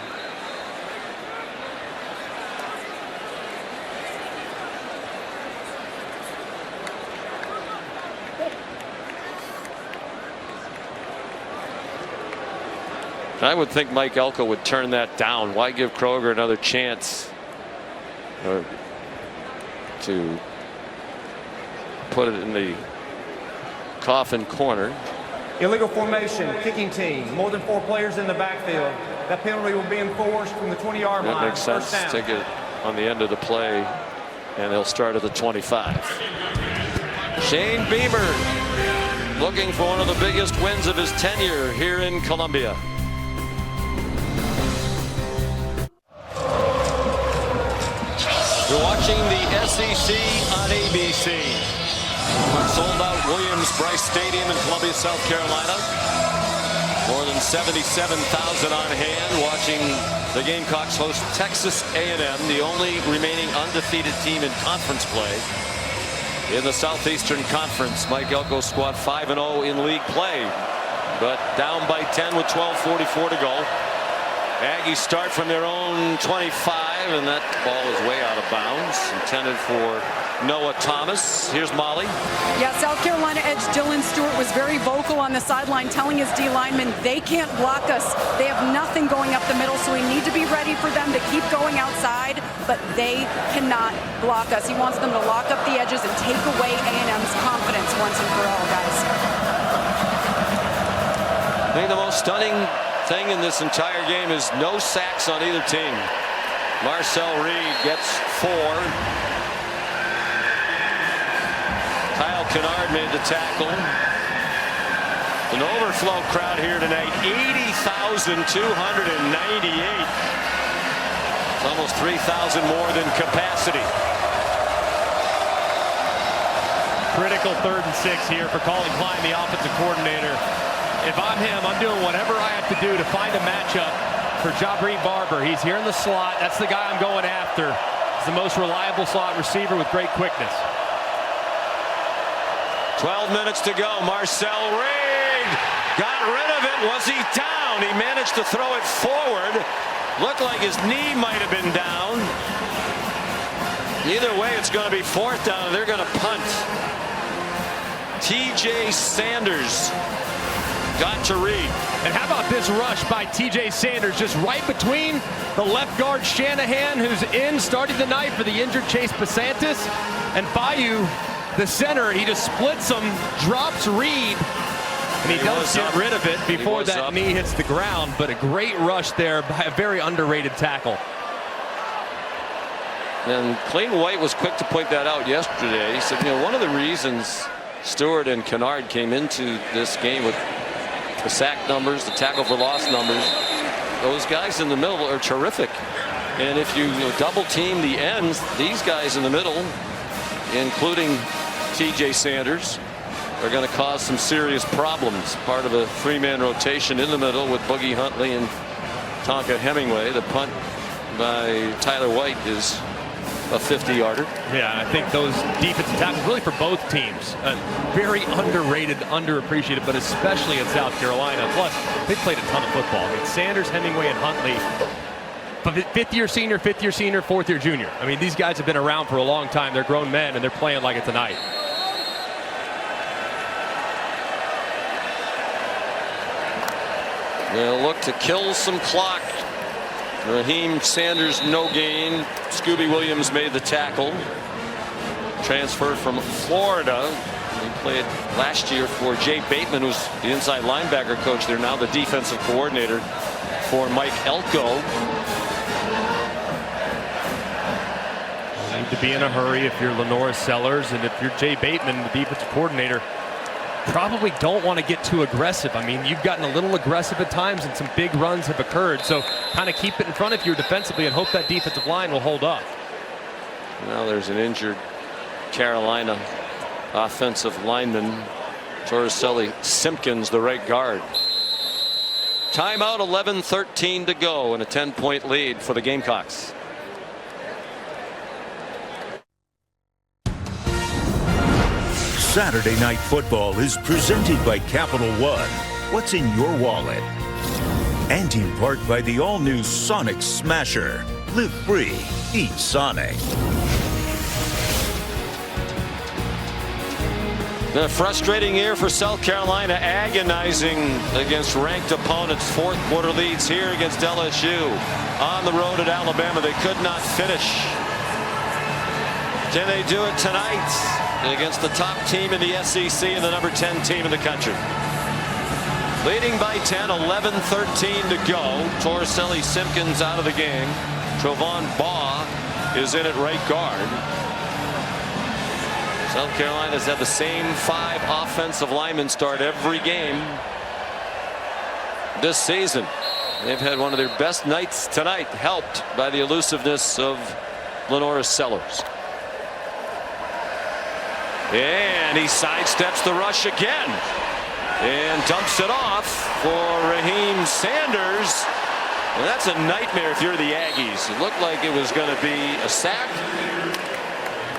I would think Mike Elko would turn that down. Why give Kroger another chance to put it in the coffin corner? Illegal formation, kicking team, more than 4 players in the backfield. That penalty will be enforced from the 20-yard line. That makes sense. Take it on the end of the play, and they'll start at the 25. Shane Beamer looking for one of the biggest wins of his tenure here in Columbia. You're watching the SEC on ABC. Sold out Williams-Brice Stadium in Columbia, South Carolina. More than 77,000 on hand watching the Gamecocks host Texas A&M, the only remaining undefeated team in conference play in the Southeastern Conference. Mike Elko's squad 5-0 in league play, but down by 10 with 12:44 to go. Aggies start from their own 25, and that ball is way out of bounds. Intended for Noah Thomas. Here's Molly. Yeah, South Carolina edge Dylan Stewart was very vocal on the sideline, telling his D linemen they can't block us. They have nothing going up the middle, so we need to be ready for them to keep going outside, but they cannot block us. He wants them to lock up the edges and take away A&M's confidence once and for all, guys. I think the most stunning thing in this entire game is no sacks on either team. Marcel Reed gets 4. Kyle Kennard made the tackle. An overflow crowd here tonight, 80,298. It's almost 3,000 more than capacity. Critical 3rd and 6 here for Colin Klein, the offensive coordinator. If I'm him, I'm doing whatever I have to do to find a matchup for Jabri Barber. He's here in the slot. That's the guy I'm going after. He's the most reliable slot receiver with great quickness. 12 minutes to go. Marcel Reed got rid of it. Was he down? He managed to throw it forward. Looked like his knee might have been down. Either way, it's going to be 4th down, and they're going to punt. TJ Sanders got to Reed. And how about this rush by TJ Sanders, just right between the left guard Shanahan, who's in starting the night for the injured Chase Basantis, and Bayou, the center. He just splits them, drops Reed, and he does get rid of it before that knee hits the ground. But a great rush there by a very underrated tackle. And Clayton White was quick to point that out yesterday. He said, you know, one of the reasons Stewart and Kennard came into this game with the sack numbers, the tackle for loss numbers, those guys in the middle are terrific. And if you double team the ends, these guys in the middle, including TJ Sanders, are going to cause some serious problems. Part of a 3-man rotation in the middle with Boogie Huntley and Tonka Hemingway. The punt by Tyler White is a 50-yarder. Yeah, I think those defensive tackles really for both teams, very underrated, underappreciated, but especially in South Carolina. Plus, they played a ton of football. I mean, Sanders, Hemingway, and Huntley, fifth-year senior, 4th-year junior. I mean, these guys have been around for a long time. They're grown men, and they're playing like it tonight. They'll look to kill some clock. Raheem Sanders, no gain. Scooby Williams made the tackle. Transfer from Florida. He played last year for Jay Bateman, who's the inside linebacker coach there, now the defensive coordinator for Mike Elko. You need to be in a hurry if you're Lenora Sellers, and if you're Jay Bateman, the defensive coordinator. Probably don't want to get too aggressive. I mean, you've gotten a little aggressive at times and some big runs have occurred. So kind of keep it in front of you defensively and hope that defensive line will hold up. Now there's an injured Carolina offensive lineman, Torricelli Simpkins, the right guard. Timeout, 11:13 to go, and a 10-point lead for the Gamecocks. Saturday Night Football is presented by Capital One. What's in your wallet? And in part by the all-new Sonic Smasher. Live free, eat Sonic. The frustrating year for South Carolina, agonizing against ranked opponents. 4th quarter leads here against LSU. On the road at Alabama, they could not finish. Can they do it tonight against the top team in the SEC and the number 10 team in the country? Leading by 10, 11:13 to go. Torricelli Simpkins out of the game. Trovon Baugh is in at right guard. South Carolina's had the same 5 offensive linemen start every game this season. They've had one of their best nights tonight, helped by the elusiveness of Lenora Sellers. And he sidesteps the rush again and dumps it off for Raheem Sanders. And that's a nightmare if you're the Aggies. It looked like it was going to be a sack.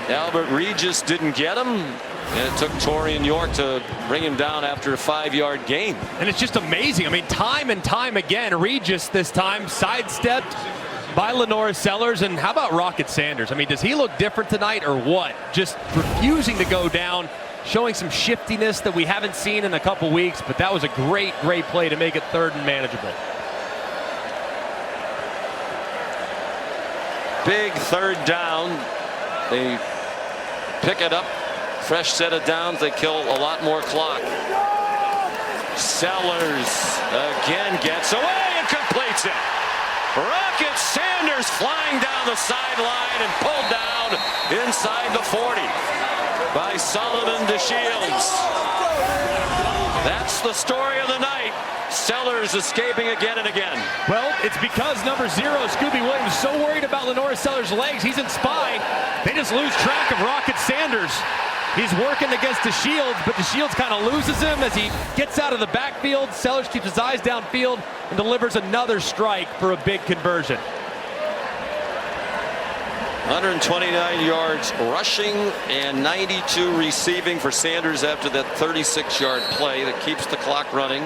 Albert Regis didn't get him, and it took Torian York to bring him down after a 5-yard gain. And it's just amazing. I mean, time and time again, Regis this time sidestepped by Lenora Sellers. And how about Rocket Sanders? I mean, does he look different tonight or what? Just refusing to go down, showing some shiftiness that we haven't seen in a couple weeks. But that was a great play to make it 3rd and manageable. Big 3rd down. They pick it up. Fresh set of downs. They kill a lot more clock. Sellers again gets away and completes it. Rocket Sanders flying down the sideline and pulled down inside the 40 by Solomon DeShields. That's the story of the night. Sellers escaping again and again. Well, it's because number 0, Scooby Williams, is so worried about Lenore Sellers' legs. He's in spy. They just lose track of Rocket Sanders. He's working against DeShields, but DeShields kind of loses him as he gets out of the backfield. Sellers keeps his eyes downfield and delivers another strike for a big conversion. 129 yards rushing and 92 receiving for Sanders after that 36-yard play that keeps the clock running.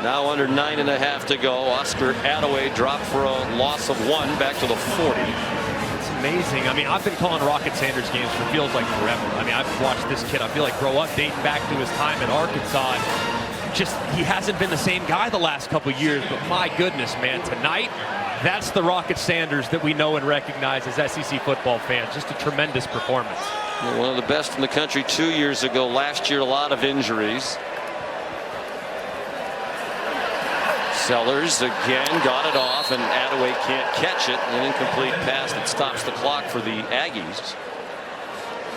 Now under 9.5 to go. Oscar Attaway dropped for a loss of 1 back to the 40. It's amazing. I mean, I've been calling Rocket Sanders games for feels like forever. I mean, I've watched this kid, I feel like, grow up dating back to his time at Arkansas. Just, he hasn't been the same guy the last couple years, but my goodness, man, tonight, that's the Rocket Sanders that we know and recognize as SEC football fans. Just a tremendous performance. One of the best in the country 2 years ago. Last year, a lot of injuries. Sellers again got it off, and Attaway can't catch it. An incomplete pass that stops the clock for the Aggies.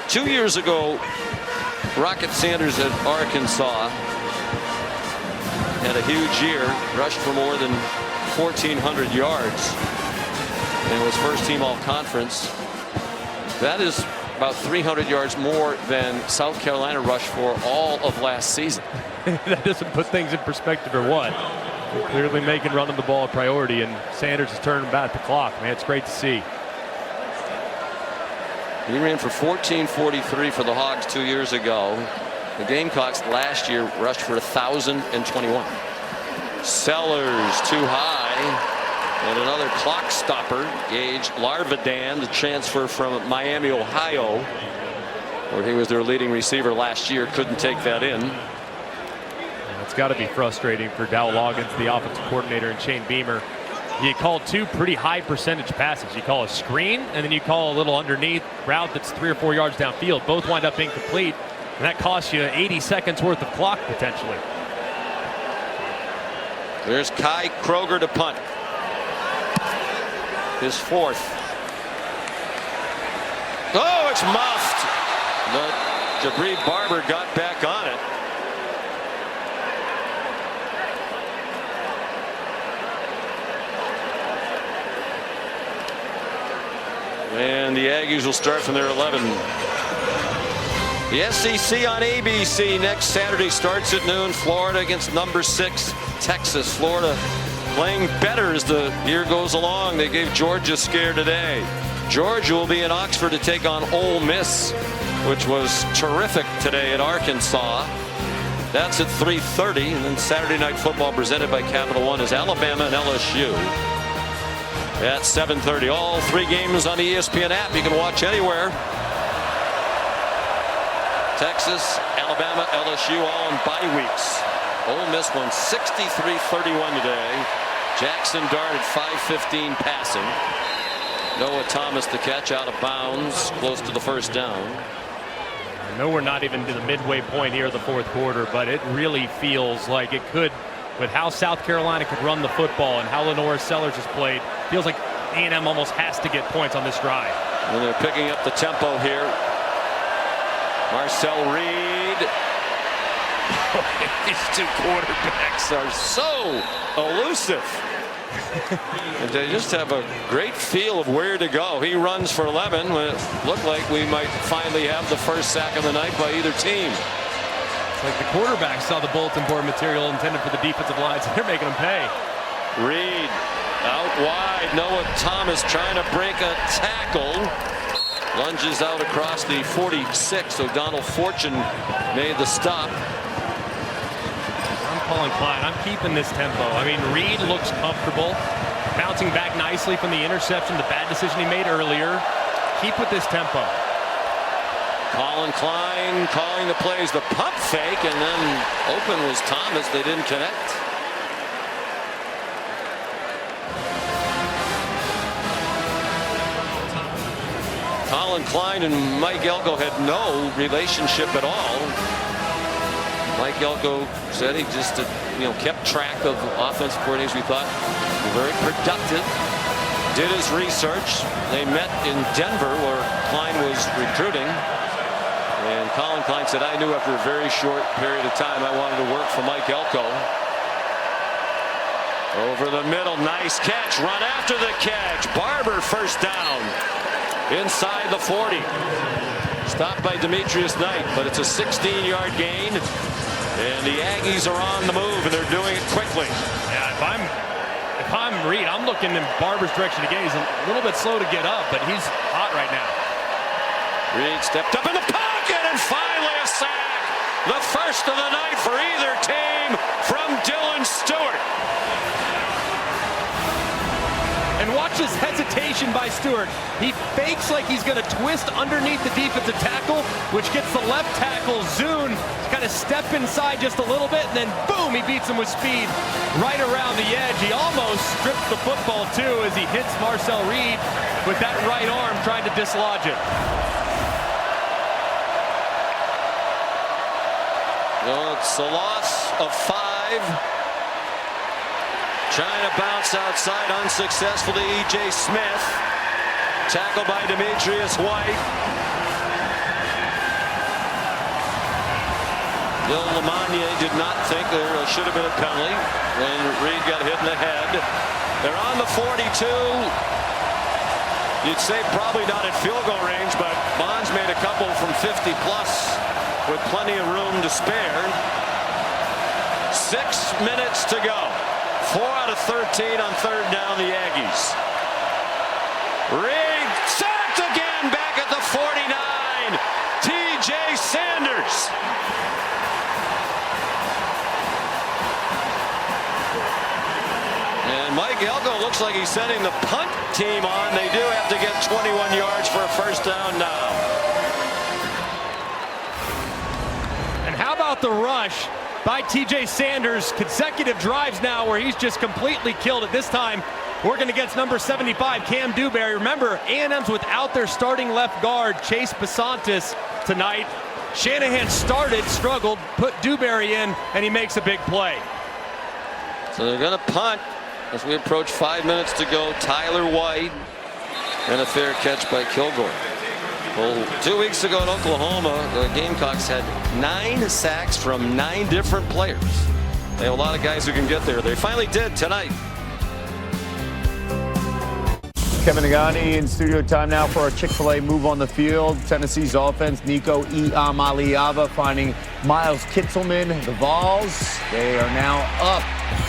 2 years ago, Rocket Sanders at Arkansas had a huge year, rushed for more than 1,400 yards, and was first team all conference. That is about 300 yards more than South Carolina rushed for all of last season. That doesn't put things in perspective, or what? They're clearly making running the ball a priority, and Sanders is turning back the clock. Man, it's great to see. He ran for 1443 for the Hogs 2 years ago. The Gamecocks last year rushed for 1,021. Sellers too high, and another clock stopper. Gage Larvadan, the transfer from Miami, Ohio, where he was their leading receiver last year, couldn't take that in. It's got to be frustrating for Dow Loggins, the offensive coordinator, and Shane Beamer. You call 2 pretty high percentage passes. You call a screen, and then you call a little underneath route that's 3 or 4 yards downfield. Both wind up incomplete, and that costs you 80 seconds worth of clock potentially. There's Kai Kroger to punt. His 4th. Oh, it's muffed. But Jabri Barber got back on it. And the Aggies will start from their 11. The SEC on ABC next Saturday starts at noon. Florida against number 6 Texas. Florida playing better as the year goes along. They gave Georgia a scare today. Georgia will be in Oxford to take on Ole Miss, which was terrific today at Arkansas. That's at 3:30. And then Saturday Night Football presented by Capital One is Alabama and LSU at 7:30. All 3 games on the ESPN app. You can watch anywhere. Texas, Alabama, LSU all on bye weeks. Ole Miss won 63-31 today. Jackson Dart at 5:15 passing. Noah Thomas the catch out of bounds close to the first down. I know we're not even to the midway point here of the 4th quarter, but it really feels like it could, with how South Carolina could run the football and how Lenore Sellers has played, feels like A&M almost has to get points on this drive. And they're picking up the tempo here. Marcel Reed. These 2 quarterbacks are so elusive. And they just have a great feel of where to go. He runs for 11 when it looked like we might finally have the first sack of the night by either team. It's like the quarterback saw the bulletin board material intended for the defensive lines, and they're making them pay. Reed out wide. Noah Thomas trying to break a tackle. Lunges out across the 46. O'Donnell Fortune made the stop. I'm calling Klein. I'm keeping this tempo. I mean, Reed looks comfortable, bouncing back nicely from the interception, the bad decision he made earlier. Keep with this tempo. Colin Klein calling the plays. The pump fake, and then open was Thomas. They didn't connect. Colin Klein and Mike Elko had no relationship at all. Mike Elko said he just kept track of offensive coordinators we thought were very productive. did his research. They met in Denver where Klein was recruiting. And Colin Klein said, I knew after a very short period of time I wanted to work for Mike Elko. Over the middle, nice catch, run after the catch. Barber first down inside the 40. Stopped by Demetrius Knight, but it's a 16-yard gain. And the Aggies are on the move, and they're doing it quickly. Yeah, if I'm Reed, I'm looking in Barber's direction again. He's a little bit slow to get up, but he's hot right now. Reed stepped up in the pocket, and finally a sack. The first of the night for either team from Dylan Stewart. And watch his hesitation by Stewart. He fakes like he's going to twist underneath the defensive tackle, which gets the left tackle, Zune, kind of step inside just a little bit, and then boom, he beats him with speed right around the edge. He almost strips the football, too, as he hits Marcel Reed with that right arm trying to dislodge it. Well, it's a loss of 5. Trying to bounce outside unsuccessfully. E.J. Smith. Tackled by Demetrius White. Bill Lamagna did not think there should have been a penalty when Reed got hit in the head. They're on the 42. You'd say probably not at field goal range, but Bonds made a couple from 50 plus with plenty of room to spare. 6 minutes to go. 4 out of 13 on third down, the Aggies. Reed sacked again back at the 49. T.J. Sanders. And Mike Elko looks like he's sending the punt team on. They do have to get 21 yards for a first down now. And how about the rush by T.J. Sanders? Consecutive drives now where he's just completely killed it. This time, working against number 75, Cam Dewberry. Remember, A&M's without their starting left guard, Chase Basantis, tonight. Shanahan started, struggled, put Dewberry in, and he makes a big play. So they're going to punt as we approach 5 minutes to go. Tyler White, and a fair catch by Kilgore. Well, 2 weeks ago in Oklahoma, the Gamecocks had 9 sacks from 9 different players. They have a lot of guys who can get there. They finally did tonight. Kevin Aggies in studio time now for our Chick-fil-A move on the field. Tennessee's offense, Nico Iamaleava finding Miles Kitzelman. The Vols, they are now up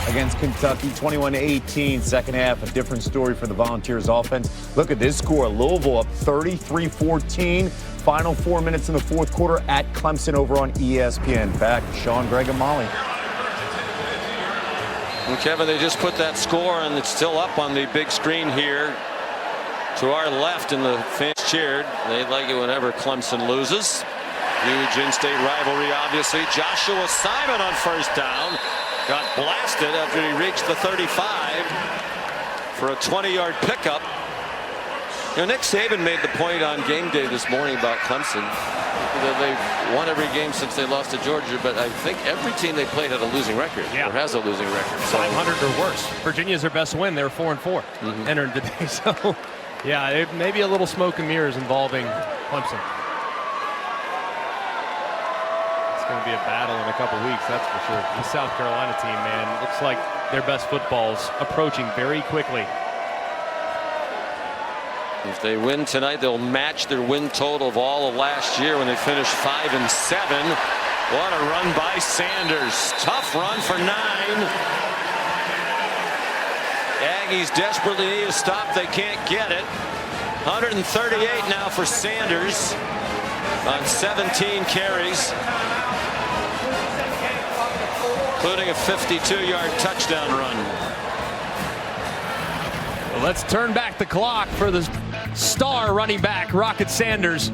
against Kentucky, 21-18. Second half, a different story for the Volunteers offense. Look at this score. Louisville up 33-14. Final 4 minutes in the fourth quarter at Clemson over on ESPN. Back to Sean, Greg, and Molly. And Kevin, they just put that score, and it's still up on the big screen here. To our left, and the fans cheered. They like it whenever Clemson loses. Huge in-state rivalry, obviously. Joshua Simon on first down. Got blasted after he reached the 35 for a 20-yard pickup. You know, Nick Saban made the point on game day this morning about Clemson. That they've won every game since they lost to Georgia, but I think every team they played had a losing record, or has a losing record. So 500 or worse. Virginia's their best win. They were 4-4 entering today. So, yeah, it may be a little smoke and mirrors involving Clemson. It's going to be a battle in a couple weeks, that's for sure. The South Carolina team, man, looks like their best football's approaching very quickly. If they win tonight, they'll match their win total of all of last year when they finished 5-7. What a run by Sanders. Tough run for 9. Aggies desperately need a stop. They can't get it. 138 now for Sanders on 17 carries, including a 52-yard touchdown run. Well, let's turn back the clock for the star running back, Rocket Sanders.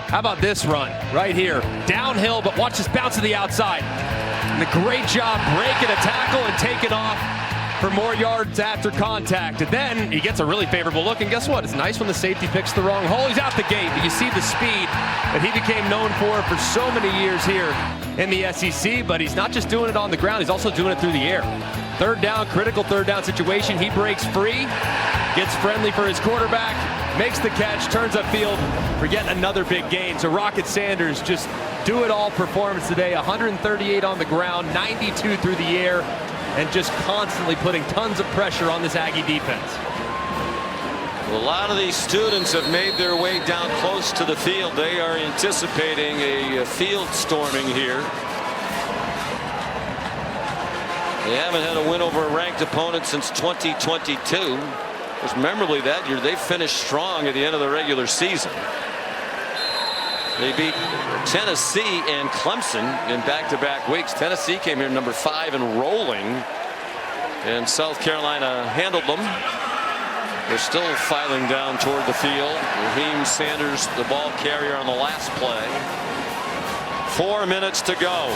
How about this run right here? Downhill, but watch this bounce to the outside. And a great job breaking a tackle and taking off for more yards after contact. And then he gets a really favorable look. And guess what? It's nice when the safety picks the wrong hole. He's out the gate, but you see the speed that he became known for so many years here in the SEC. But he's not just doing it on the ground, he's also doing it through the air. Third down, critical third down situation. He breaks free, gets friendly for his quarterback, makes the catch, turns upfield for yet another big gain. So Rocket Sanders just do-it-all performance today. 138 on the ground, 92 through the air, and just constantly putting tons of pressure on this Aggie defense. A lot of these students have made their way down close to the field. They are anticipating a field storming here. They haven't had a win over a ranked opponent since 2022. Because memorably that year, they finished strong at the end of the regular season. They beat Tennessee and Clemson in back-to-back weeks. Tennessee came here number 5 and rolling, and South Carolina handled them. They're still filing down toward the field. Raheem Sanders, the ball carrier on the last play. 4 minutes to go.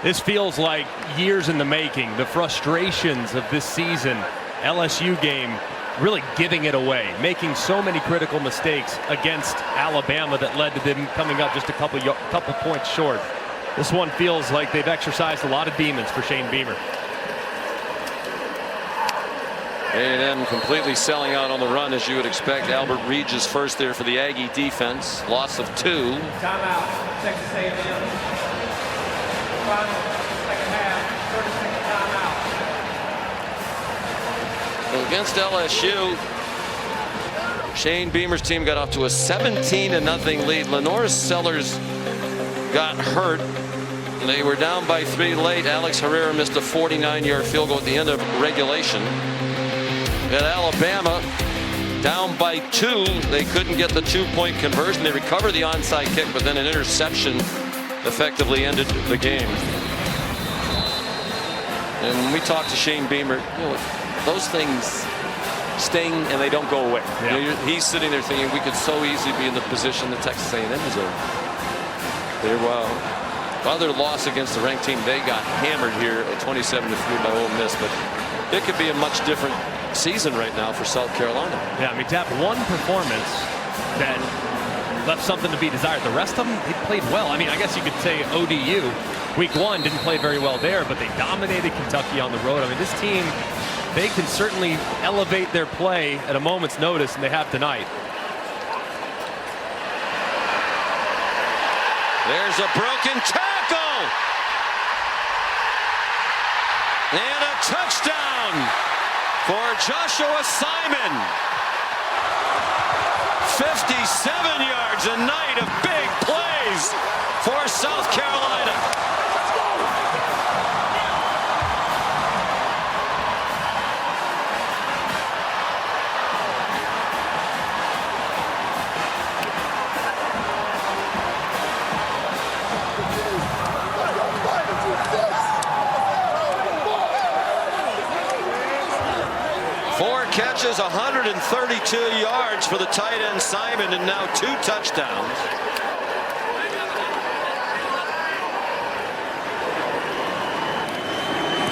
This feels like years in the making. The frustrations of this season, LSU game, really giving it away, making so many critical mistakes against Alabama that led to them coming up just a couple points short. This one feels like they've exercised a lot of demons for Shane Beamer. A&M completely selling out on the run, as you would expect. Albert Regis first there for the Aggie defense. Loss of 2. Timeout, Texas A&M. Final second half, 30-second timeout. Against LSU, Shane Beamer's team got off to a 17-0 lead. Lenore Sellers got hurt. They were down by 3 late. Alex Herrera missed a 49-yard field goal at the end of regulation. At Alabama, down by 2, they couldn't get the 2-point conversion. They recovered the onside kick, but then an interception effectively ended the game. And when we talk to Shane Beamer, those things sting and they don't go away. Yeah. He's sitting there thinking we could so easily be in the position that Texas A&M is in. Other loss against the ranked team, they got hammered here at 27-3 by Ole Miss, but it could be a much different season right now for South Carolina. Yeah, I mean, to have one performance that left something to be desired. The rest of them, they played well. I mean, I guess you could say ODU, week 1, didn't play very well there, but they dominated Kentucky on the road. I mean, this team, they can certainly elevate their play at a moment's notice, and they have tonight. There's a broken tackle. And a touchdown for Joshua Simon. 57 yards, a night of big plays for South Carolina. Catches 132 yards for the tight end Simon, and now 2 touchdowns.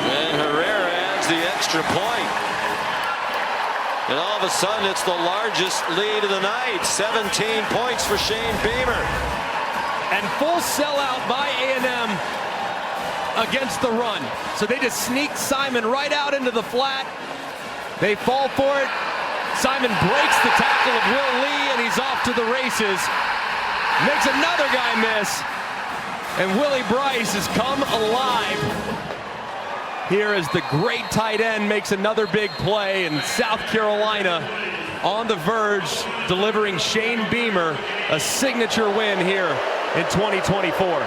And Herrera adds the extra point. And all of a sudden it's the largest lead of the night. 17 points for Shane Beamer. And full sellout by A&M against the run. So they just sneaked Simon right out into the flat. They fall for it. Simon breaks the tackle of Will Lee, and he's off to the races. Makes another guy miss. And Willie Bryce has come alive. Here as the great tight end makes another big play, and South Carolina on the verge, delivering Shane Beamer a signature win here in 2024.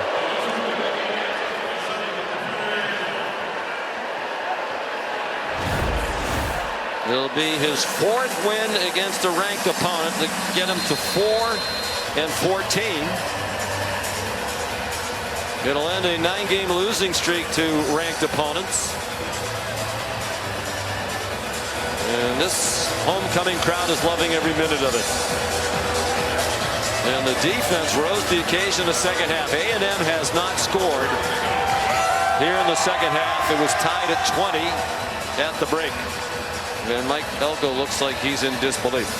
It'll be his 4th win against a ranked opponent to get him to 4-14. It'll end a 9-game losing streak to ranked opponents. And this homecoming crowd is loving every minute of it. And the defense rose to the occasion in the second half. A&M has not scored here in the second half. It was tied at 20 at the break. And Mike Elko looks like he's in disbelief.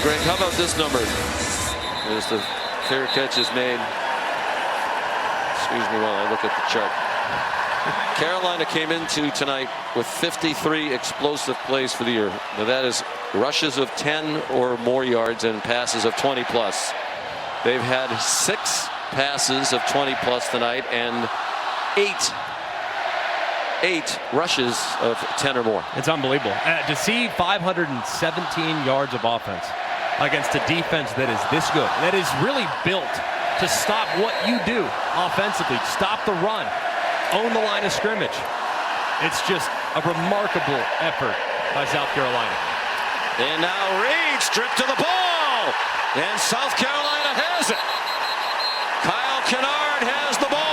Greg, how about this number? As the fair catch is made. Excuse me while I look at the chart. Carolina came into tonight with 53 explosive plays for the year. Now that is rushes of 10 or more yards and passes of 20 plus. They've had 6 passes of 20 plus tonight and 8 rushes of 10 or more. It's unbelievable. To see 517 yards of offense against a defense that is this good, that is really built to stop what you do offensively, stop the run, own the line of scrimmage. It's just a remarkable effort by South Carolina. And now Reed stripped to the ball, and South Carolina has it. Kyle Kennard has the ball.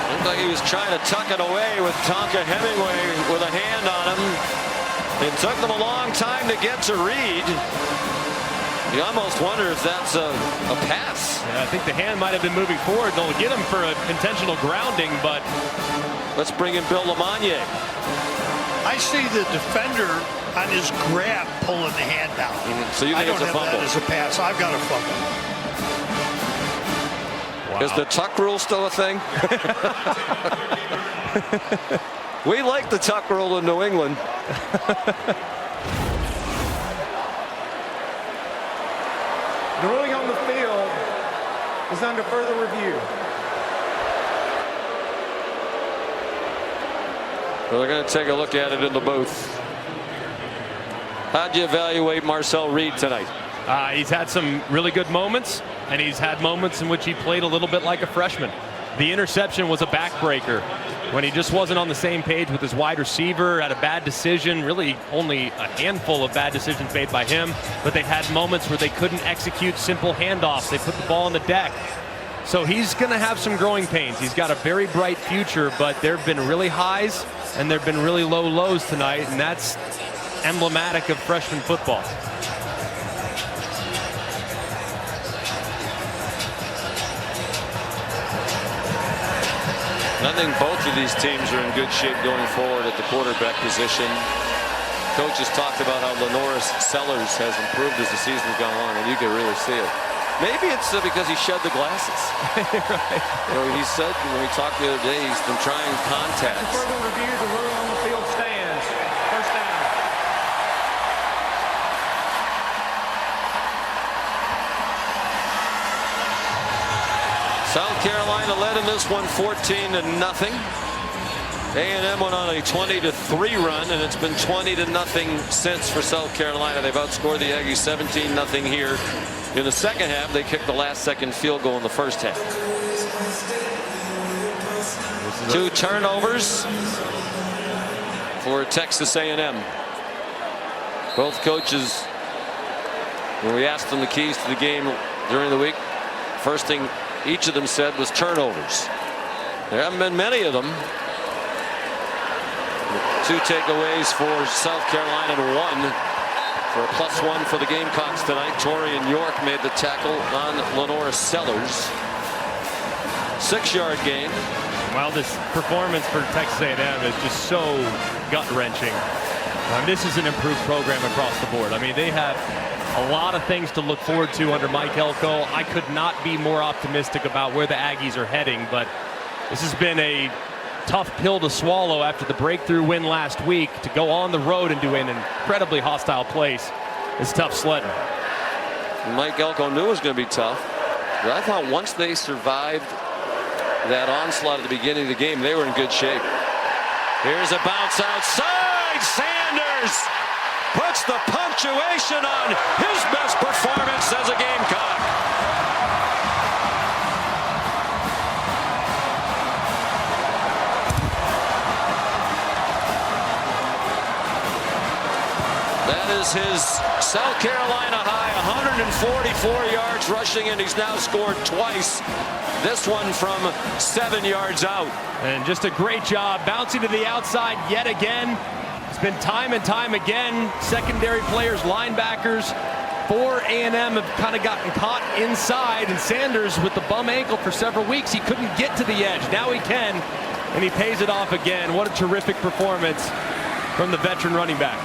Looked like he was trying to tuck it away with Tonka Hemingway with a hand on him. It took them a long time to get to Reed. You almost wonder if that's a pass. Yeah, I think the hand might have been moving forward. They'll get him for an intentional grounding, but let's bring in Bill Lamagna. I see the defender on his grab pulling the hand down. So you think it's a fumble? I don't have that as a pass. I've got a fumble. Wow. Is the tuck rule still a thing? We like the tuck rule in New England. The ruling on the field is under further review. Well, they're going to take a look at it in the booth. How'd you evaluate Marcel Reed tonight? He's had some really good moments, and he's had moments in which he played a little bit like a freshman. The interception was a backbreaker when he just wasn't on the same page with his wide receiver, had a bad decision, really only a handful of bad decisions made by him, but they had moments where they couldn't execute simple handoffs. They put the ball on the deck. So he's going to have some growing pains. He's got a very bright future, but there have been really highs and there have been really low lows tonight, and that's emblematic of freshman football. I think both of these teams are in good shape going forward at the quarterback position. Coach has talked about how Lenoris Sellers has improved as the season's gone on, and you can really see it. Maybe it's because he shed the glasses. Right. You know, he said when we talked the other day, he's been trying contacts. Further review, the rule on the field stands. First down. South Carolina led in this one 14-0. A&M went on a 20-3 run, and it's been 20-0 since for South Carolina. They've outscored the Aggies 17-0 here. In the second half, they kicked the last-second field goal in the first half. 2 turnovers for Texas A&M. Both coaches, when we asked them the keys to the game during the week, first thing each of them said was turnovers. There haven't been many of them. 2 takeaways for South Carolina and 1 for a +1 for the Gamecocks tonight. Torian York made the tackle on Lenoris Sellers. 6-yard gain. Well, this performance for Texas A&M is just so gut-wrenching. This is an improved program across the board. I mean, they have a lot of things to look forward to under Mike Elko. I could not be more optimistic about where the Aggies are heading, but this has been a tough pill to swallow after the breakthrough win last week. To go on the road and do an incredibly hostile place is tough sledding. Mike Elko knew it was going to be tough, but I thought once they survived that onslaught at the beginning of the game, they were in good shape. Here's a bounce outside. Sanders puts the punctuation on his best performance as a Gamecock. That is his South Carolina high, 144 yards rushing, and he's now scored twice. This one from 7 yards out. And just a great job bouncing to the outside yet again. It's been time and time again. Secondary players, linebackers, before A&M have kind of gotten caught inside, and Sanders with the bum ankle for several weeks, he couldn't get to the edge. Now he can, and he pays it off again. What a terrific performance from the veteran running back.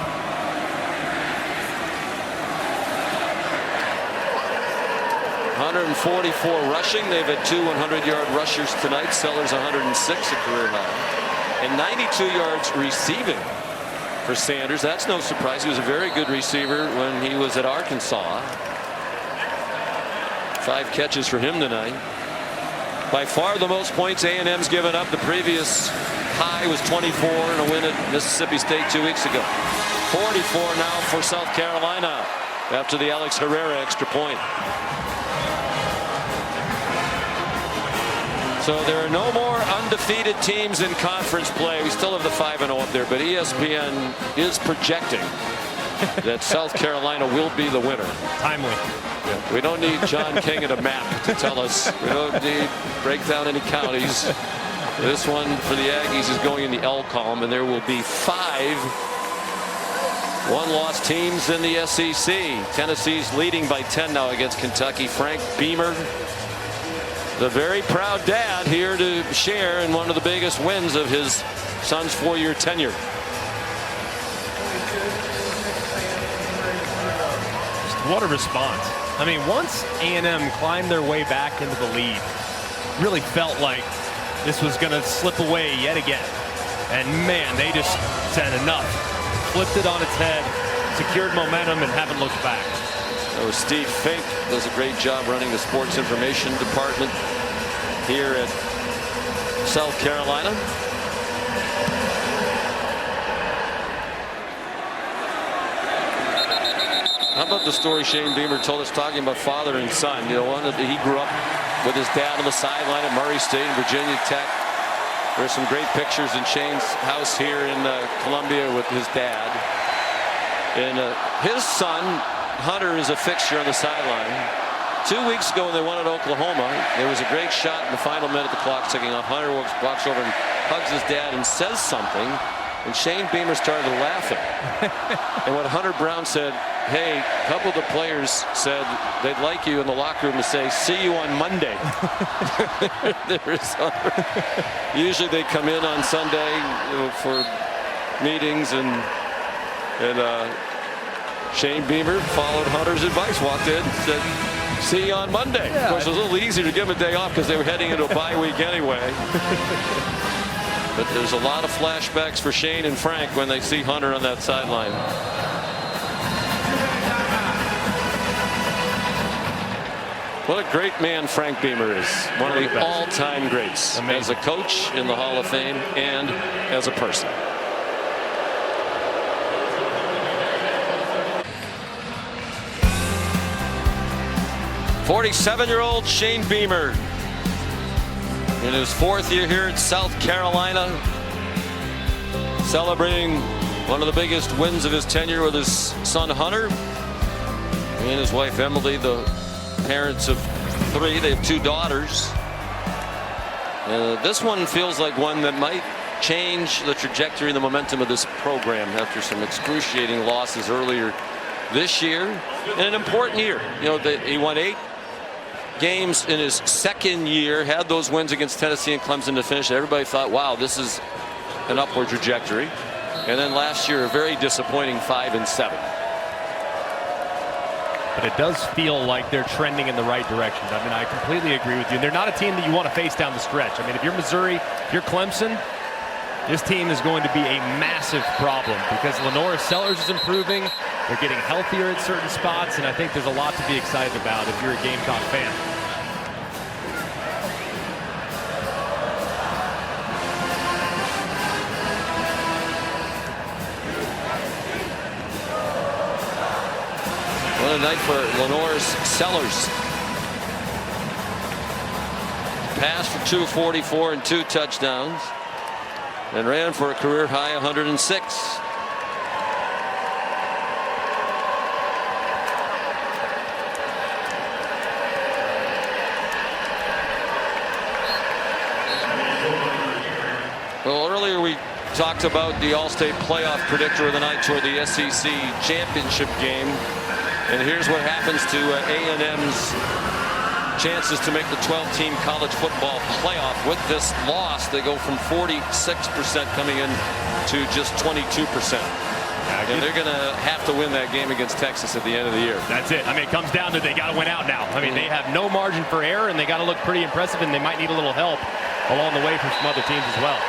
.144 rushing. They've had 2 100-yard rushers tonight. Sellers 106, a career high. And 92 yards receiving for Sanders. That's no surprise. He was a very good receiver when he was at Arkansas. 5 catches for him tonight. By far the most points A&M's given up. The previous high was 24 in a win at Mississippi State 2 weeks ago. 44 now for South Carolina after the Alex Herrera extra point. So there are no more undefeated teams in conference play. We still have the 5-0 up there, but ESPN is projecting that South Carolina will be the winner. Timely. Yeah, we don't need John King and a map to tell us. We don't need break down any counties. This one for the Aggies is going in the L column, and there will be 5 one-loss teams in the SEC. Tennessee's leading by 10 now against Kentucky. Frank Beamer, the very proud dad, here to share in one of the biggest wins of his son's 4-year tenure. What a response. I mean, once A&M climbed their way back into the lead, really felt like this was going to slip away yet again. And man, they just said enough. Flipped it on its head, secured momentum, and haven't looked back. That was Steve Fink. Does a great job running the sports information department here at South Carolina. How about the story Shane Beamer told us talking about father and son? You know, one that he grew up with his dad on the sideline at Murray State and Virginia Tech. There's some great pictures in Shane's house here in Columbia with his dad. And his son, Hunter, is a fixture on the sideline. 2 weeks ago when they won at Oklahoma, there was a great shot in the final minute, the clock ticking off. Hunter walks over and hugs his dad and says something, and Shane Beamer started laughing. And what Hunter Brown said, hey, a couple of the players said they'd like you in the locker room to say, see you on Monday. Usually they come in on Sunday, you know, for meetings, and Shane Beamer followed Hunter's advice, walked in, said, see you on Monday. Yeah. Of course, it was a little easier to give him a day off because they were heading into a bye week anyway. But there's a lot of flashbacks for Shane and Frank when they see Hunter on that sideline. What a great man Frank Beamer is. One of the all-time greats. Amazing. As a coach in the Hall of Fame and as a person. '47-year-old Shane Beamer in his 4th year here at South Carolina, celebrating one of the biggest wins of his tenure with his son Hunter and his wife Emily, the parents of 3. They have 2 daughters. This one feels like one that might change the trajectory and the momentum of this program after some excruciating losses earlier this year. In an important year. You know, he won 8 games in his 2nd year, had those wins against Tennessee and Clemson to finish. Everybody thought, wow, this is an upward trajectory. And then last year, a very disappointing 5-7. But it does feel like they're trending in the right direction. I mean, I completely agree with you. And they're not a team that you want to face down the stretch. I mean, if you're Missouri, if you're Clemson, this team is going to be a massive problem because Lenora Sellers is improving. They're getting healthier at certain spots, and I think there's a lot to be excited about if you're a Gamecock fan. What a night for Lenora Sellers. Passed for 244 and 2 touchdowns, and ran for a career high 106. Well, earlier we talked about the All-State playoff predictor of the night toward the SEC championship game. And here's what happens to A&M's chances to make the 12-team college football playoff. With this loss, they go from 46% coming in to just 22%. And they're going to have to win that game against Texas at the end of the year. That's it. I mean, it comes down to they got to win out now. I mean, they have no margin for error, and they got to look pretty impressive, and they might need a little help along the way from some other teams as well.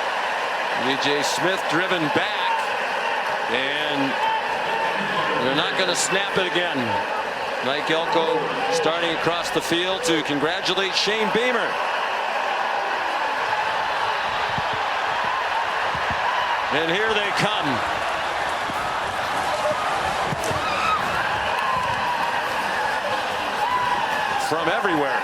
DJ Smith driven back, and they're not going to snap it again. Mike Elko starting across the field to congratulate Shane Beamer. And here they come. From everywhere.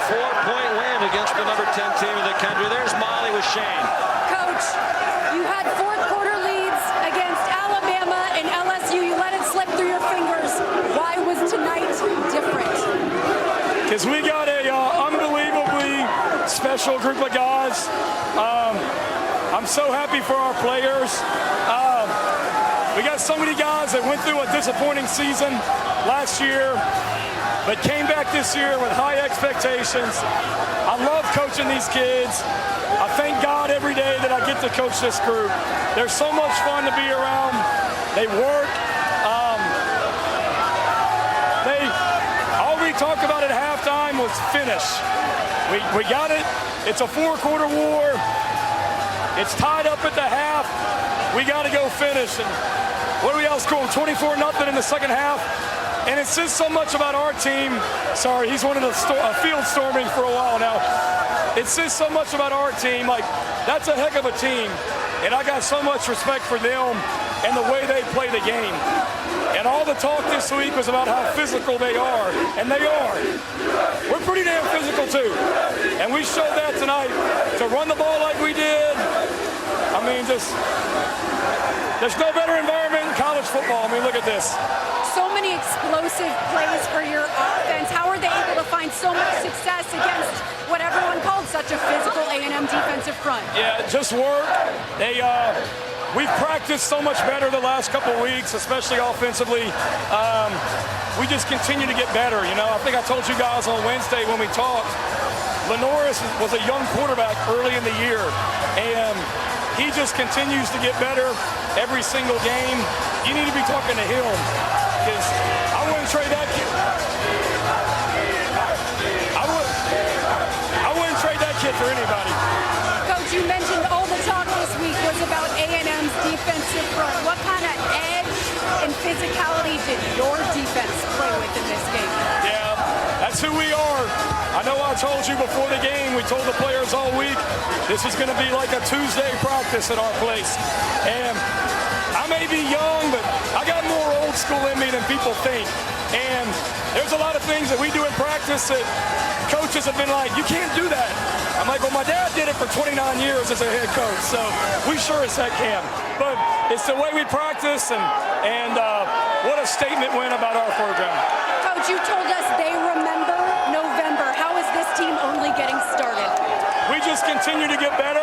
.4-point win against the number 10 team in the country. There's Molly with Shane. Coach, you had fourth quarter leads against Alabama and LSU. You let it slip through your fingers. Why was tonight different? Because we got a unbelievably special group of guys. I'm so happy for our players. We got so many guys that went through a disappointing season last year, but came back this year with high expectations. I love coaching these kids. I thank God every day that I get to coach this group. They're so much fun to be around. They work. All we talked about at halftime was finish. We got it. It's a four-quarter war. It's tied up at the half. We got to go finish. And what do we outscore? 24-0 in the second half. And it says so much about our team. Sorry, he's wanted a field storming for a while now. It says so much about our team. Like, that's a heck of a team. And I got so much respect for them and the way they play the game. And all the talk this week was about how physical they are. And they are. We're pretty damn physical, too. And we showed that tonight. To run the ball like we did, I mean, just, there's no better environment in college football. I mean, look at this. So many explosive plays for your offense. How are they able to find so much success against what everyone called such a physical A&M defensive front? Yeah, just work. We've practiced so much better the last couple of weeks, especially offensively. We just continue to get better. You know, I think I told you guys on Wednesday when we talked, Lenoris was a young quarterback early in the year, and he just continues to get better every single game. You need to be talking to him, because I wouldn't trade that kid. I wouldn't trade that kid for anybody. Coach, you mentioned all the talk this week was about A&M's defensive front. What kind of edge and physicality did your defense play with in this game? Yeah, that's who we are. I know I told you before the game, we told the players all week, this is going to be like a Tuesday practice at our place. And I may be young, but I got more old school in me than people think. And there's a lot of things that we do in practice that coaches have been like, you can't do that. I'm like, well, my dad did it for 29 years as a head coach, so we sure as heck can. But it's the way we practice, and what a statement win about our program. Coach, you told us they remember November. How is this team only getting started? We just continue to get better.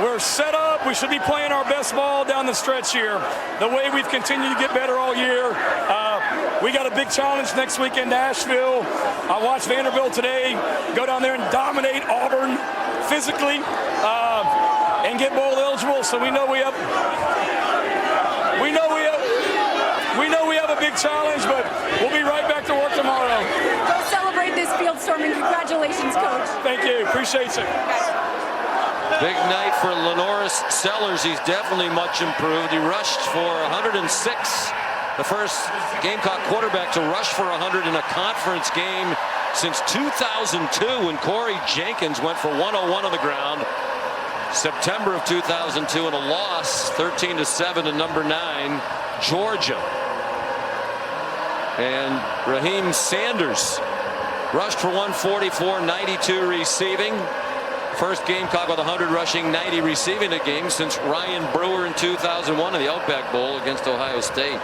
We're set up. We should be playing our best ball down the stretch here. The way we've continued to get better all year. We got a big challenge next week in Nashville. I watched Vanderbilt today go down there and dominate Auburn physically and get bowl eligible. So we know we have a big challenge, but we'll be right back to work tomorrow. Go celebrate this field storming. Congratulations, Coach. Thank you. Appreciate you. Big night for Lenoris Sellers. He's definitely much improved. He rushed for 106. The first Gamecock quarterback to rush for 100 in a conference game since 2002 when Corey Jenkins went for 101 on the ground. September of 2002 in a loss 13-7 to number 9 Georgia. And Raheem Sanders rushed for 144, 92 receiving. First Gamecock with 100 rushing, 90 receiving a game since Ryan Brewer in 2001 in the Outback Bowl against Ohio State.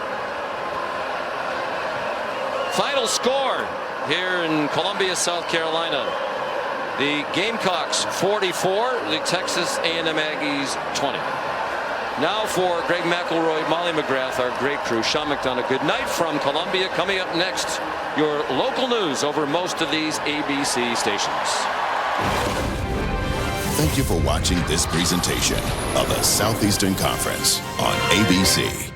Final score here in Columbia, South Carolina. The Gamecocks 44, the Texas A&M Aggies 20. Now for Greg McElroy, Molly McGrath, our great crew, Sean McDonough, good night from Columbia. Coming up next, your local news over most of these ABC stations. Thank you for watching this presentation of the Southeastern Conference on ABC.